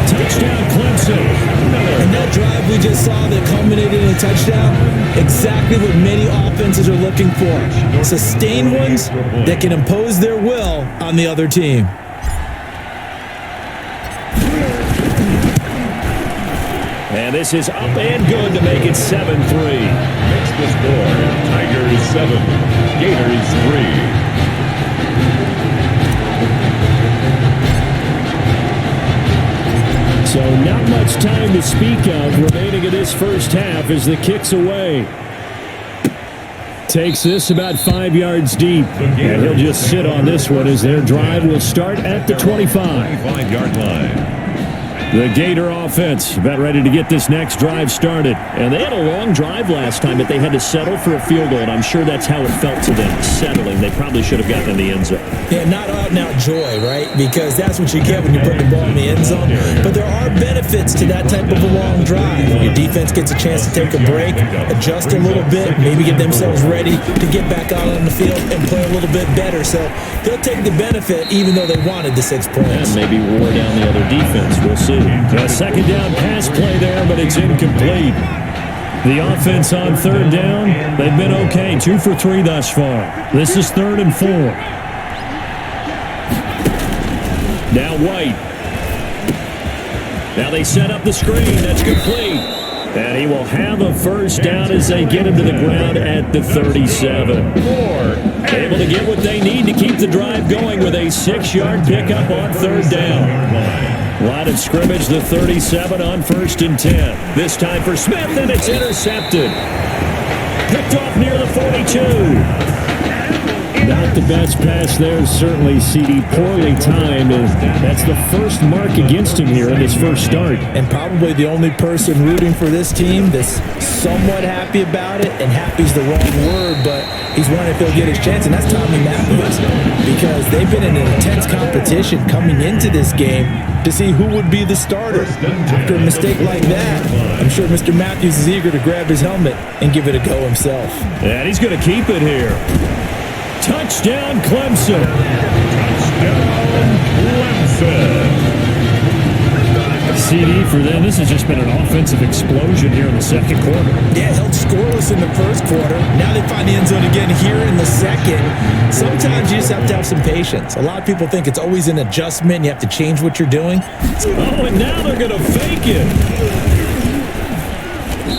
Touchdown, Clemson. And that drive we just saw that culminated in a touchdown, exactly what many offenses are looking for. Sustained ones that can impose their will on the other team. And this is up and good to make it 7-3. Makes the score Tigers 7, Gators 3. So not much time to speak of remaining in this first half as the kick's away. Takes this about 5 yards deep. And he'll just sit on this one as their drive will start at the 25-yard line. The Gator offense about ready to get this next drive started. And they had a long drive last time, but they had to settle for a field goal, and I'm sure that's how it felt to them, settling. They probably should have gotten in the end zone. Yeah, not out-and-out joy, right? Because that's what you get when you put the ball in the end zone. But there are benefits to that type of a long drive. Your defense gets a chance to take a break, adjust a little bit, maybe get themselves ready to get back out on the field and play a little bit better. So they'll take the benefit even though they wanted the 6 points. And maybe wore down the other defense. We'll see. A second down pass play there, but it's incomplete. The offense on third down, they've been okay. 2 for 3 thus far. This is 3rd and 4. Now White. Now they set up the screen. That's complete. And he will have a first down as they get him to the ground at the 37. Able to get what they need to keep the drive going with a 6-yard pickup on third down. Line of scrimmage, the 37 on 1st and 10. This time for Smith, and it's intercepted. Picked off near the 42. Not the best pass there, certainly, CD. Poorly timed. That's the first mark against him here in his first start. And probably the only person rooting for this team that's somewhat happy about it, and happy's the wrong word, but he's wondering if he'll get his chance, and that's Tommy Matthews. Because they've been in an intense competition coming into this game to see who would be the starter. After a mistake like that, I'm sure Mr. Matthews is eager to grab his helmet and give it a go himself. And he's going to keep it here. Touchdown, Clemson. Touchdown, Clemson. CD for them, this has just been an offensive explosion here in the second quarter. Yeah, held scoreless in the first quarter. Now they find the end zone again here in the second. Sometimes you just have to have some patience. A lot of people think it's always an adjustment. You have to change what you're doing. Oh, and now they're going to fake it.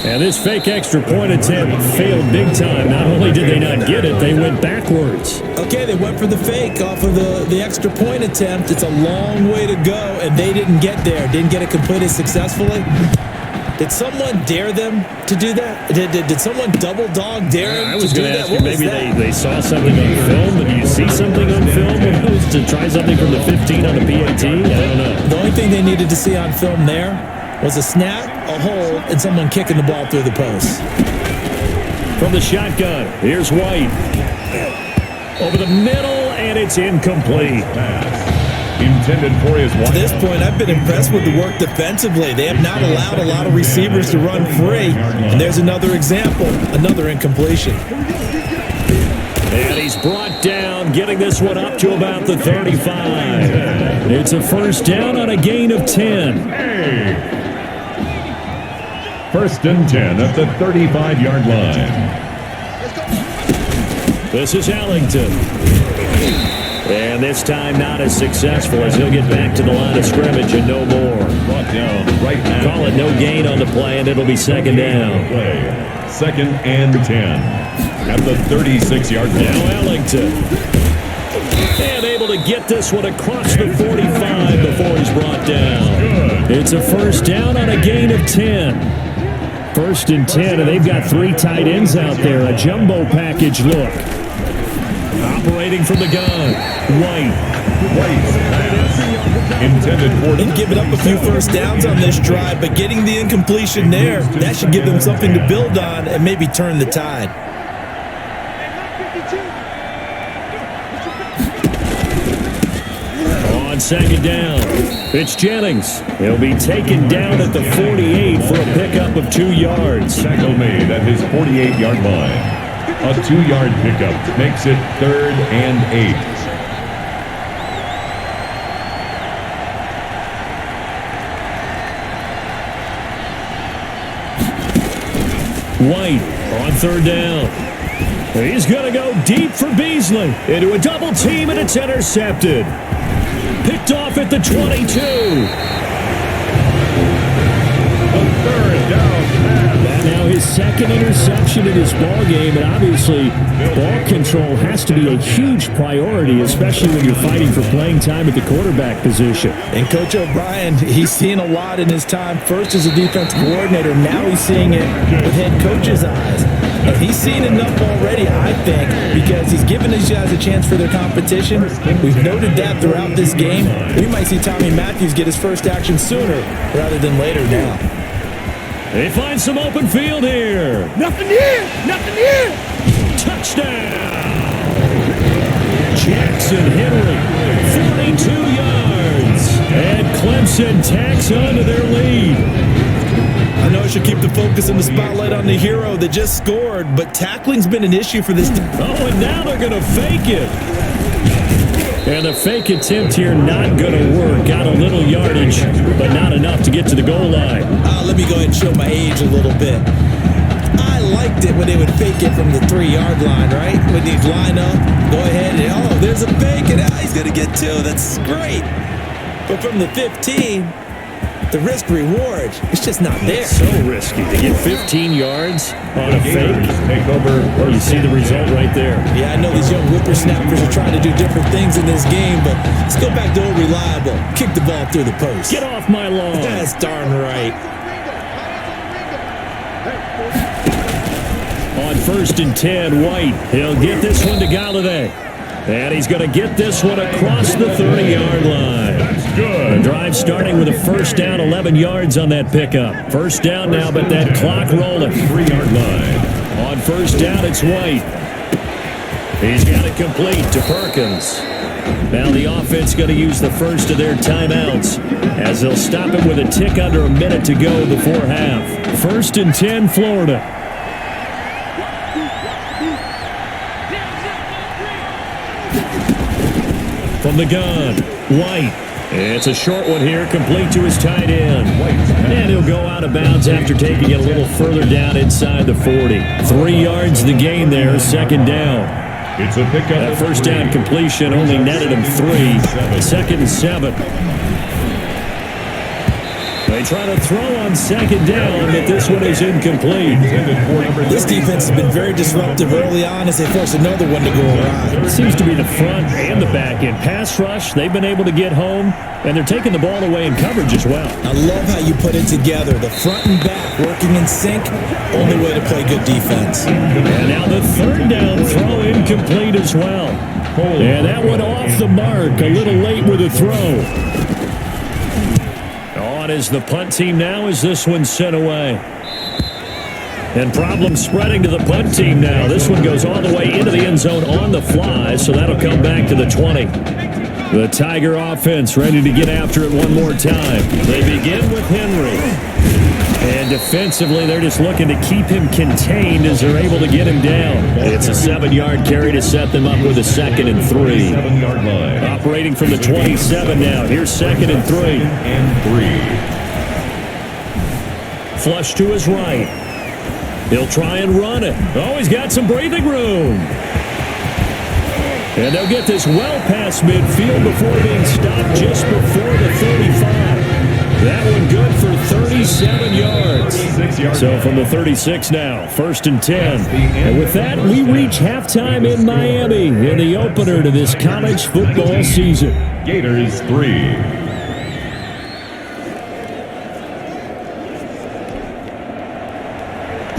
And this fake extra point attempt failed big time. Not only did they not get it, they went backwards. Okay, they went for the fake off of the extra point attempt. It's a long way to go, and they didn't get there. Didn't get it completed successfully. Did someone dare them to do that? Did someone double dog dare them I was to do going to that? ask you, maybe they saw something on film. Did you see something on film to try something from the 15 on the PAT? I don't know. The only thing they needed to see on film there was a snap, a hold, and someone kicking the ball through the post. From the shotgun, here's White. Over the middle, and it's incomplete. Intended for his wife. To this point, I've been impressed with the work defensively. They have not allowed a lot of receivers to run free. And there's another example, another incompletion. And he's brought down, getting this one up to about the 35. It's a first down on a gain of 10. 1st and 10 at the 35-yard line. This is Ellington. And this time not as successful as he'll get back to the line of scrimmage and no more. Brought down right now. Call it no gain on the play, and it'll be second down. 2nd and 10 at the 36-yard line. Now Ellington. And able to get this one across the 45 before he's brought down. It's a first down on a gain of 10. 1st and 10, and they've got 3 tight ends out there. A jumbo package look. Operating from the gun. White. Intended for. And giving up a few first downs on this drive, but getting the incompletion there, that should give them something to build on and maybe turn the tide. On second down, it's Jennings. He'll be taken down at the 48 for a pickup of 2 yards. Tackle made at his 48-yard line. A 2-yard pickup makes it 3rd and 8. White on third down. He's going to go deep for Beasley into a double team, and it's intercepted. Picked off at the 22. That now his second interception in this ball game, and obviously ball control has to be a huge priority, especially when you're fighting for playing time at the quarterback position. And Coach O'Brien, he's seen a lot in his time, first as a defense coordinator, now he's seeing it with head coach's eyes. And he's seen enough already, I think, because he's given these guys a chance for their competition. We've noted that throughout this game. We might see Tommy Matthews get his first action sooner rather than later now. They find some open field here. Nothing here! Nothing here! Touchdown! Jackson Henry, 42 yards. And Clemson tacks onto their lead. I know I should keep the focus and the spotlight on the hero that just scored, but tackling's been an issue for this team. Oh, and now they're going to fake it. And the fake attempt here not going to work. Got a little yardage, but not enough to get to the goal line. Let me go ahead and show my age a little bit. I liked it when they would fake it from the 3-yard line, right? When they'd line up, go ahead and, oh, there's a fake, and he's going to get 2. That's great. But from the 15, the risk-reward, it's just not there. It's so risky to get 15 yards on a fake. Take over. Well, you see the result right there. Yeah, I know these young whippersnappers are trying to do different things in this game, but let's go back to old reliable. Kick the ball through the post. Get off my lawn. That's darn right. On 1st and 10, White. He'll get this one to Galladay. And he's going to get this one across the 30-yard line. That's good. The drive starting with a first down, 11 yards on that pickup. First down now, but that clock rolling. 3-yard line. On first down, it's White. He's got it complete to Perkins. Now the offense going to use the first of their timeouts as they'll stop it with a tick under a minute to go before half. 1st and 10, Florida. From the gun, White. It's a short one here, complete to his tight end. And he'll go out of bounds after taking it a little further down inside the 40. 3 yards the gain there, second down. It's a pickup. That first down completion only netted him 3. 2nd and 7. They try to throw on second down, but this one is incomplete. This defense has been very disruptive early on as they force another one to go awry. It seems to be the front and the back end. Pass rush, they've been able to get home, and they're taking the ball away in coverage as well. I love how you put it together. The front and back working in sync, only way to play good defense. And now the third down throw incomplete as well. And that one off the mark, a little late with a throw. On is the punt team now as this one's sent away. And problems spreading to the punt team now. This one goes all the way into the end zone on the fly, so that'll come back to the 20. The Tiger offense ready to get after it one more time. They begin with Henry. And defensively, they're just looking to keep him contained as they're able to get him down. It's a 7-yard carry to set them up with a 2nd and 3. 7-yard line. Operating from the 27 now. Here's 2nd and 3. Flush to his right. He'll try and run it. Oh, he's got some breathing room. And they'll get this well past midfield before being stopped just before the 35. That one good for 37 yards. So from the 36 now, 1st and 10. And with that, we reach halftime in Miami in the opener to this college football season. Gators 3.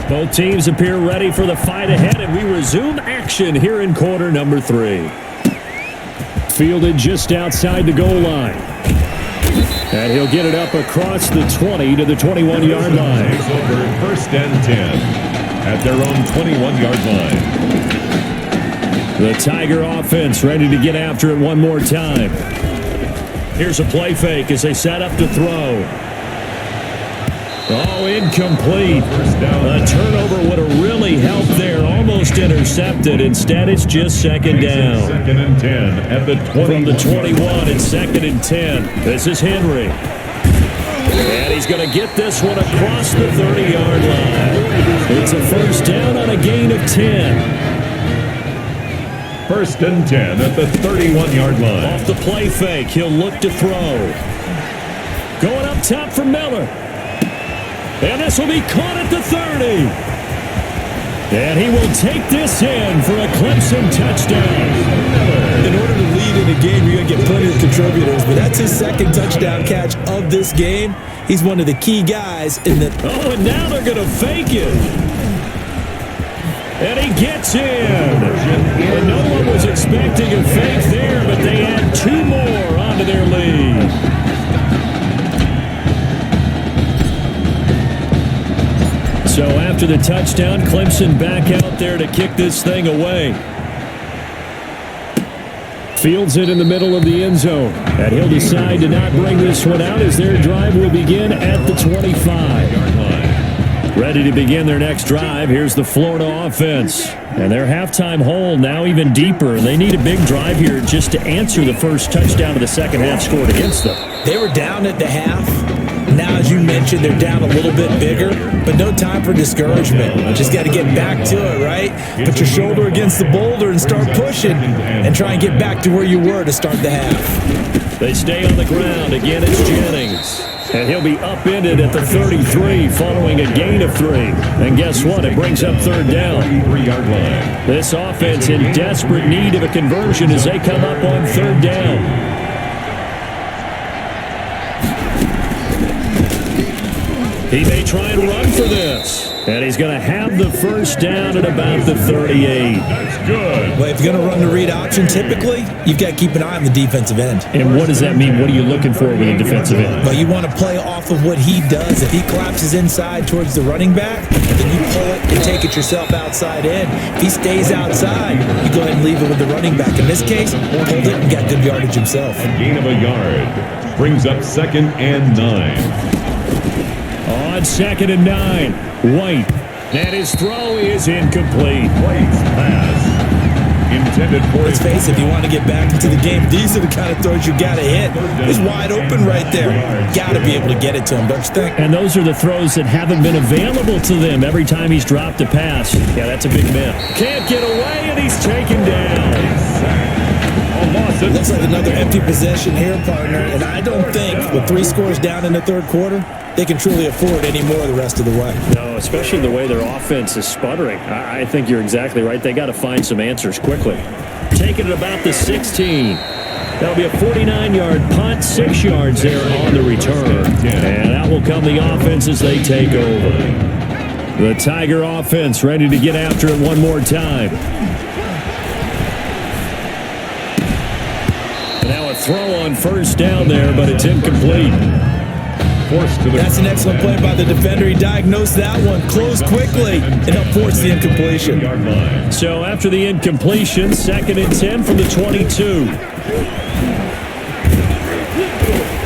Both teams appear ready for the fight ahead, and we resume action here in quarter number 3. Fielded just outside the goal line. And he'll get it up across the 20 to the 21-yard line. It's over 1st and 10 at their own 21-yard line. The Tiger offense ready to get after it one more time. Here's a play fake as they set up to throw. Oh, incomplete. A turnover would have really helped there. Almost intercepted. Instead, it's just 2nd down. 2nd and 10 at the 20. From the 21, it's 2nd and 10. This is Henry. And he's going to get this one across the 30-yard line. It's a first down on a gain of 10. 1st and 10 at the 31-yard line. Off the play fake, he'll look to throw. Going up top for Miller. And this will be caught at the 30. And he will take this in for a Clemson touchdown. In order to lead in a game, you're going to get plenty of contributors, but that's his 2nd touchdown catch of this game. He's one of the key guys in the... Oh, and now they're going to fake it. And he gets in. And no one was expecting a fake there, but they add 2 more onto their lead. So after the touchdown, Clemson back out there to kick this thing away. Fields it in the middle of the end zone. And he'll decide to not bring this one out as their drive will begin at the 25-yard line. Ready to begin their next drive. Here's the Florida offense. And their halftime hole now even deeper. They need a big drive here just to answer the first touchdown of the second half scored against them. They were down at the half. Now, as you mentioned, they're down a little bit bigger, but no time for discouragement. Just got to get back to it, right? Put your shoulder against the boulder and start pushing and try and get back to where you were to start the half. They stay on the ground. Again, it's Jennings. And he'll be upended at the 33 following a gain of 3. And guess what? It brings up 3rd down. 33-yard line. This offense in desperate need of a conversion as they come up on 3rd down. He may try and run for this. And he's going to have the first down at about the 38. That's good. Well, if you're going to run the read option, typically, you've got to keep an eye on the defensive end. And what does that mean? What are you looking for with a defensive end? Well, you want to play off of what he does. If he collapses inside towards the running back, then you pull it and take it yourself outside in. If he stays outside, you go ahead and leave it with the running back. In this case, pulled it and got good yardage himself. A gain of a yard brings up 2nd and 9. On 2nd and 9, White. And his throw is incomplete. White's pass intended for... Let's face it, if you want to get back into the game, these are the kind of throws you got to hit. He's wide open right there. Got to be able to get it to him, don't you think? And those are the throws that haven't been available to them every time he's dropped a pass. Yeah, that's a big miss. Can't get away, and he's taken down. It looks like another empty possession here, partner, and I don't think with 3 scores down in the 3rd quarter, they can truly afford any more the rest of the way. No, especially the way their offense is sputtering. I think you're exactly right. They got to find some answers quickly. Taking it about the 16. That'll be a 49-yard punt, 6 yards there on the return. And that will come the offense as they take over. The Tiger offense ready to get after it one more time. Now a throw on 1st down there, but it's incomplete. That's an excellent play by the defender. He diagnosed that one, closed quickly, and he'll force the incompletion. So after the incompletion, 2nd and 10 from the 22.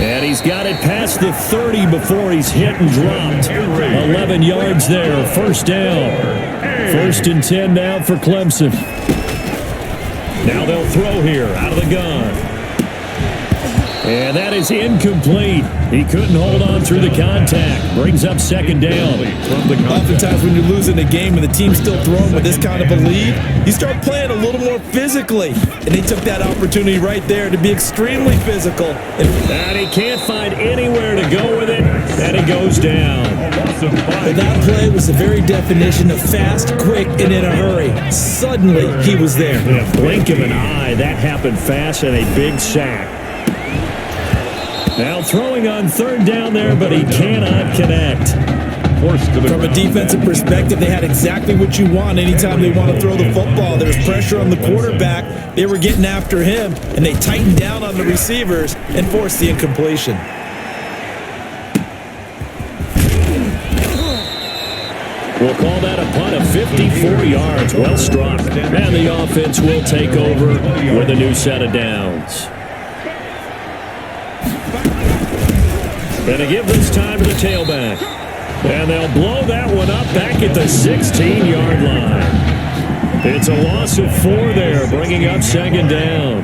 And he's got it past the 30 before he's hit and dropped. 11 yards there, 1st down. 1st and 10 now for Clemson. Now they'll throw here out of the gun. And that is incomplete. He couldn't hold on through the contact. Brings up 2nd down. Oftentimes when you're losing a game and the team's still throwing with this kind of a lead, you start playing a little more physically. And they took that opportunity right there to be extremely physical. And he can't find anywhere to go with it. And he goes down. Well, that play was the very definition of fast, quick, and in a hurry. Suddenly, he was there. In a blink of an eye, that happened fast and a big sack. Now throwing on 3rd down there, but he cannot connect. From a defensive perspective, they had exactly what you want anytime they want to throw the football. There was pressure on the quarterback. They were getting after him, and they tightened down on the receivers and forced the incompletion. We'll call that a punt of 54 yards. Well struck. And the offense will take over with a new set of downs. And to give this time to the tailback. And they'll blow that one up back at the 16-yard line. It's a loss of 4 there, bringing up 2nd down.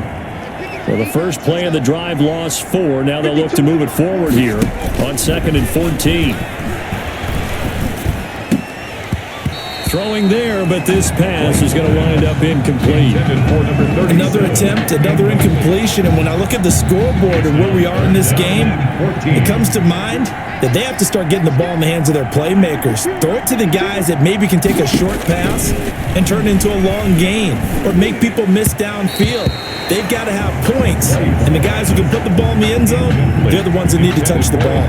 Well, the first play of the drive lost 4. Now they'll look to move it forward here on 2nd and 14. Throwing there, but this pass is going to wind up incomplete. Another attempt, another incompletion, and when I look at the scoreboard and where we are in this game, it comes to mind that they have to start getting the ball in the hands of their playmakers. Throw it to the guys that maybe can take a short pass and turn it into a long gain or make people miss downfield. They've got to have points, and the guys who can put the ball in the end zone, they're the ones that need to touch the ball.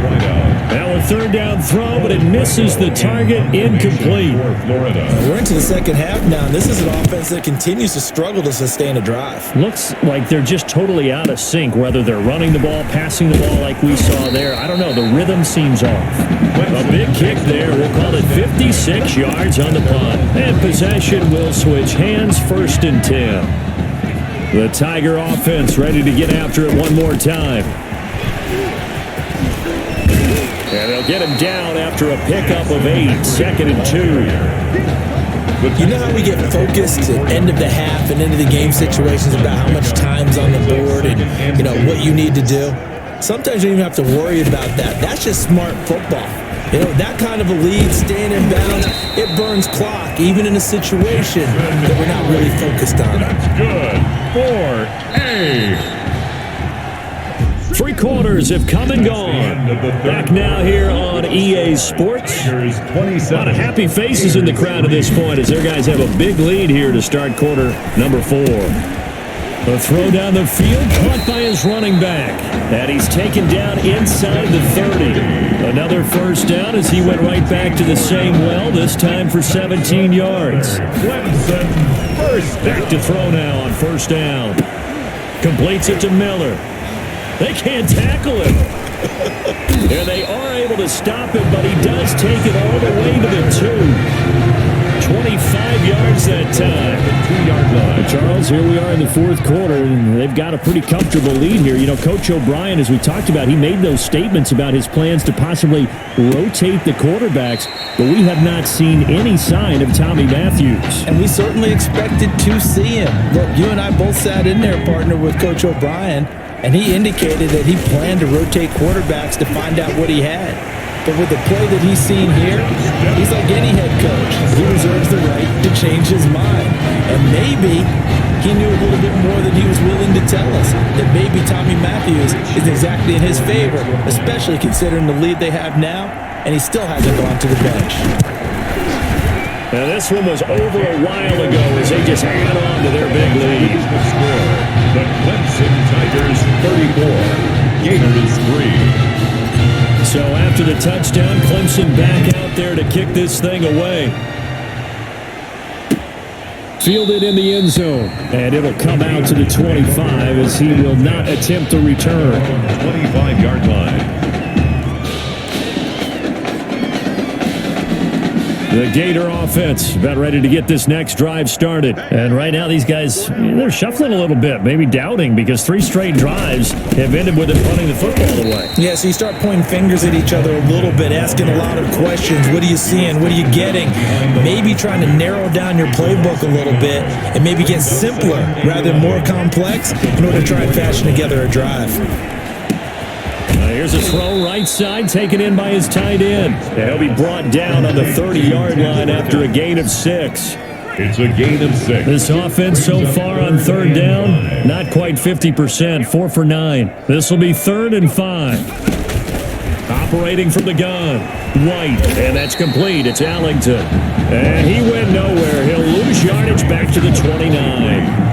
Now a third down throw, but it misses the target, incomplete. We're into the second half now, and this is an offense that continues to struggle to sustain a drive. Looks like they're just totally out of sync, whether they're running the ball, passing the ball like we saw there. I don't know, the rhythm seems off. A big kick there, we'll call it 56 yards on the punt. And possession will switch hands, 1st and 10. The Tiger offense ready to get after it one more time. And they'll get him down after a pickup of 8, 2nd and 2. You know how we get focused at end of the half and into the game situations about how much time's on the board and, you know, what you need to do? Sometimes you don't even have to worry about that. That's just smart football. You know, that kind of a lead, staying in bounds, it burns clock, even in a situation that we're not really focused on. That's good for A. 3 quarters have come and gone. Back now here on EA Sports. A lot of happy faces in the crowd at this point as their guys have a big lead here to start quarter number 4. A throw down the field, caught by his running back. And he's taken down inside the 30. Another first down as he went right back to the same well, this time for 17 yards. Clemson, first down. Back to throw now on 1st down. Completes it to Miller. They can't tackle him. And they are able to stop him, but he does take it all the way to the 2. 25 yards that time. 2-yard line. Charles, here we are in the 4th quarter, and they've got a pretty comfortable lead here. You know, Coach O'Brien, as we talked about, he made those statements about his plans to possibly rotate the quarterbacks, but we have not seen any sign of Tommy Matthews. And we certainly expected to see him. Look, you and I both sat in there, partner, with Coach O'Brien, and he indicated that he planned to rotate quarterbacks to find out what he had. But with the play that he's seen here, he's like any head coach. He reserves the right to change his mind. And maybe he knew a little bit more than he was willing to tell us. That maybe Tommy Matthews is exactly in his favor, especially considering the lead they have now, and he still hasn't gone to the bench. Now this one was over a while ago as they just add on to their big lead. The score, the Clemson Tigers 34, Gators 3. So after the touchdown, Clemson back out there to kick this thing away. Fielded in the end zone, and it'll come out to the 25 as he will not attempt to return. 25-yard line. The Gator offense about ready to get this next drive started. And right now these guys, they're shuffling a little bit, maybe doubting, because 3 straight drives have ended with them punting the football away. Yeah, so you start pointing fingers at each other a little bit, asking a lot of questions. What are you seeing? What are you getting? Maybe trying to narrow down your playbook a little bit and maybe get simpler rather than more complex in order to try and fashion together a drive. Here's a throw right side, taken in by his tight end. And he'll be brought down on the 30-yard line after a gain of 6. It's a gain of 6. This offense so far on 3rd down, not quite 50%, 4 for 9. This will be 3rd and 5. Operating from the gun, White, and that's complete. It's Allington. And he went nowhere. He'll lose yardage back to the 29.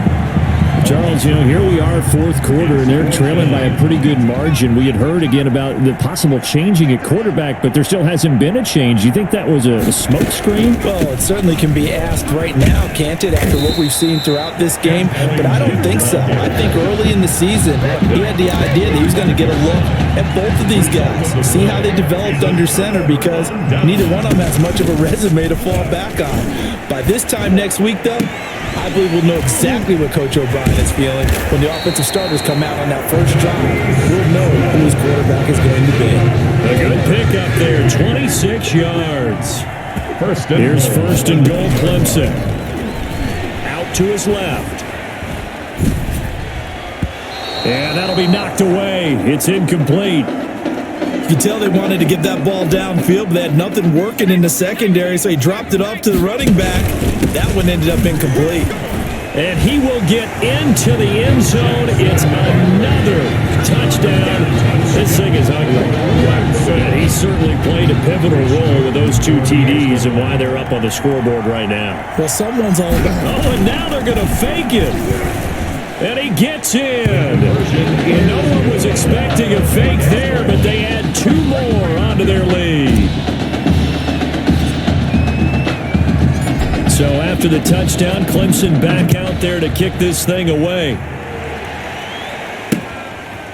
Charles, you know, here we are, 4th quarter, and they're trailing by a pretty good margin. We had heard again about the possible changing at quarterback, but there still hasn't been a change. You think that was a smoke screen? Well, it certainly can be asked right now, can't it, after what we've seen throughout this game? But I don't think so. I think early in the season, he had the idea that he was going to get a look at both of these guys, see how they developed under center, because neither one of them has much of a resume to fall back on. By this time next week, though, I believe we'll know exactly what Coach O'Brien is feeling when the offensive starters come out on that first drive. We'll know who his quarterback is going to be. A good pickup there, 26 yards. Here's 1st and goal, Clemson. Out to his left. And that'll be knocked away. It's incomplete. You could tell they wanted to get that ball downfield, but they had nothing working in the secondary, so he dropped it off to the running back. That one ended up incomplete. And he will get into the end zone. It's another touchdown. This thing is ugly. And he certainly played a pivotal role with those 2 TDs and why they're up on the scoreboard right now. Well, someone's all about. Oh, and now they're going to fake it. And he gets in. No one was expecting a fake there, but they add 2 more onto their lead. So after the touchdown, Clemson back out there to kick this thing away.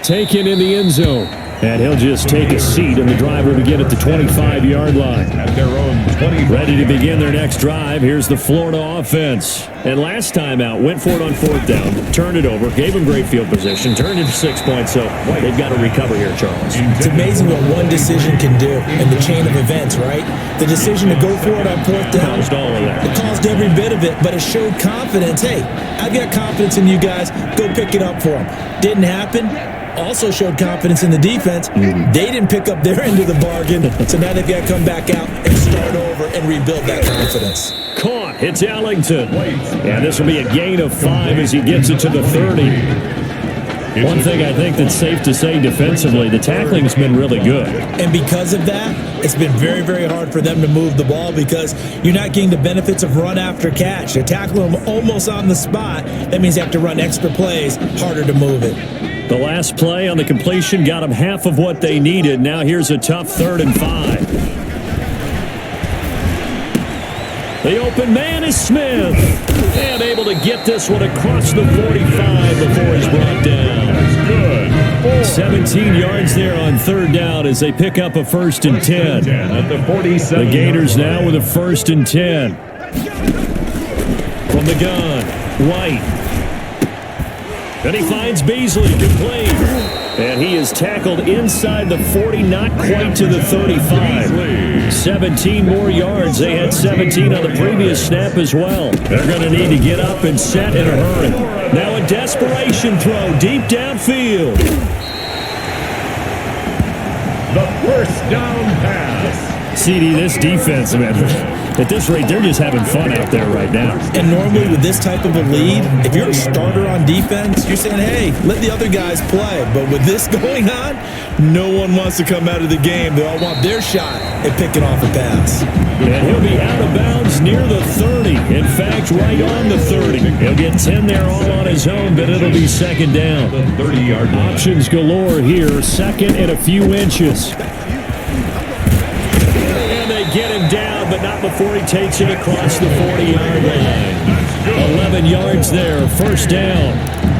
Taken in the end zone. And he'll just take a seat, and the driver will begin at the 25-yard line. At their own 20. Ready to begin their next drive. Here's the Florida offense. And last time out, went for it on 4th down, turned it over, gave them great field position, turned it 6 points, so they've got to recover here, Charles. It's amazing what one decision can do in the chain of events, right? The decision to go for it on 4th down. Caused all of that. It caused every bit of it, but it showed confidence. Hey, I've got confidence in you guys. Go pick it up for them. Didn't happen. Also showed confidence in the defense. They didn't pick up their end of the bargain, so now they've got to come back out and start over and rebuild that confidence. Caught. It's Ellington. And this will be a gain of 5 as he gets it to the 30. One thing I think that's safe to say defensively, the tackling's been really good. And because of that, it's been very, very hard for them to move the ball because you're not getting the benefits of run after catch. They're tackling them almost on the spot. That means they have to run extra plays, harder to move it. The last play on the completion got them half of what they needed. Now here's a tough 3rd and 5. The open man is Smith. And able to get this one across the 45 before he's brought down. That's good. 17 yards there on 3rd down as they pick up a 1st and 10. At the 47. The Gators now with a 1st and 10. From the gun, White. And he finds Beasley, complete. And he is tackled inside the 40, not quite to the 35. 17 more yards. They had 17 on the previous snap as well. They're going to need to get up and set in a hurry. Now a desperation throw deep downfield. The 1st down pass. CD, this defense, man, at this rate, they're just having fun out there right now. And normally with this type of a lead, if you're a starter on defense, you're saying, hey, let the other guys play. But with this going on, no one wants to come out of the game. They all want their shot at picking off a pass. And he'll be out of bounds near the 30. In fact, right on the 30. He'll get 10 there all on his own, but it'll be 2nd down. The 30-yard line. Options galore here. 2nd and a few inches. Get him down, but not before he takes it across the 40-yard line. 11 yards there, 1st down.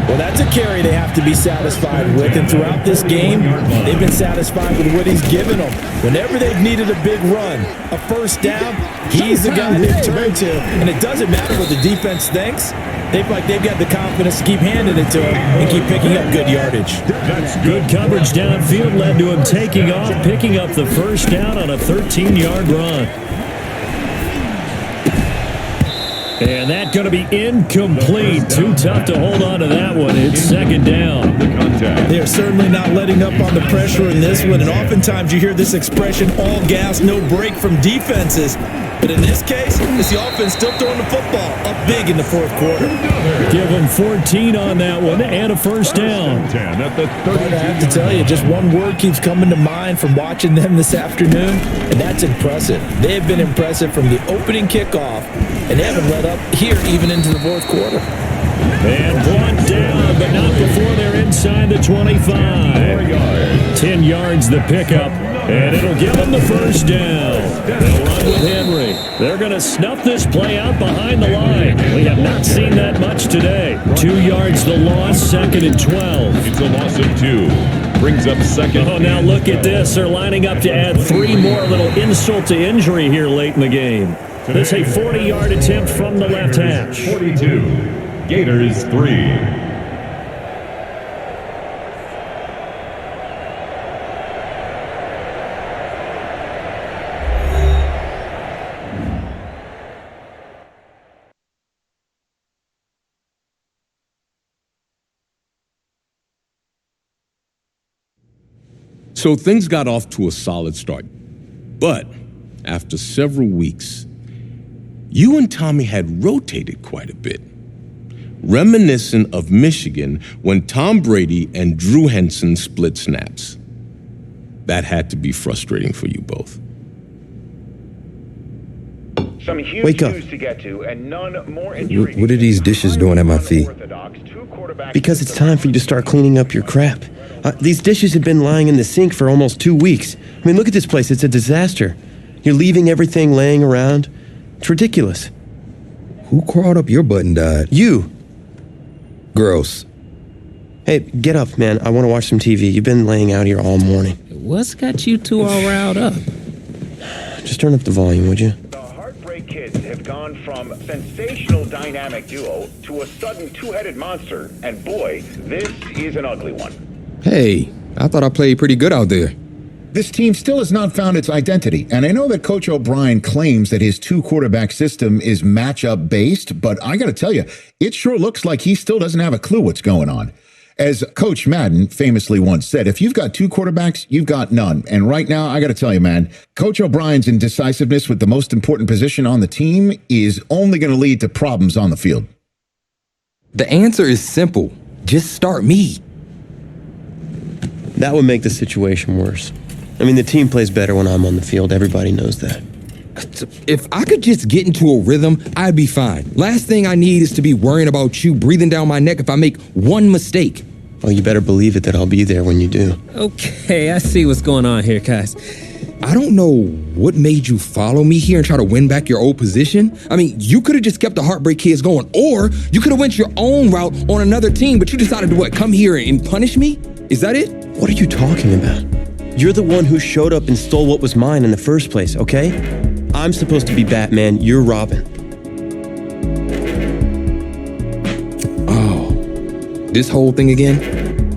Well, that's a carry they have to be satisfied with, and throughout this game, they've been satisfied with what he's given them. Whenever they've needed a big run, a 1st down, he's the guy they've turned to, and it doesn't matter what the defense thinks. They've got the confidence to keep handing it to him and keep picking up good yardage. Good coverage downfield led to him taking off, picking up the 1st down on a 13-yard run. And that's going to be incomplete. Too tough to hold on to that one. It's 2nd down. They're certainly not letting up on the pressure in this one, and oftentimes you hear this expression, all gas, no break from defenses. But in this case, it's the offense still throwing the football up big in the 4th quarter. Give them 14 on that one and a 1st down. I have to tell you, just one word keeps coming to mind from watching them this afternoon, and that's impressive. They have been impressive from the opening kickoff, and they haven't let up here even into the 4th quarter. And brought down, but not before they're inside the 25. 10 yards the pickup, and it'll give them the 1st down. They'll run with Henry. They're going to snuff this play out behind the line. We have not seen that much today. 2 yards the loss, 2nd and 12. It's a loss of 2. Brings up 2nd. Oh, now look at this. They're lining up to add 3 more, little insult to injury here late in the game. This a 40-yard attempt from the left hash. 42. Gators 3. So things got off to a solid start. But after several weeks, you and Tommy had rotated quite a bit, reminiscent of Michigan when Tom Brady and Drew Henson split snaps. That had to be frustrating for you both. Some huge Wake up. news to get to, and none more intriguing. What are these dishes doing at my feet? Because it's time for you to start cleaning up your crap. These dishes have been lying in the sink for almost 2 weeks. I mean, look at this place. It's a disaster. You're leaving everything laying around. It's ridiculous. Who crawled up your butt and died? You. Gross. Hey, get up, man. I want to watch some TV. You've been laying out here all morning. What's got you two all riled up? Just turn up the volume, would you? The Heartbreak Kids have gone from sensational dynamic duo to a sudden two-headed monster, and boy, this is an ugly one. Hey, I thought I played pretty good out there. This team still has not found its identity, and I know that Coach O'Brien claims that his two-quarterback system is matchup based, but I gotta tell you, it sure looks like he still doesn't have a clue what's going on. As Coach Madden famously once said, if you've got two quarterbacks, you've got none. And right now, I gotta tell you, man, Coach O'Brien's indecisiveness with the most important position on the team is only gonna lead to problems on the field. The answer is simple. Just start me. That would make the situation worse. I mean, the team plays better when I'm on the field. Everybody knows that. If I could just get into a rhythm, I'd be fine. Last thing I need is to be worrying about you breathing down my neck if I make one mistake. Well, you better believe it that I'll be there when you do. Okay, I see what's going on here, guys. I don't know what made you follow me here and try to win back your old position. I mean, you could have just kept the Heartbreak Kids going, or you could have went your own route on another team, but you decided to come here and punish me? Is that it? What are you talking about? You're the one who showed up and stole what was mine in the first place, okay? I'm supposed to be Batman, you're Robin. Oh, this whole thing again?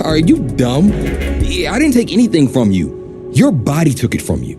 Are you dumb? I didn't take anything from you. Your body took it from you.